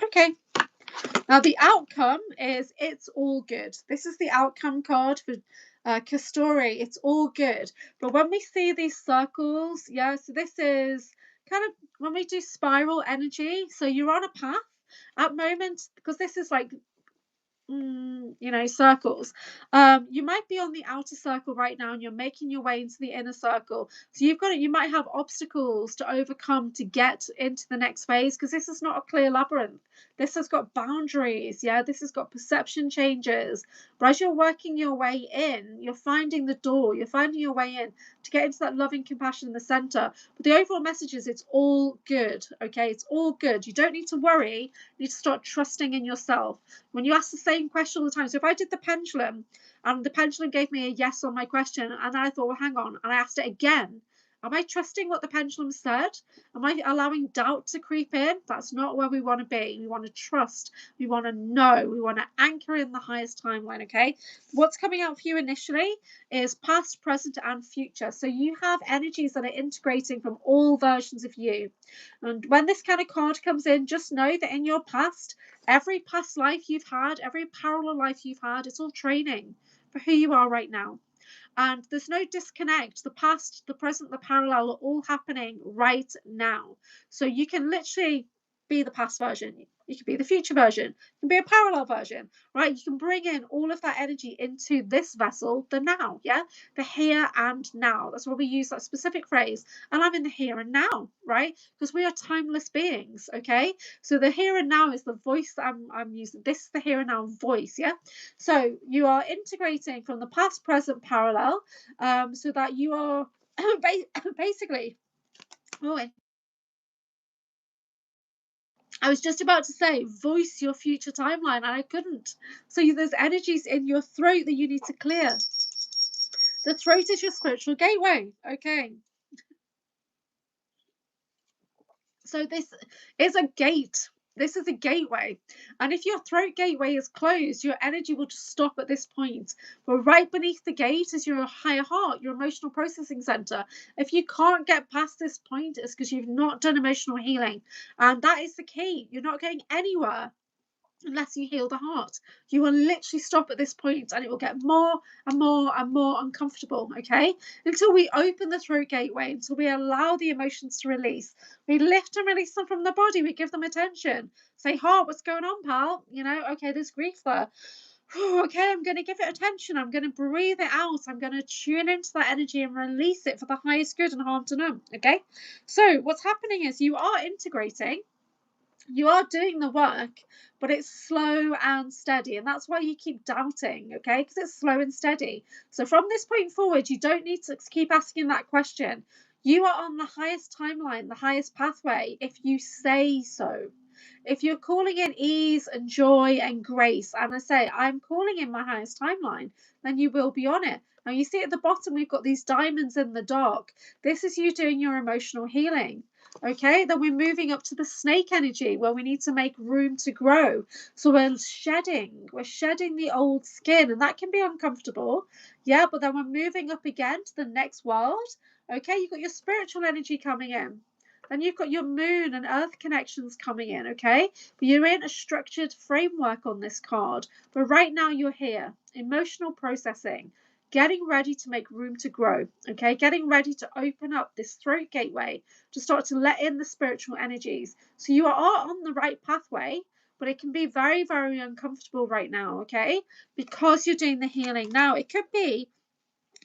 Okay. Now the outcome is it's all good. This is the outcome card for Kastori. It's all good. But when we see these circles, yeah, so this is kind of when we do spiral energy. So you're on a path at moment, because this is like you know, circles. You might be on the outer circle right now and you're making your way into the inner circle. So you might have obstacles to overcome to get into the next phase, because this is not a clear labyrinth. This has got boundaries, yeah, this has got perception changes. But as you're working your way in, you're finding the door, you're finding your way in to get into that loving compassion in the center. But the overall message is it's all good, okay? It's all good. You don't need to worry. You need to start trusting in yourself. When you ask the same question all the time, so if I did the pendulum and the pendulum gave me a yes on my question, and then I thought, well, hang on, and I asked it again, Am I trusting what the pendulum said? Am I allowing doubt to creep in? That's not where we want to be. We want to trust. We want to know. We want to anchor in the highest timeline, okay? What's coming out for you initially is past, present, and future. So you have energies that are integrating from all versions of you. And when this kind of card comes in, just know that in your past, every past life you've had, every parallel life you've had, it's all training for who you are right now. And there's no disconnect. The past, the present, the parallel are all happening right now. So you can literally be the past version. You can be the future version. You can be a parallel version, right? You can bring in all of that energy into this vessel, the now, yeah? The here and now. That's why we use that specific phrase. And I'm in the here and now, right? Because we are timeless beings, okay? So the here and now is the voice that I'm using. This is the here and now voice, yeah? So you are integrating from the past, present, parallel, so that you are basically. Oh, I was just about to say, voice your future timeline, and I couldn't. So there's energies in your throat that you need to clear. The throat is your spiritual gateway. Okay. So this is a gate. This is a gateway. And if your throat gateway is closed, your energy will just stop at this point. But right beneath the gate is your higher heart, your emotional processing center. If you can't get past this point, it's because you've not done emotional healing. And that is the key. You're not going anywhere unless you heal the heart. You will literally stop at this point and it will get more and more and more uncomfortable, okay? Until we open the throat gateway, until we allow the emotions to release. We lift and release them from the body, we give them attention. Say, heart, what's going on, pal? You know, okay, there's grief there. Okay, I'm going to give it attention. I'm going to breathe it out. I'm going to tune into that energy and release it for the highest good and harm to none, okay? So what's happening is you are integrating, you are doing the work, but it's slow and steady. And that's why you keep doubting, okay? Because it's slow and steady. So from this point forward, you don't need to keep asking that question. You are on the highest timeline, the highest pathway, if you say so. If you're calling in ease and joy and grace, and I say, I'm calling in my highest timeline, then you will be on it. Now, you see at the bottom, we've got these diamonds in the dark. This is you doing your emotional healing. Okay, then we're moving up to the snake energy where we need to make room to grow. So we're shedding the old skin, and that can be uncomfortable. Yeah, but then we're moving up again to the next world. Okay, you've got your spiritual energy coming in. Then you've got your moon and earth connections coming in, okay? But you're in a structured framework on this card. But right now you're here. Emotional processing. Getting ready to make room to grow, okay? Getting ready to open up this throat gateway to start to let in the spiritual energies. So you are on the right pathway, but it can be very, very uncomfortable right now, okay? Because you're doing the healing. Now, it could be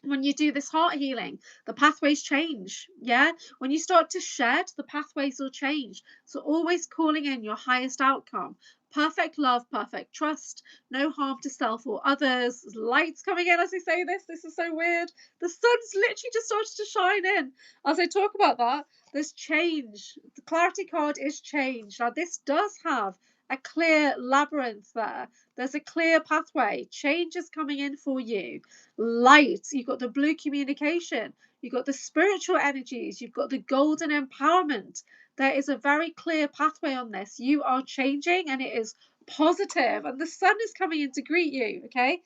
when you do this heart healing, the pathways change. Yeah. When you start to shed, the pathways will change. So always calling in your highest outcome. Perfect love, perfect trust, no harm to self or others. Lights coming in as I say this. This is so weird. The sun's literally just started to shine in. As I talk about that, there's change. The clarity card is change. Now, this does have a clear labyrinth there. There's a clear pathway. Change is coming in for you. Light, you've got the blue communication, you've got the spiritual energies, you've got the golden empowerment. There is a very clear pathway on this. You are changing and it is positive, and the sun is coming in to greet you, okay?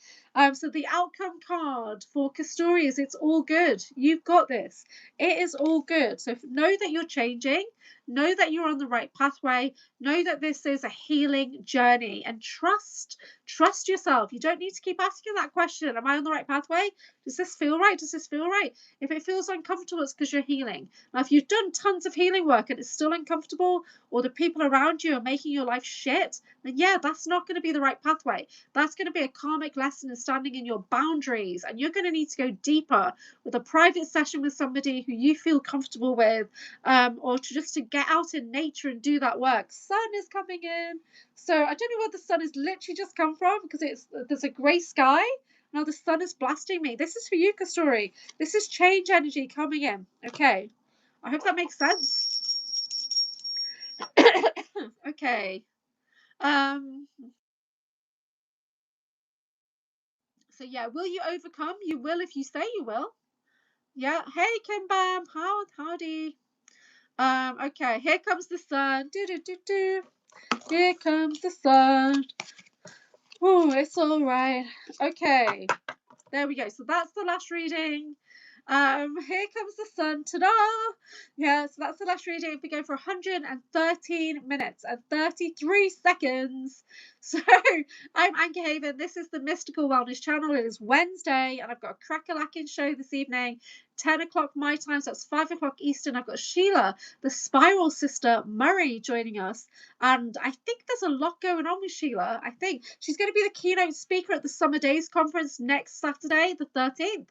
So the outcome card for Castorius, it's all good. You've got this. It is all good. So know that you're changing, know that you're on the right pathway, know that this is a healing journey, and trust yourself. You don't need to keep asking that question. Am I on the right pathway? Does this feel right? Does this feel right? If it feels uncomfortable, it's because you're healing. Now, if you've done tons of healing work and it's still uncomfortable, or the people around you are making your life shit, then yeah, that's not going to be the right pathway. That's going to be a karmic lesson in standing in your boundaries, and you're going to need to go deeper with a private session with somebody who you feel comfortable with, or to get out in nature and do that work. Sun is coming in. So I don't know where the sun has literally just come from, because there's a grey sky. Now the sun is blasting me. This is for you, Kastori. This is change energy coming in. Okay. I hope that makes sense. Okay. Um, so yeah, will you overcome? You will if you say you will. Yeah. Hey, Kim Bam. Howdy. Okay, here comes the sun. Do do do do. Here comes the sun. Oh, it's all right. Okay, there we go. So that's the last reading. Here comes the sun. Ta-da! Yeah, so that's the last reading. We go for 113 minutes and 33 seconds. So I'm Anchorhaven. This is the Mystical Wellness Channel. It is Wednesday, and I've got a crack-a-lacking show this evening. 10 o'clock my time, so that's 5 o'clock Eastern. I've got Sheila, the Spiral Sister Murray, joining us. And I think there's a lot going on with Sheila. I think she's going to be the keynote speaker at the Summer Days Conference next Saturday, the 13th.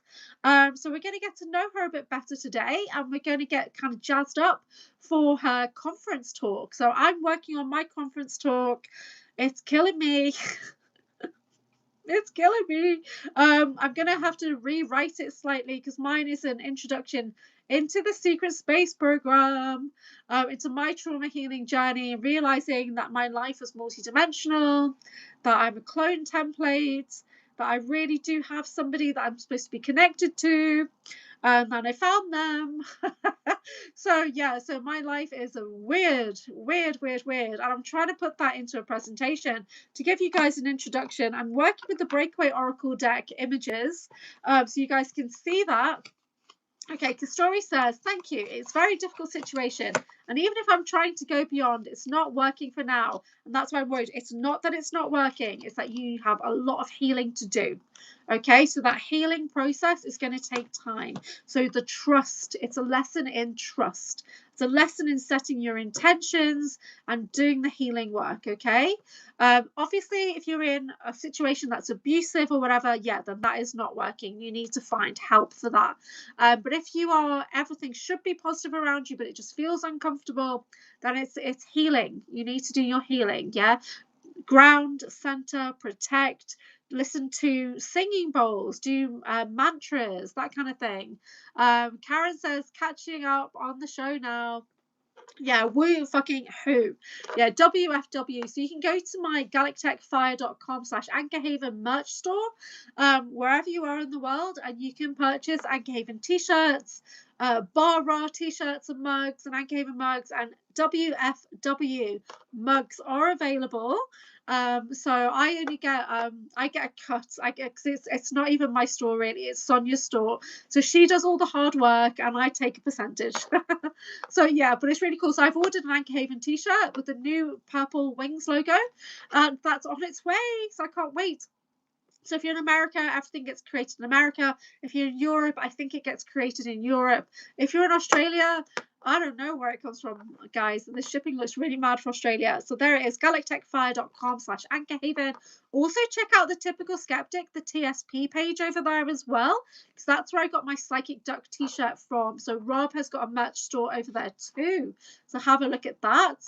So we're going to get to know her a bit better today, and we're going to get kind of jazzed up for her conference talk. So I'm working on my conference talk. It's killing me. It's killing me. I'm gonna have to rewrite it slightly because mine is an introduction into the Secret Space program, into my trauma healing journey, realizing that my life is multidimensional, that I'm a clone template, that I really do have somebody that I'm supposed to be connected to, and I found them. So yeah, so my life is a weird, and I'm trying to put that into a presentation to give you guys an introduction. I'm working with the Breakaway Oracle deck images, so you guys can see that. Okay, because Story says, thank you. It's a very difficult situation. And even if I'm trying to go beyond, it's not working for now. And that's why I'm worried. It's not that it's not working. It's that you have a lot of healing to do. Okay, so that healing process is going to take time. So the trust, it's a lesson in trust. It's a lesson in setting your intentions and doing the healing work, okay? Obviously, if you're in a situation that's abusive or whatever, yeah, then that is not working. You need to find help for that. But if you are, everything should be positive around you, but it just feels uncomfortable, then it's healing. You need to do your healing, yeah? Ground, center, protect, listen to singing bowls, do mantras, that kind of thing. Karen says, catching up on the show now. Yeah, woo fucking who. Yeah, WFW. So you can go to my galactechfire.com/Anchorhaven merch store, wherever you are in the world, and you can purchase Anchorhaven t-shirts, Bar Raw t-shirts and mugs, and Anchorhaven mugs, and WFW mugs are available. So I only get I get a cut. I get, because it's not even my store really, it's Sonia's store. So she does all the hard work and I take a percentage. So yeah, but it's really cool. So I've ordered an Anchorhaven t-shirt with the new purple wings logo, and that's on its way. So I can't wait. So if you're in America, everything gets created in America. If you're in Europe, I think it gets created in Europe. If you're in Australia, I don't know where it comes from, guys. The shipping looks really mad for Australia. So there it is, galactechfire.com/Anchorhaven. Also check out the Typical Skeptic, the TSP page over there as well, because that's where I got my Psychic Duck t-shirt from. So Rob has got a merch store over there too. So have a look at that.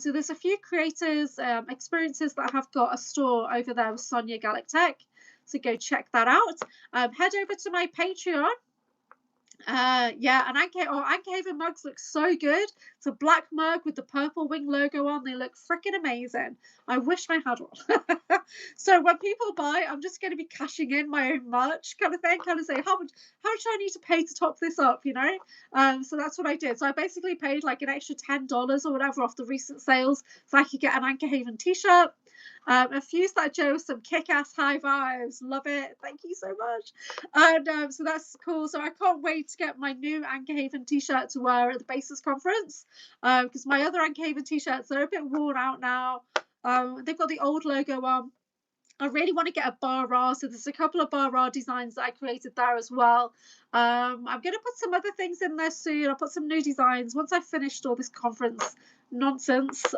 So there's a few creators, experiences that have got a store over there with Sonia Galactech. So go check that out. Head over to my Patreon. Yeah, and Anchorhaven mugs look so good. It's a black mug with the purple wing logo on. They look freaking amazing. I wish I had one. So when people buy, I'm just going to be cashing in my own merch kind of thing, kind of say how much do I need to pay to top this up, you know? So that's what I did. So I basically paid like an extra $10 or whatever off the recent sales so I could get an Anchorhaven t-shirt. Infuse that Joe with some kick-ass high vibes. Love it. Thank you so much. And so that's cool. So I can't wait to get my new Anchorhaven t-shirt to wear at the Basis conference, because my other Anchorhaven t-shirts are a bit worn out now. They've got the old logo on. I really want to get a Bar Raw, so there's a couple of Bar Raw designs that I created there as well. I'm going to put some other things in there soon. I'll put some new designs once I've finished all this conference nonsense.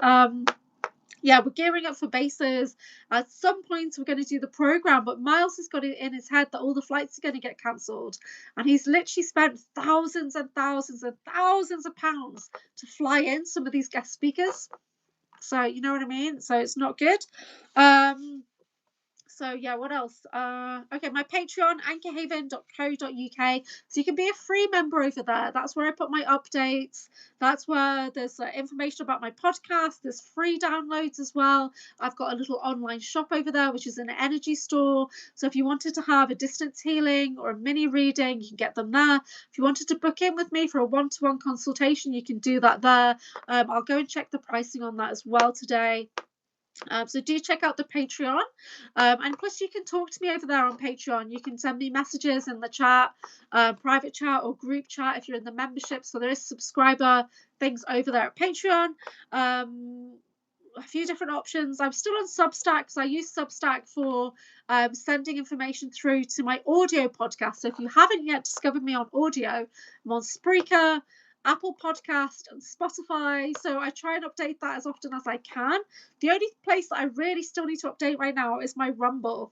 Yeah, we're gearing up for bases. At some point, we're going to do the program, but Miles has got it in his head that all the flights are going to get cancelled. And he's literally spent thousands and thousands and thousands of pounds to fly in some of these guest speakers. So, you know what I mean? So, it's not good. So So yeah, what else? Okay, my Patreon, anchorhaven.co.uk. So you can be a free member over there. That's where I put my updates. That's where there's information about my podcast. There's free downloads as well. I've got a little online shop over there, which is an energy store. So if you wanted to have a distance healing or a mini reading, you can get them there. If you wanted to book in with me for a one-to-one consultation, you can do that there. I'll go and check the pricing on that as well today. So do check out the Patreon, and plus you can talk to me over there on Patreon. You can send me messages in the chat, private chat or group chat if you're in the membership. So there is subscriber things over there at Patreon. A few different options. I'm still on Substack because I use Substack for sending information through to my audio podcast. So if you haven't yet discovered me on audio, I'm on Spreaker, Apple Podcast, and Spotify. So I try and update that as often as I can. The only place that I really still need to update right now is my Rumble.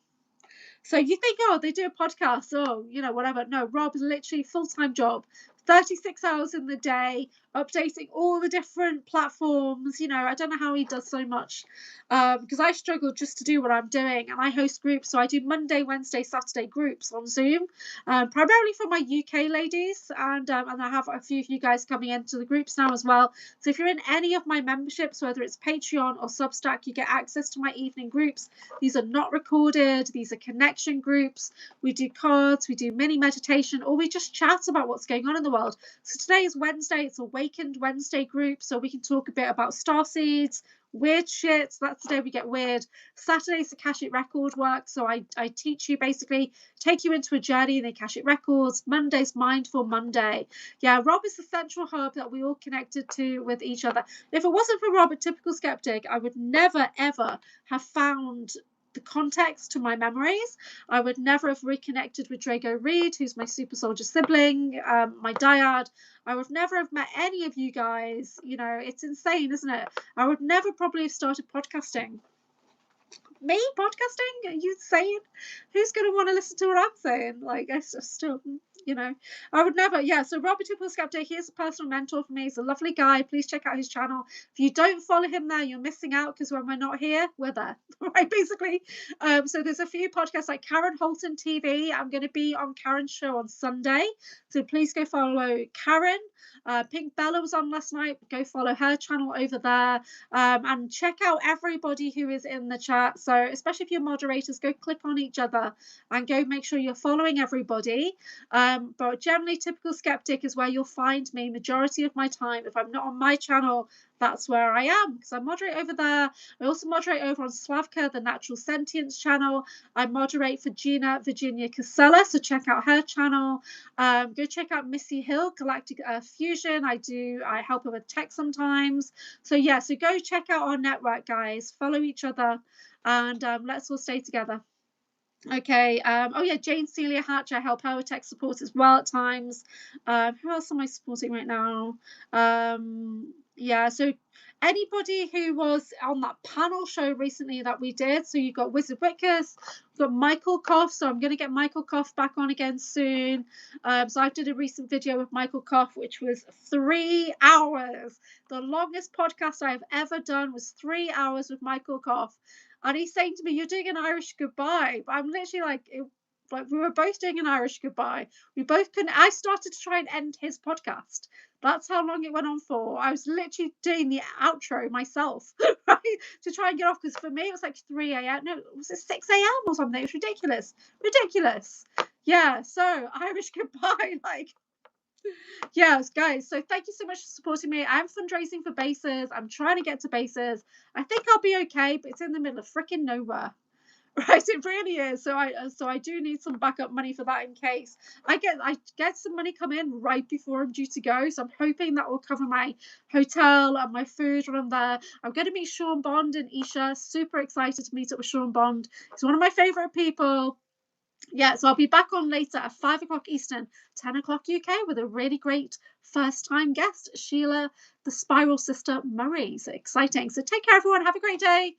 So you think, oh, they do a podcast, oh, whatever. No, Rob is literally full-time job, 36 hours in the day, updating all the different platforms. I don't know how he does so much, because I struggle just to do what I'm doing, and I host groups. So I do Monday, Wednesday, Saturday groups on Zoom, primarily for my UK ladies, and I have a few of you guys coming into the groups now as well. So if you're in any of my memberships, whether it's Patreon or Substack, you get access to my evening groups. These are not recorded. These are connection groups. We do cards, we do mini meditation, or we just chat about what's going on in the world. So today is Wednesday. It's Awakened Wednesday group, so we can talk a bit about starseeds, weird shit. So that's the day we get weird. Saturday's Akashic record work. So I teach you, basically take you into a journey in the Akashic records. Monday's Mindful Monday. Yeah, Rob is the central hub that we all connected to with each other. If it wasn't for Rob, a typical skeptic, I would never ever have found the context to my memories. I would never have reconnected with Drago Reed, who's my super soldier sibling, my dyad. I would never have met any of you guys. It's insane, isn't it? I would never probably have started podcasting. Me podcasting? Are you saying? Who's going to want to listen to what I'm saying? Like, I still, I would never. Yeah, so Robert Typical Skeptic, he is a personal mentor for me. He's a lovely guy. Please check out his channel. If you don't follow him there, you're missing out, because when we're not here, we're there, right, basically. So there's a few podcasts like Karen Holton TV. I'm going to be on Karen's show on Sunday. So please go follow Karen. Pink Bella was on last night. Go follow her channel over there, and check out everybody who is in the chat. So especially if you're moderators, go click on each other and go make sure you're following everybody. But generally, Typical Skeptic is where you'll find me majority of my time. If I'm not on my channel, that's where I am, because I moderate over there. I also moderate over on Slavka, the Natural Sentience channel. I moderate for Gina Virginia Casella, so check out her channel. Go check out Missy Hill, Galactic Fusion. I help her with tech sometimes. So yeah, so go check out our network, guys. Follow each other, and let's all stay together. Okay. Oh yeah, Jane Celia Hatch. I help her with tech support as well at times. Who else am I supporting right now? Yeah, so anybody who was on that panel show recently that we did. So you got Wizard Wickus, we've got Michael Koff. So I'm going to get Michael Koff back on again soon. So I did a recent video with Michael Koff, which was 3 hours. The longest podcast I've ever done was 3 hours with Michael Koff. And he's saying to me, "You're doing an Irish goodbye." But I'm literally like we were both doing an Irish goodbye. We both couldn't. I started to try and end his podcast. That's how long it went on for. I was literally doing the outro myself, right, to try and get off, because for me it was like 3 a.m. No, was it 6 a.m. or something? It was ridiculous. Yeah. So Irish goodbye, like. Yes, guys, so thank you so much for supporting me. I'm fundraising for bases. I'm trying to get to bases. I think I'll be okay, but it's in the middle of freaking nowhere. Right, it really is. So I do need some backup money for that in case I get some money come in right before I'm due to go. So I'm hoping that will cover my hotel and my food when I'm there. I'm going to meet Sean Bond and Isha. Super excited to meet up with Sean Bond. He's one of my favorite people. Yeah, so I'll be back on later at 5 o'clock Eastern, 10 o'clock UK, with a really great first-time guest, Sheila, the Spiral Sister Murray. So exciting. So take care, everyone. Have a great day.